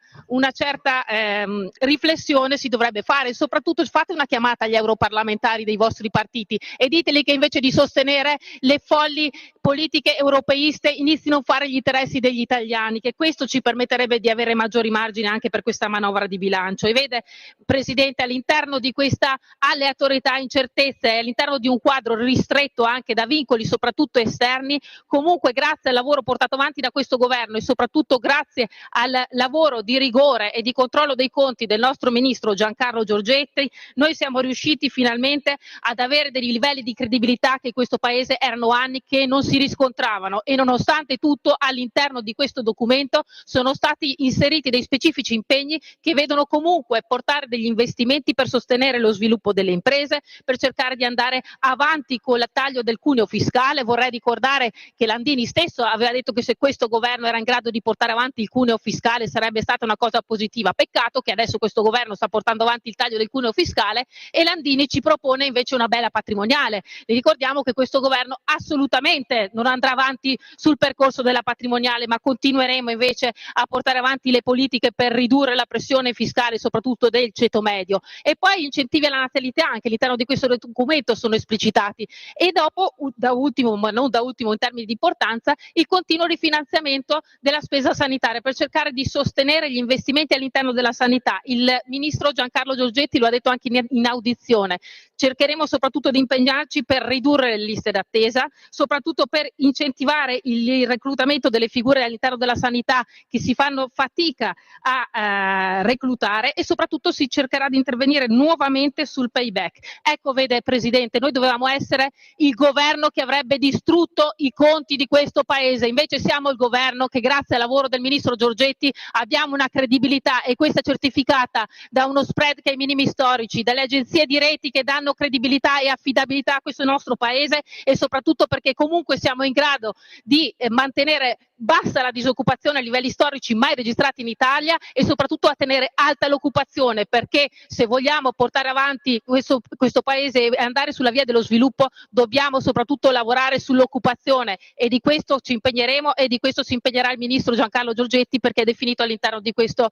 riflessione si dovrebbe fare. Soprattutto fate una chiamata agli europarlamentari dei vostri partiti e diteli che invece di sostenere le folli politiche europeiste inizino a fare gli interessi degli italiani, che questo ci permetterebbe di avere maggiori margini anche per questa manovra di bilancio. E vede Presidente, all'interno di questa aleatorietà, incertezza e all'interno di un quadro ristretto anche da vincoli soprattutto esterni, comunque grazie al lavoro portato avanti da questo governo e soprattutto grazie al lavoro di rigore e di controllo dei conti del nostro ministro Giancarlo Giorgetti, noi siamo riusciti finalmente ad avere dei livelli di credibilità che in questo Paese erano anni che non si riscontravano, e nonostante tutto all'interno di questo documento sono stati inseriti dei specifici impegni che vedono comunque portare degli investimenti per sostenere lo sviluppo delle imprese, per cercare di andare avanti con il taglio del cuneo fiscale. Vorrei ricordare che Landini stesso aveva detto che se questo governo era in grado di portare avanti il cuneo fiscale sarebbe stata una cosa positiva. Peccato che adesso questo governo sta portando avanti il taglio del cuneo fiscale fiscale e Landini ci propone invece una bella patrimoniale. Vi ricordiamo che questo governo assolutamente non andrà avanti sul percorso della patrimoniale, ma continueremo invece a portare avanti le politiche per ridurre la pressione fiscale, soprattutto del ceto medio. E poi incentivi alla natalità anche all'interno di questo documento sono esplicitati. E dopo, da ultimo, ma non da ultimo in termini di importanza, il continuo rifinanziamento della spesa sanitaria per cercare di sostenere gli investimenti all'interno della sanità. Il ministro Giancarlo Giorgetti lo ha detto anche in audizione. Cercheremo soprattutto di impegnarci per ridurre le liste d'attesa, soprattutto per incentivare il reclutamento delle figure all'interno della sanità che si fanno fatica a reclutare, e soprattutto si cercherà di intervenire nuovamente sul payback. Ecco, vede Presidente, noi dovevamo essere il governo che avrebbe distrutto i conti di questo paese, invece siamo il governo che grazie al lavoro del ministro Giorgetti abbiamo una credibilità, e questa è certificata da uno spread che è ai minimi storici, dalle agenzie di reti che danno credibilità e affidabilità a questo nostro paese, e soprattutto perché comunque siamo in grado di mantenere bassa la disoccupazione a livelli storici mai registrati in Italia, e soprattutto a tenere alta l'occupazione, perché se vogliamo portare avanti questo paese e andare sulla via dello sviluppo dobbiamo soprattutto lavorare sull'occupazione, e di questo ci impegneremo e di questo si impegnerà il ministro Giancarlo Giorgetti, perché è definito all'interno di questo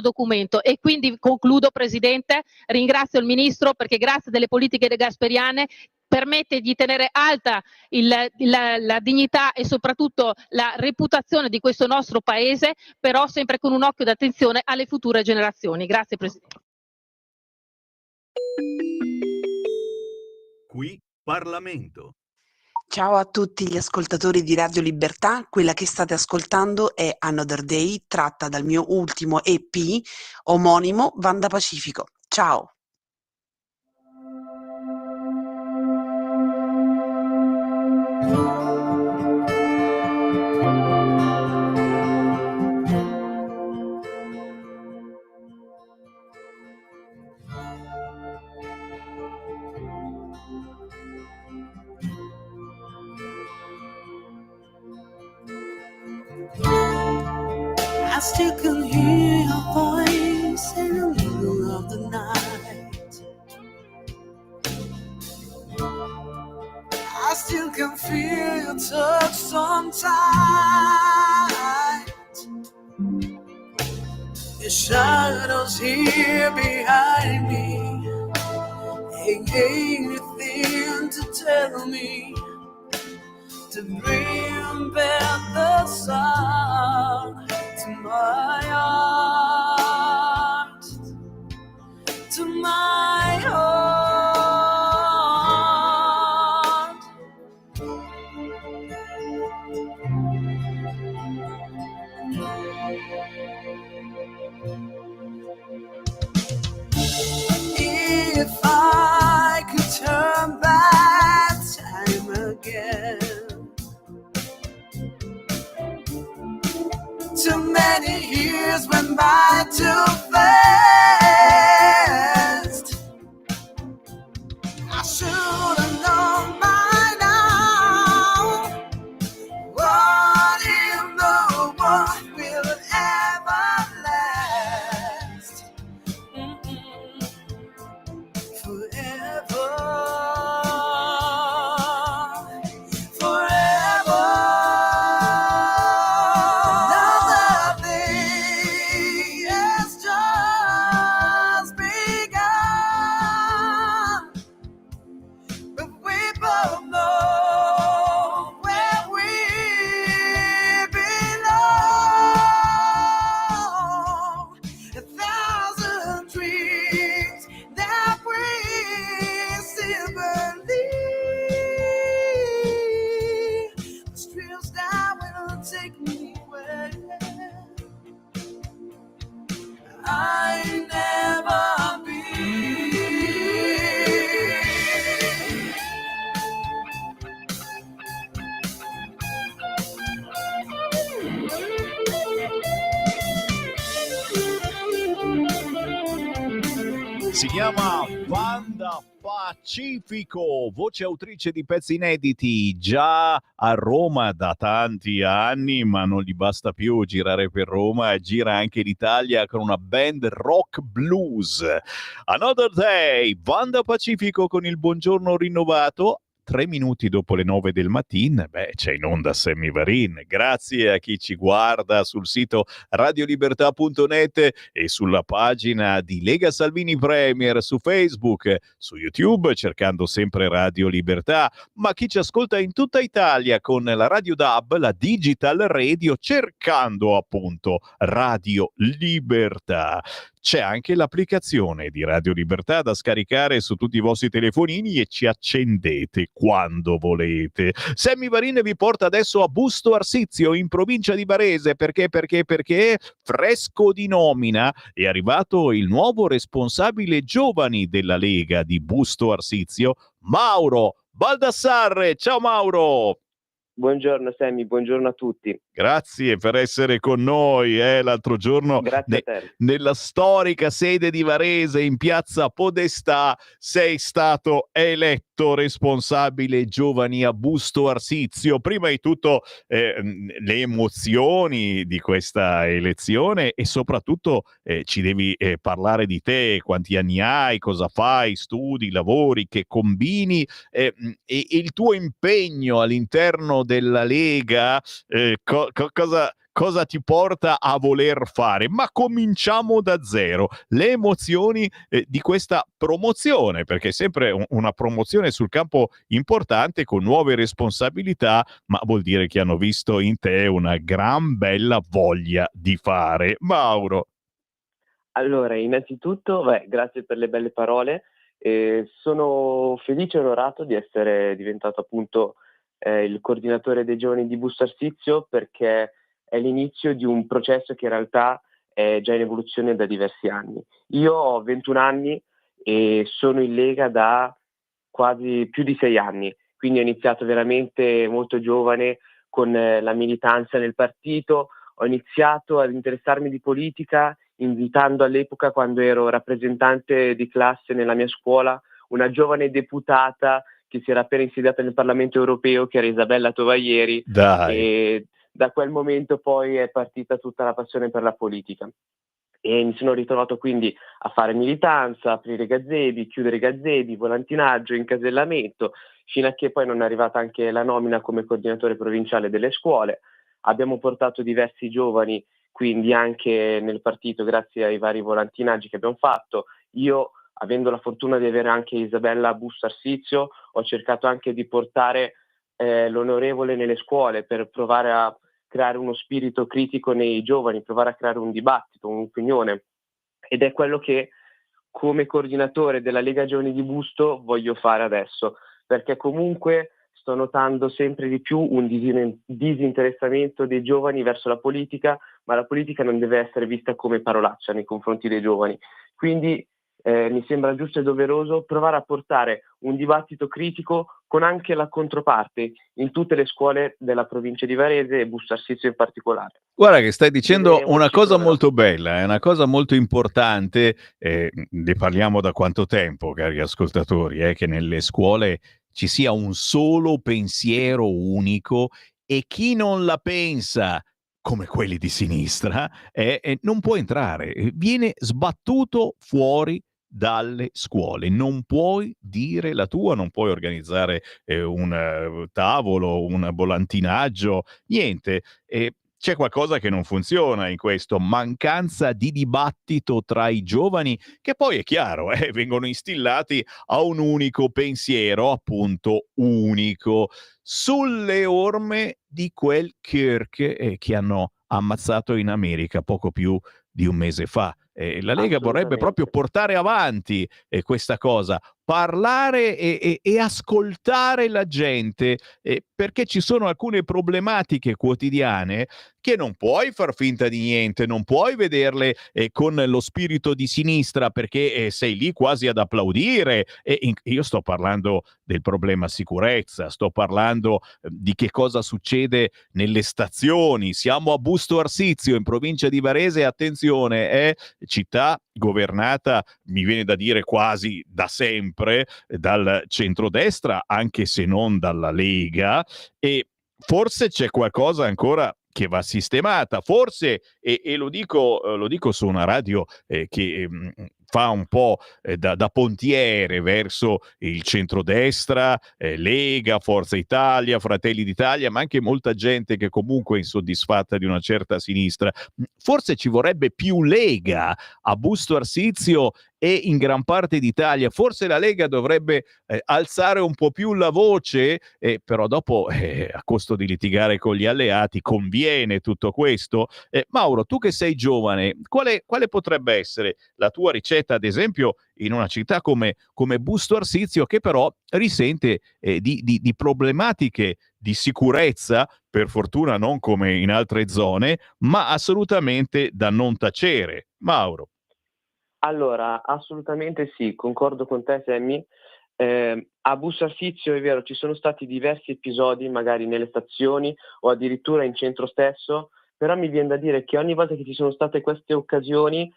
documento. E quindi concludo, Presidente, ringrazio il ministro perché grazie delle politiche gasperiane permette di tenere alta la dignità e soprattutto la reputazione di questo nostro paese, però sempre con un occhio d'attenzione alle future generazioni. Grazie Presidente. Qui Parlamento. Ciao a tutti gli ascoltatori di Radio Libertà, quella che state ascoltando è Another Day, tratta dal mio ultimo EP omonimo Banda Pacifico. Ciao! I still can hear your voice in the middle of the night. I still can feel your touch sometimes. The shadows here behind me ain't anything to tell me to bring back the song to my heart, to my heart. If I could turn back time again, too many years went by too fast. I should have known by now. What if no one will ever last? Forever. Si chiama Banda Pacifico, voce autrice di pezzi inediti, già a Roma da tanti anni, ma non gli basta più girare per Roma, gira anche l'Italia con una band rock blues. Another Day, Banda Pacifico con il buongiorno rinnovato. 3 minuti dopo le 9 del mattino, c'è in onda Sammy Varin. Grazie a chi ci guarda sul sito radiolibertà.net e sulla pagina di Lega Salvini Premier su Facebook, su YouTube cercando sempre Radio Libertà, ma chi ci ascolta in tutta Italia con la Radio DAB, la Digital Radio, cercando appunto Radio Libertà. C'è anche l'applicazione di Radio Libertà da scaricare su tutti i vostri telefonini e ci accendete quando volete. Sammy Varin vi porta adesso a Busto Arsizio in provincia di Varese perché fresco di nomina è arrivato il nuovo responsabile giovani della Lega di Busto Arsizio, Mauro Baldassarre. Ciao Mauro! Buongiorno Sammy, buongiorno a tutti. Grazie per essere con noi. L'altro giorno nella storica sede di Varese in piazza Podestà sei stato eletto responsabile giovani a Busto Arsizio. Prima di tutto le emozioni di questa elezione e soprattutto ci devi parlare di te, quanti anni hai, cosa fai, studi, lavori, che combini e il tuo impegno all'interno della Lega, cosa ti porta a voler fare? Ma cominciamo da zero. Le emozioni di questa promozione, perché è sempre una promozione sul campo importante con nuove responsabilità, ma vuol dire che hanno visto in te una gran bella voglia di fare. Mauro. Allora, innanzitutto, grazie per le belle parole. Sono felice e onorato di essere diventato appunto il coordinatore dei giovani di Busto Arsizio, perché è l'inizio di un processo che in realtà è già in evoluzione da diversi anni. Io ho 21 anni e sono in Lega da quasi più di 6 anni, quindi ho iniziato veramente molto giovane con la militanza nel partito. Ho iniziato ad interessarmi di politica invitando all'epoca, quando ero rappresentante di classe nella mia scuola, una giovane deputata che si era appena insediata nel Parlamento europeo, che era Isabella Tovaglieri. Dai. E da quel momento poi è partita tutta la passione per la politica e mi sono ritrovato quindi a fare militanza, aprire gazebi, chiudere gazebi, volantinaggio, incasellamento, fino a che poi non è arrivata anche la nomina come coordinatore provinciale delle scuole. Abbiamo portato diversi giovani quindi anche nel partito grazie ai vari volantinaggi che abbiamo fatto. Io, avendo la fortuna di avere anche Isabella a Busto Arsizio, ho cercato anche di portare l'onorevole nelle scuole per provare a creare uno spirito critico nei giovani, provare a creare un dibattito, un'opinione. Ed è quello che come coordinatore della Lega Giovani di Busto voglio fare adesso, perché comunque sto notando sempre di più un disinteressamento dei giovani verso la politica, ma la politica non deve essere vista come parolaccia nei confronti dei giovani. Quindi mi sembra giusto e doveroso provare a portare un dibattito critico con anche la controparte in tutte le scuole della provincia di Varese e Busto Arsizio in particolare. Guarda che stai dicendo una cosa molto bella, è una cosa molto importante, ne parliamo da quanto tempo, cari ascoltatori, che nelle scuole ci sia un solo pensiero unico e chi non la pensa come quelli di sinistra non può entrare, viene sbattuto fuori dalle scuole. Non puoi dire la tua, non puoi organizzare un tavolo, un volantinaggio, niente. C'è qualcosa che non funziona in questo, mancanza di dibattito tra i giovani, che poi è chiaro, vengono instillati a un unico pensiero, appunto unico, sulle orme di quel Kirk che hanno ammazzato in America poco più di un mese fa. La Lega vorrebbe proprio portare avanti questa cosa, parlare e ascoltare la gente, perché ci sono alcune problematiche quotidiane che non puoi far finta di niente, non puoi vederle con lo spirito di sinistra perché sei lì quasi ad applaudire. Io sto parlando del problema sicurezza, sto parlando di che cosa succede nelle stazioni. Siamo a Busto Arsizio in provincia di Varese, attenzione, città governata, mi viene da dire quasi da sempre sempre dal centrodestra, anche se non dalla Lega, e forse c'è qualcosa ancora che va sistemata, forse, e lo dico su una radio che fa un po' da pontiere verso il centrodestra, Lega, Forza Italia, Fratelli d'Italia, ma anche molta gente che comunque è insoddisfatta di una certa sinistra. Forse ci vorrebbe più Lega a Busto Arsizio e in gran parte d'Italia. Forse la Lega dovrebbe alzare un po' più la voce, però dopo a costo di litigare con gli alleati conviene tutto questo. Mauro, tu che sei giovane, quale potrebbe essere la tua ricetta, ad esempio, in una città come Busto Arsizio, che però risente di problematiche di sicurezza, per fortuna non come in altre zone, ma assolutamente da non tacere. Mauro. Allora, assolutamente sì, concordo con te, Sammy. A Busto Arsizio è vero, ci sono stati diversi episodi, magari nelle stazioni o addirittura in centro stesso, però mi viene da dire che ogni volta che ci sono state queste occasioni,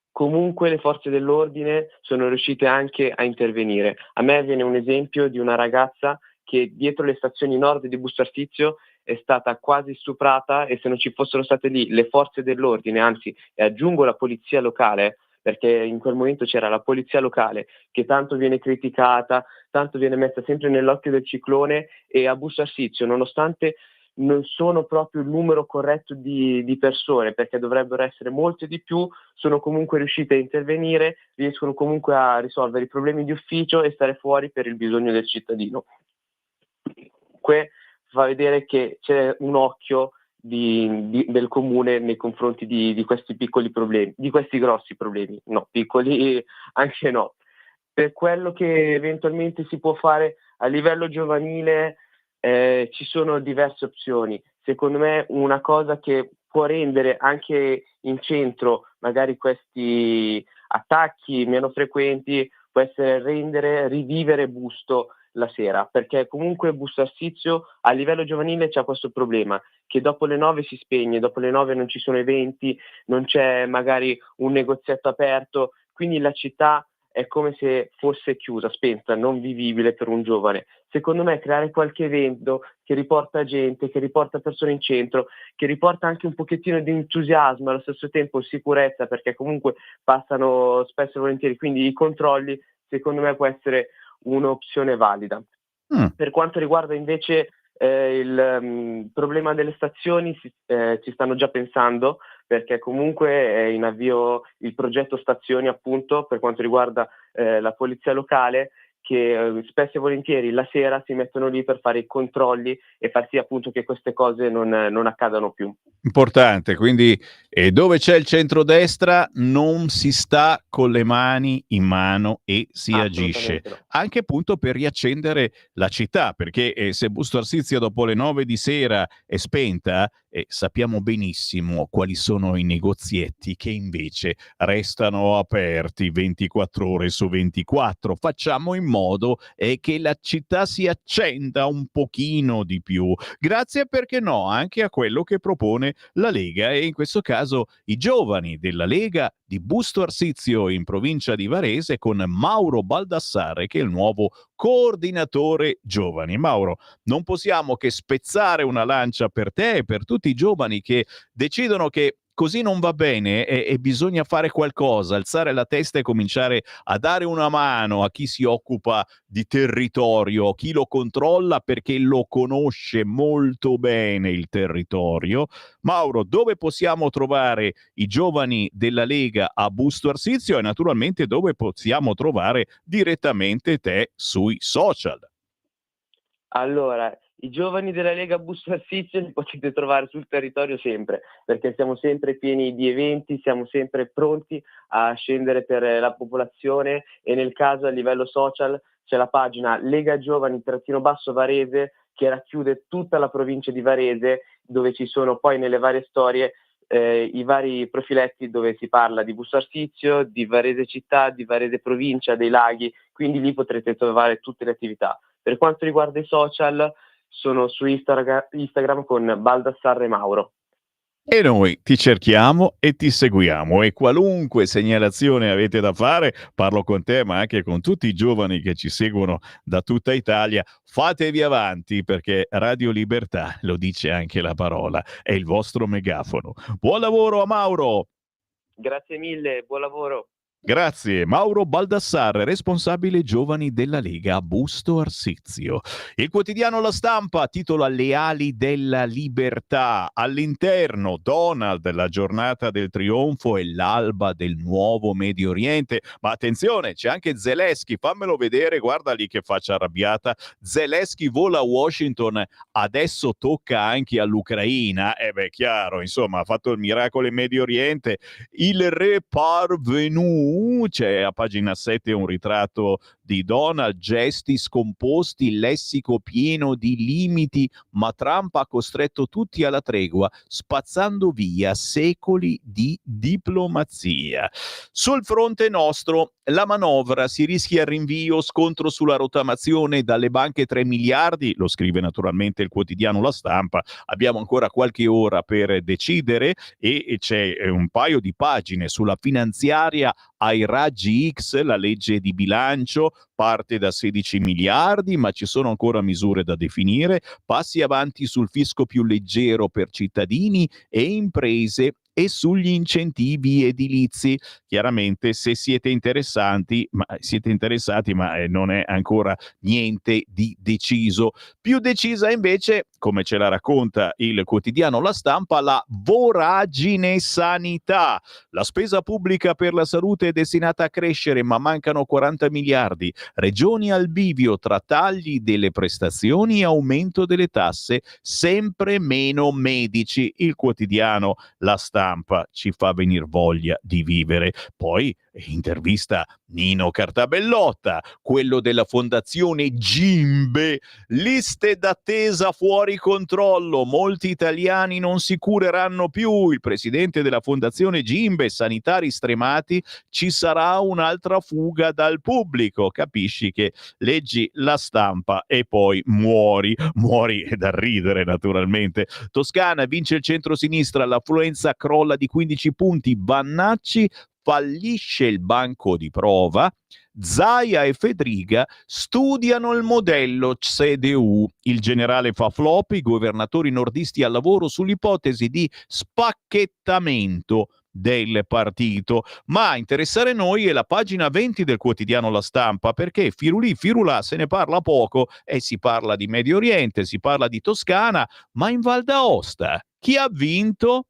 comunque le forze dell'ordine sono riuscite anche a intervenire. A me viene un esempio di una ragazza che dietro le stazioni nord di Busto Arsizio è stata quasi stuprata, e se non ci fossero state lì le forze dell'ordine, anzi, e aggiungo la polizia locale, perché in quel momento c'era la polizia locale che tanto viene criticata, tanto viene messa sempre nell'occhio del ciclone, e a Busto Arsizio, nonostante non sono proprio il numero corretto di persone, perché dovrebbero essere molte di più, sono comunque riuscite a intervenire, riescono comunque a risolvere i problemi di ufficio e stare fuori per il bisogno del cittadino. Comunque fa vedere che c'è un occhio del comune nei confronti di questi piccoli problemi, di questi grossi problemi, no, piccoli anche no. Per quello che eventualmente si può fare a livello giovanile, ci sono diverse opzioni. Secondo me una cosa che può rendere anche in centro magari questi attacchi meno frequenti può essere rivivere Busto la sera, perché comunque Busto Arsizio a livello giovanile c'è questo problema che dopo le 9 si spegne, dopo le 9 non ci sono eventi, non c'è magari un negozietto aperto, quindi la città è come se fosse chiusa, spenta, non vivibile per un giovane. Secondo me creare qualche evento che riporta gente, che riporta persone in centro, che riporta anche un pochettino di entusiasmo, allo stesso tempo sicurezza, perché comunque passano spesso e volentieri, quindi i controlli, secondo me può essere un'opzione valida. Per quanto riguarda invece il problema delle stazioni, ci stanno già pensando, perché comunque è in avvio il progetto stazioni, appunto, per quanto riguarda la polizia locale, che spesso e volentieri la sera si mettono lì per fare i controlli e far sì appunto che queste cose non accadano più. Importante, quindi dove c'è il centrodestra non si sta con le mani in mano e si agisce, No. anche appunto per riaccendere la città, perché se Busto Arsizio dopo le 9 di sera è spenta, sappiamo benissimo quali sono i negozietti che invece restano aperti 24 ore su 24. Facciamo in modo che la città si accenda un pochino di più, grazie, perché no, anche a quello che propone la Lega, e in questo caso i giovani della Lega di Busto Arsizio in provincia di Varese, con Mauro Baldassarre che è il nuovo coordinatore giovani. Mauro, non possiamo che spezzare una lancia per te e per tutti i giovani che decidono che così non va bene e bisogna fare qualcosa, alzare la testa e cominciare a dare una mano a chi si occupa di territorio, chi lo controlla perché lo conosce molto bene il territorio. Mauro, dove possiamo trovare i giovani della Lega a Busto Arsizio, e naturalmente dove possiamo trovare direttamente te sui social? Allora, i giovani della Lega Busto Arsizio li potete trovare sul territorio sempre, perché siamo sempre pieni di eventi, siamo sempre pronti a scendere per la popolazione, e nel caso a livello social c'è la pagina Lega Giovani-Varese che racchiude tutta la provincia di Varese, dove ci sono poi nelle varie storie i vari profiletti dove si parla di Busto Arsizio, di Varese città, di Varese provincia, dei laghi, quindi lì potrete trovare tutte le attività. Per quanto riguarda i social, sono su Instagram con Baldassarre Mauro. E noi ti cerchiamo e ti seguiamo, e qualunque segnalazione avete da fare, parlo con te ma anche con tutti i giovani che ci seguono da tutta Italia, fatevi avanti, perché Radio Libertà, lo dice anche la parola, è il vostro megafono. Buon lavoro a Mauro! Grazie mille, buon lavoro. Grazie. Mauro Baldassarre, responsabile giovani della Lega a Busto Arsizio. Il quotidiano La Stampa titola Le ali della libertà. All'interno Donald, la giornata del trionfo e l'alba del nuovo Medio Oriente. Ma attenzione, c'è anche Zelensky, fammelo vedere, guarda lì che faccia arrabbiata. Zelensky vola a Washington, adesso tocca anche all'Ucraina. Chiaro, insomma, ha fatto il miracolo in Medio Oriente. Il re parvenu, c'è a pagina 7 un ritratto di Donald, gesti scomposti, lessico pieno di limiti, ma Trump ha costretto tutti alla tregua, spazzando via secoli di diplomazia. Sul fronte nostro, la manovra, si rischia il rinvio, scontro sulla rottamazione, dalle banche 3 miliardi, lo scrive naturalmente il quotidiano La Stampa, abbiamo ancora qualche ora per decidere, e c'è un paio di pagine sulla finanziaria ai raggi X, la legge di bilancio parte da 16 miliardi, ma ci sono ancora misure da definire, passi avanti sul fisco più leggero per cittadini e imprese e sugli incentivi edilizi. Chiaramente, se siete interessati, ma non è ancora niente di deciso. Più decisa invece, come ce la racconta il quotidiano La Stampa, la voragine sanità. La spesa pubblica per la salute è destinata a crescere, ma mancano 40 miliardi. Regioni al bivio tra tagli delle prestazioni e aumento delle tasse, sempre meno medici. Il quotidiano La Stampa ci fa venire voglia di vivere. Poi intervista Nino Cartabellotta, quello della fondazione Gimbe, liste d'attesa fuori controllo, molti italiani non si cureranno più, il presidente della fondazione Gimbe, sanitari stremati, ci sarà un'altra fuga dal pubblico. Capisci che leggi La Stampa e poi muori da ridere naturalmente. Toscana, vince il centro-sinistra, l'affluenza crolla di 15 punti, Vannacci fallisce il banco di prova, Zaia e Fedriga studiano il modello CDU, il generale fa flop, i governatori nordisti al lavoro sull'ipotesi di spacchettamento del partito. Ma a interessare noi è la pagina 20 del quotidiano La Stampa, perché firulì firulà se ne parla poco, e si parla di Medio Oriente, si parla di Toscana, ma in Val d'Aosta chi ha vinto?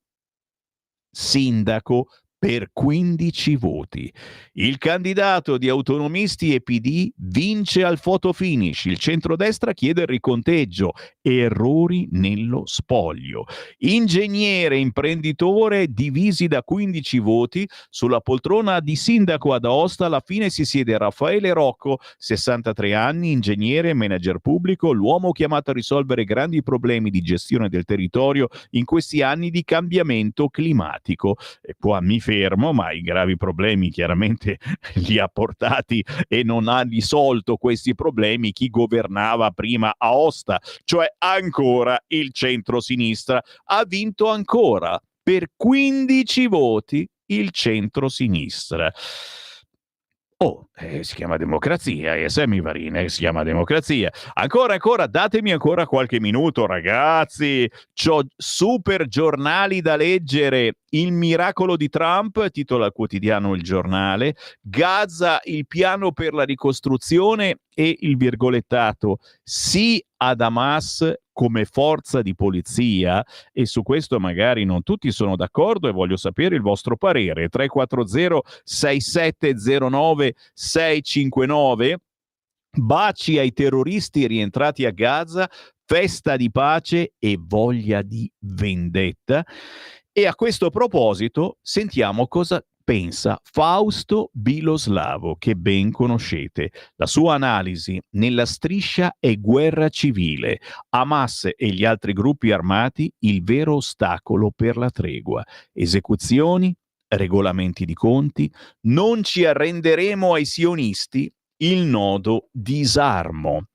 Sindaco per 15 voti. Il candidato di autonomisti e PD vince al photo finish. Il centrodestra chiede il riconteggio. Errori nello spoglio. Ingegnere e imprenditore divisi da 15 voti. Sulla poltrona di sindaco ad Aosta alla fine si siede Raffaele Rocco, 63 anni, ingegnere e manager pubblico, l'uomo chiamato a risolvere grandi problemi di gestione del territorio in questi anni di cambiamento climatico. E qua mi fermo, ma i gravi problemi chiaramente li ha portati e non ha risolto questi problemi chi governava prima Aosta, cioè ancora il centro-sinistra. Ha vinto ancora per 15 voti il centro-sinistra. Si chiama democrazia, Semivarine, si chiama democrazia. Ancora, datemi ancora qualche minuto, ragazzi. C'ho super giornali da leggere. Il miracolo di Trump, titola il quotidiano Il Giornale. Gaza, il piano per la ricostruzione, e il virgolettato: sì ad Hamas come forza di polizia. E su questo magari non tutti sono d'accordo e voglio sapere il vostro parere. 340 6709 659. Baci ai terroristi rientrati a Gaza, festa di pace e voglia di vendetta. E a questo proposito sentiamo cosa pensa Fausto Biloslavo, che ben conoscete. La sua analisi: nella striscia è guerra civile, Hamas e gli altri gruppi armati il vero ostacolo per la tregua, esecuzioni, regolamenti di conti, non ci arrenderemo ai sionisti, il nodo disarmo.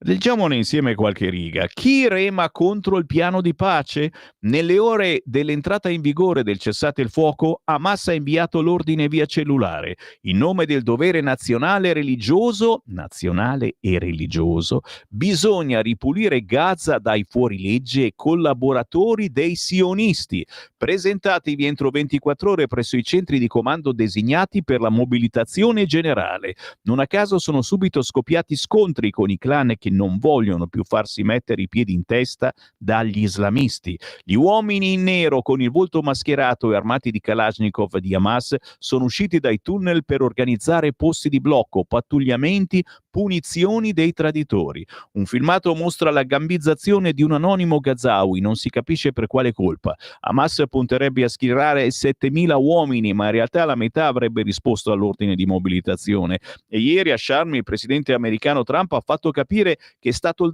Leggiamone insieme qualche riga. Chi rema contro il piano di pace? Nelle ore dell'entrata in vigore del cessate il fuoco, Hamas ha inviato l'ordine via cellulare. In nome del dovere nazionale e religioso, bisogna ripulire Gaza dai fuorilegge e collaboratori dei sionisti. Presentatevi entro 24 ore presso i centri di comando designati per la mobilitazione generale. Non a caso sono subito scoppiati scontri con i clan che non vogliono più farsi mettere i piedi in testa dagli islamisti. Gli uomini in nero con il volto mascherato e armati di Kalashnikov di Hamas sono usciti dai tunnel per organizzare posti di blocco, pattugliamenti, punizioni dei traditori. Un filmato mostra la gambizzazione di un anonimo Gazawi, non si capisce per quale colpa. Hamas punterebbe a schierare 7.000 uomini, ma in realtà la metà avrebbe risposto all'ordine di mobilitazione. E ieri a Sharm il presidente americano Trump ha fatto capire che è stato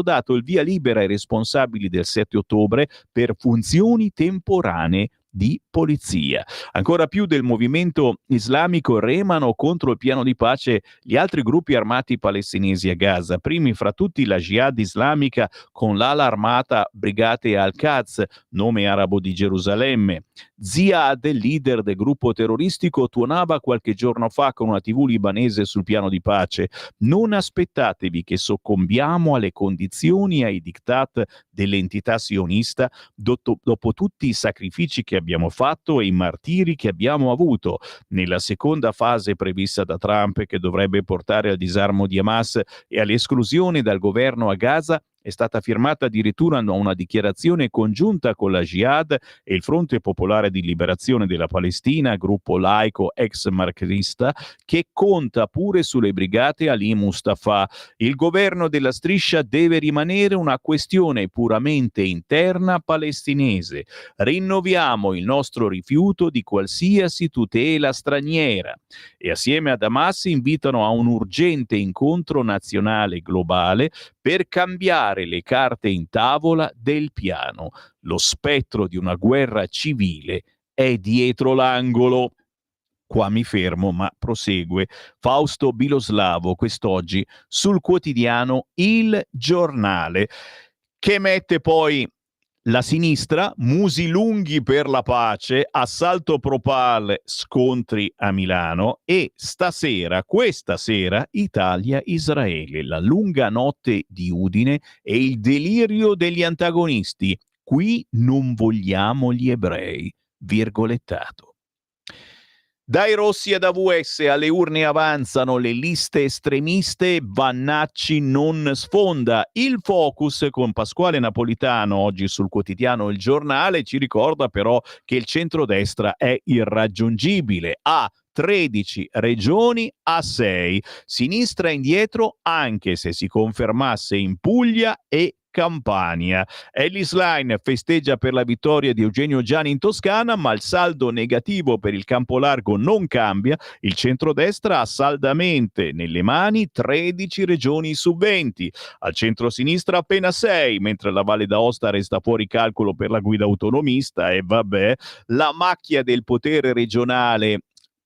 dato il via libera ai responsabili del 7 ottobre per funzioni temporanee di polizia. Ancora più del movimento islamico remano contro il piano di pace gli altri gruppi armati palestinesi a Gaza, primi fra tutti la Jihad islamica con l'ala armata Brigate al-Quds, nome arabo di Gerusalemme. Ziad, leader del gruppo terroristico, tuonava qualche giorno fa con una TV libanese sul piano di pace: non aspettatevi che soccombiamo alle condizioni e ai diktat dell'entità sionista dopo tutti i sacrifici che abbiamo fatto e i martiri che abbiamo avuto. Nella seconda fase prevista da Trump, che dovrebbe portare al disarmo di Hamas e all'esclusione dal governo a Gaza, è stata firmata addirittura una dichiarazione congiunta con la Jihad e il Fronte Popolare di Liberazione della Palestina, gruppo laico ex marxista, che conta pure sulle brigate Ali Mustafa. Il governo della striscia deve rimanere una questione puramente interna palestinese. Rinnoviamo il nostro rifiuto di qualsiasi tutela straniera. E assieme ad Hamas invitano a un urgente incontro nazionale globale per cambiare le carte in tavola del piano. Lo spettro di una guerra civile è dietro l'angolo. Qua mi fermo, ma prosegue Fausto Biloslavo quest'oggi sul quotidiano Il Giornale, che mette poi la sinistra, musi lunghi per la pace, assalto Propal, scontri a Milano, e questa sera, Italia-Israele, la lunga notte di Udine e il delirio degli antagonisti. Qui non vogliamo gli ebrei, virgolettato. Dai rossi ad AVS alle urne avanzano le liste estremiste, Vannacci non sfonda. Il focus con Pasquale Napolitano oggi sul quotidiano Il Giornale ci ricorda però che il centrodestra è irraggiungibile. Ha 13 regioni a 6. Sinistra indietro anche se si confermasse in Puglia e Campania. Ellis Line festeggia per la vittoria di Eugenio Giani in Toscana, ma il saldo negativo per il Campolargo non cambia. Il centrodestra ha saldamente nelle mani 13 regioni su 20. Al centro-sinistra appena 6, mentre la Valle d'Aosta resta fuori calcolo per la guida autonomista. E vabbè, la macchia del potere regionale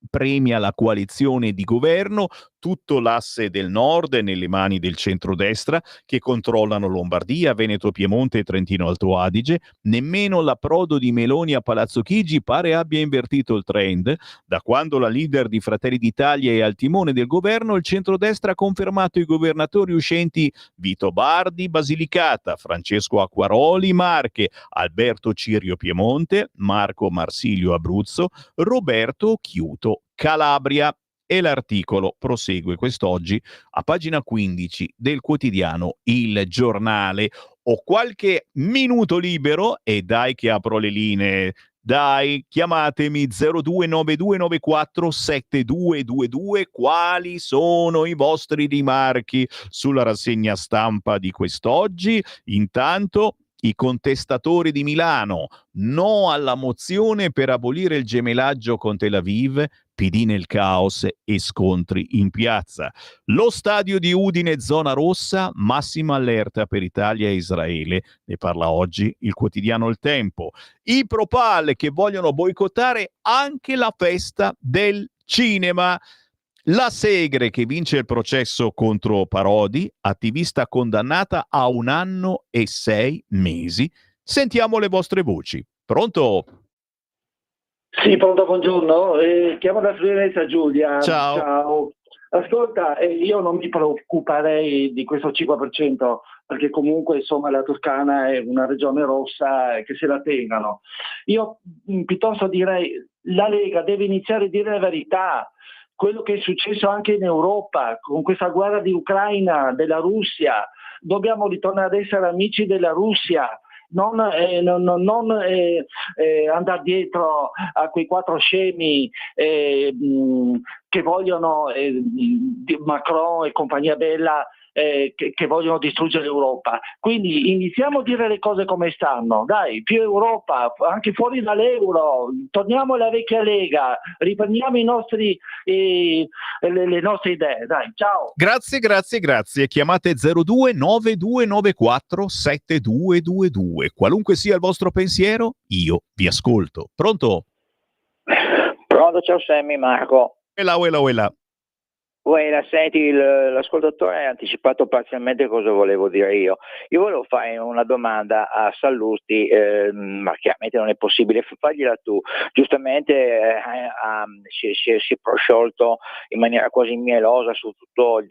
premia la coalizione di governo, tutto l'asse del nord è nelle mani del centrodestra, che controllano Lombardia, Veneto, Piemonte e Trentino Alto Adige. Nemmeno l'approdo di Meloni a Palazzo Chigi pare abbia invertito il trend. Da quando la leader di Fratelli d'Italia è al timone del governo, il centrodestra ha confermato i governatori uscenti Vito Bardi, Basilicata, Francesco Acquaroli, Marche, Alberto Cirio, Piemonte, Marco Marsilio, Abruzzo, Roberto Chiuto, Calabria. E l'articolo prosegue quest'oggi a pagina 15 del quotidiano Il Giornale. Ho qualche minuto libero e dai che apro le linee. Dai, chiamatemi 0292947222. Quali sono i vostri rimarchi sulla rassegna stampa di quest'oggi? Intanto, i contestatori di Milano, no alla mozione per abolire il gemellaggio con Tel Aviv, PD nel caos e scontri in piazza. Lo stadio di Udine, zona rossa, massima allerta per Italia e Israele. Ne parla oggi il quotidiano Il Tempo. I Propal che vogliono boicottare anche la festa del cinema. La Segre che vince il processo contro Parodi, attivista condannata a 1 anno e 6 mesi. Sentiamo le vostre voci. Pronto? Sì, pronto, buongiorno. Chiamo da Friuli Venezia Giulia. Ciao. Ascolta, io non mi preoccuperei di questo 5%, perché comunque insomma la Toscana è una regione rossa, che se la tengano. Io piuttosto direi la Lega deve iniziare a dire la verità. Quello che è successo anche in Europa con questa guerra di Ucraina, della Russia, dobbiamo ritornare ad essere amici della Russia. Non andare dietro a quei 4 scemi che vogliono Macron e compagnia bella, che vogliono distruggere l'Europa. Quindi iniziamo a dire le cose come stanno, dai, più Europa, anche fuori dall'euro, torniamo alla vecchia Lega, riprendiamo le nostre idee, dai, ciao. Grazie. Chiamate 02 9294 7222. Qualunque sia il vostro pensiero, io vi ascolto. Pronto? Pronto, ciao Sammy, Marco. Uela. Senti, l'ascoltatore ha anticipato parzialmente cosa volevo dire io. Io volevo fare una domanda a Sallusti, ma chiaramente non è possibile fargliela tu. Giustamente si è prosciolto in maniera quasi mielosa su tutto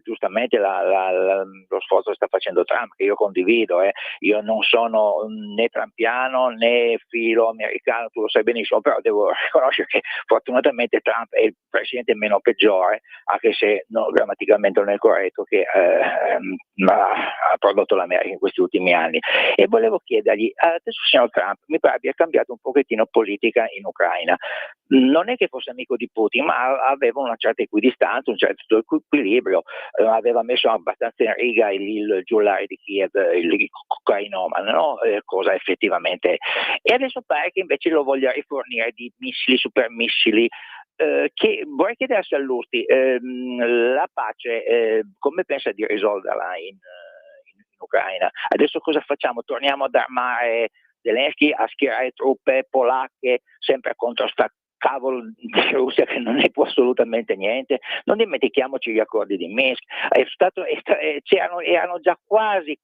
giustamente lo sforzo che sta facendo Trump, che io condivido. Io non sono né trumpiano né filo americano, tu lo sai benissimo, però devo riconoscere che fortunatamente Trump è il presidente meno peggiore, anche se grammaticamente non è corretto, che ha prodotto l'America in questi ultimi anni. E volevo chiedergli, adesso signor Trump mi pare abbia cambiato un pochettino politica in Ucraina. Non è che fosse amico di Putin, ma aveva una certa equidistanza, un certo equilibrio, aveva messo abbastanza in riga il giullare di Kiev, il cocainomane, no? Cosa effettivamente. E adesso pare che invece lo voglia rifornire di missili, supermissili. Che vorrei chiedere a Sallusti, la pace come pensa di risolverla in Ucraina? Adesso cosa facciamo? Torniamo ad armare Zelensky, a schierare truppe polacche sempre contro sta cavolo di Russia che non ne può assolutamente niente? Non dimentichiamoci gli accordi di Minsk, erano già quasi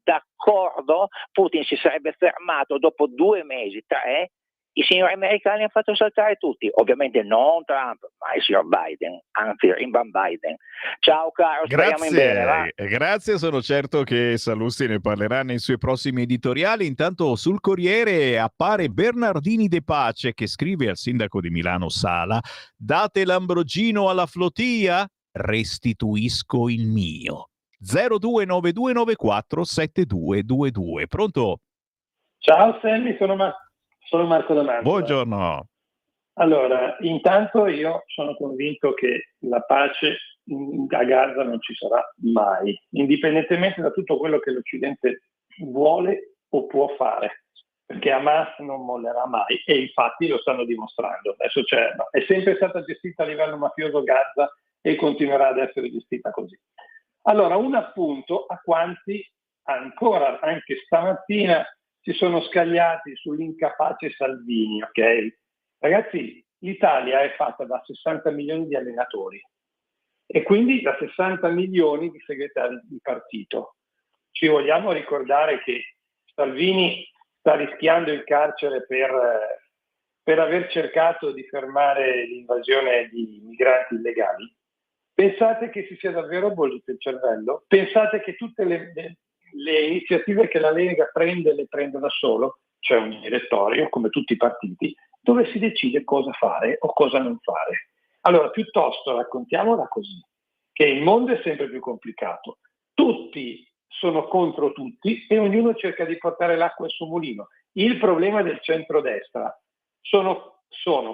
d'accordo, Putin si sarebbe fermato dopo 2 mesi, 3. I signori americani hanno fatto saltare tutti, ovviamente non Trump, ma il signor Biden, anzi Rimban Biden. Ciao caro, speriamo in bene, va? Grazie, sono certo che Sallusti ne parlerà nei suoi prossimi editoriali. Intanto sul Corriere appare Bernardini De Pace che scrive al sindaco di Milano Sala: date l'Ambrogino alla flotilla, restituisco il mio. 029294 7222. Pronto? Ciao Sammy, sono Marco D'Amato. Buongiorno. Allora, intanto io sono convinto che la pace a Gaza non ci sarà mai, indipendentemente da tutto quello che l'Occidente vuole o può fare, perché Hamas non mollerà mai e infatti lo stanno dimostrando. Adesso è sempre stata gestita a livello mafioso Gaza e continuerà ad essere gestita così. Allora, un appunto a quanti ancora, anche stamattina, si sono scagliati sull'incapace Salvini, ok? Ragazzi, l'Italia è fatta da 60 milioni di allenatori e quindi da 60 milioni di segretari di partito. Ci vogliamo ricordare che Salvini sta rischiando il carcere per aver cercato di fermare l'invasione di migranti illegali? Pensate che si sia davvero bollito il cervello? Pensate che tutte le iniziative che la Lega prende le prende da solo? C'è un direttorio, come tutti i partiti, dove si decide cosa fare o cosa non fare. Allora, piuttosto raccontiamola così, che il mondo è sempre più complicato. Tutti sono contro tutti e ognuno cerca di portare l'acqua al suo mulino. Il problema del centrodestra sono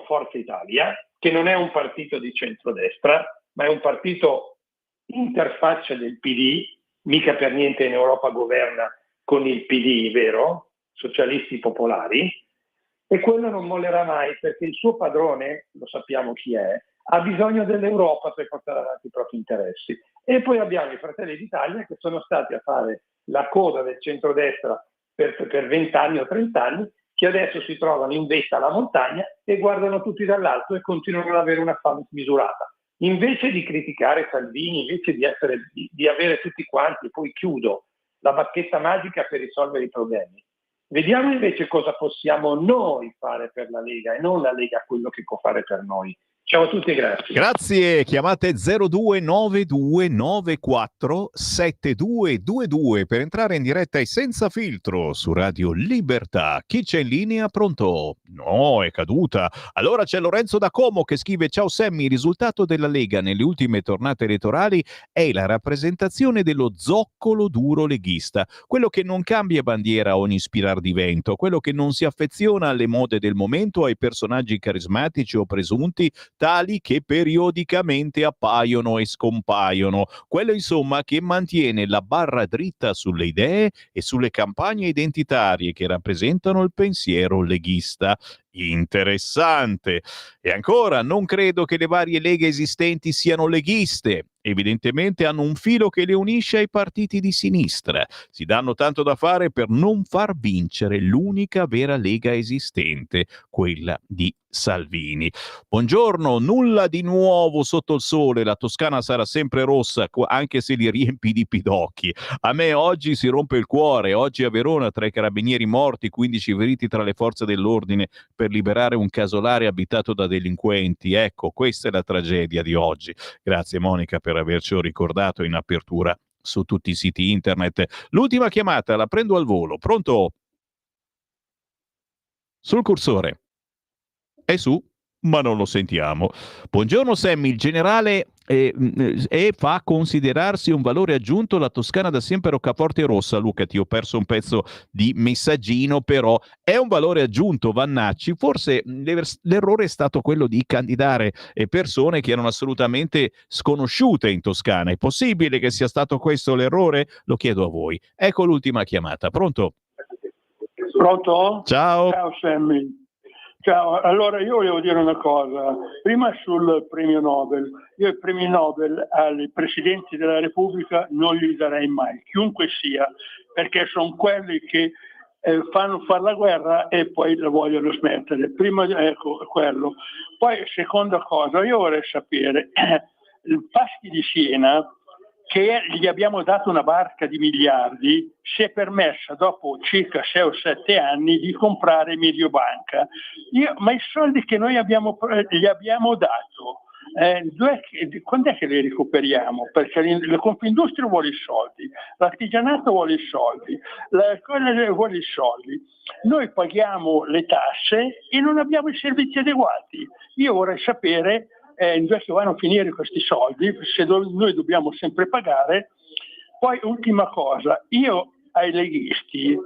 Forza Italia, che non è un partito di centrodestra, ma è un partito interfaccia del PD, mica per niente in Europa governa con il PD, vero? Socialisti popolari, e quello non mollerà mai perché il suo padrone, lo sappiamo chi è, ha bisogno dell'Europa per portare avanti i propri interessi. E poi abbiamo i Fratelli d'Italia che sono stati a fare la coda del centrodestra per 20 anni o 30 anni che adesso si trovano in vetta alla montagna e guardano tutti dall'alto e continuano ad avere una fame smisurata. Invece di criticare Salvini, invece di avere tutti quanti, poi chiudo, la bacchetta magica per risolvere i problemi, vediamo invece cosa possiamo noi fare per la Lega e non la Lega quello che può fare per noi. Ciao a tutti e grazie. Grazie, chiamate 0292947222 per entrare in diretta e senza filtro su Radio Libertà. Chi c'è in linea? Pronto? No, è caduta. Allora c'è Lorenzo da Como che scrive: ciao Sammy, il risultato della Lega nelle ultime tornate elettorali è la rappresentazione dello zoccolo duro leghista, quello che non cambia bandiera a ogni spirar di vento, quello che non si affeziona alle mode del momento, ai personaggi carismatici o presunti, tali che periodicamente appaiono e scompaiono, quello insomma che mantiene la barra dritta sulle idee e sulle campagne identitarie che rappresentano il pensiero leghista. Interessante. E ancora, non credo che le varie leghe esistenti siano leghiste. Evidentemente hanno un filo che le unisce ai partiti di sinistra. Si danno tanto da fare per non far vincere l'unica vera lega esistente, quella di Salvini. Buongiorno, nulla di nuovo sotto il sole, la Toscana sarà sempre rossa anche se li riempi di pidocchi. A me oggi si rompe il cuore, oggi a Verona 3 carabinieri morti, 15 feriti tra le forze dell'ordine per liberare un casolare abitato da delinquenti. Ecco, questa è la tragedia di oggi. Grazie Monica per avercelo ricordato in apertura su tutti i siti internet. L'ultima chiamata la prendo al volo. Pronto? Sul cursore. È su, ma non lo sentiamo. Buongiorno Sammy, il generale fa considerarsi un valore aggiunto la Toscana da sempre roccaforte rossa. Luca, ti ho perso un pezzo di messaggino, però è un valore aggiunto. Vannacci, forse l'errore è stato quello di candidare persone che erano assolutamente sconosciute in Toscana. È possibile che sia stato questo l'errore? Lo chiedo a voi. Ecco l'ultima chiamata. Pronto? Pronto? Ciao. Ciao Sammy. Ciao, allora io volevo dire una cosa, prima sul premio Nobel. Io i premi Nobel ai presidenti della Repubblica non li darei mai, chiunque sia, perché sono quelli che fanno fare la guerra e poi la vogliono smettere. Prima, ecco, quello. Poi, seconda cosa, io vorrei sapere, il Paschi di Siena, che gli abbiamo dato una barca di miliardi, si è permessa dopo circa 6 o 7 anni di comprare Mediobanca. Ma i soldi che noi gli abbiamo dato, quando è che li recuperiamo? Perché la Confindustria vuole i soldi, l'artigianato vuole i soldi, quella vuole i soldi. Noi paghiamo le tasse e non abbiamo i servizi adeguati. Io vorrei sapere dove vanno a finire questi soldi, se noi dobbiamo sempre pagare. Poi ultima cosa, io ai leghisti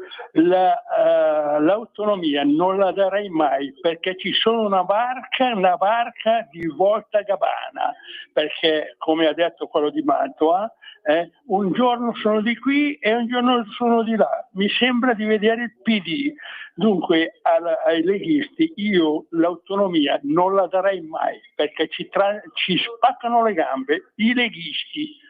l'autonomia non la darei mai, perché ci sono una barca di Volta Gabbana, perché come ha detto quello di Mantova, un giorno sono di qui e un giorno sono di là. Mi sembra di vedere il PD. Dunque ai leghisti io l'autonomia non la darei mai, perché ci spaccano le gambe i leghisti,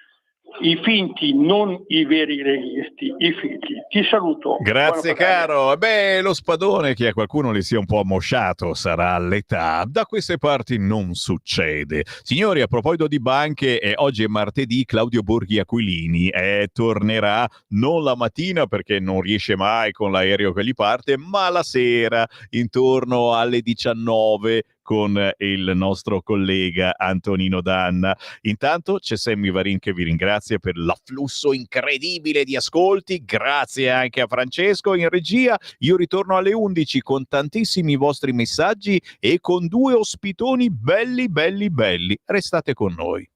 i finti, non i veri leghisti, i finti. Ti saluto. Grazie caro. Beh, lo spadone che a qualcuno le sia un po' ammosciato sarà l'età. Da queste parti non succede. Signori, a proposito di banche, oggi è martedì, Claudio Borghi Aquilini tornerà non la mattina perché non riesce mai con l'aereo che gli parte, ma la sera intorno alle 19 con il nostro collega Antonino Danna. Intanto c'è Sammy Varin che vi ringrazia per l'afflusso incredibile di ascolti, grazie anche a Francesco in regia. Io ritorno alle 11 con tantissimi vostri messaggi e con 2 ospitoni belli. Restate con noi.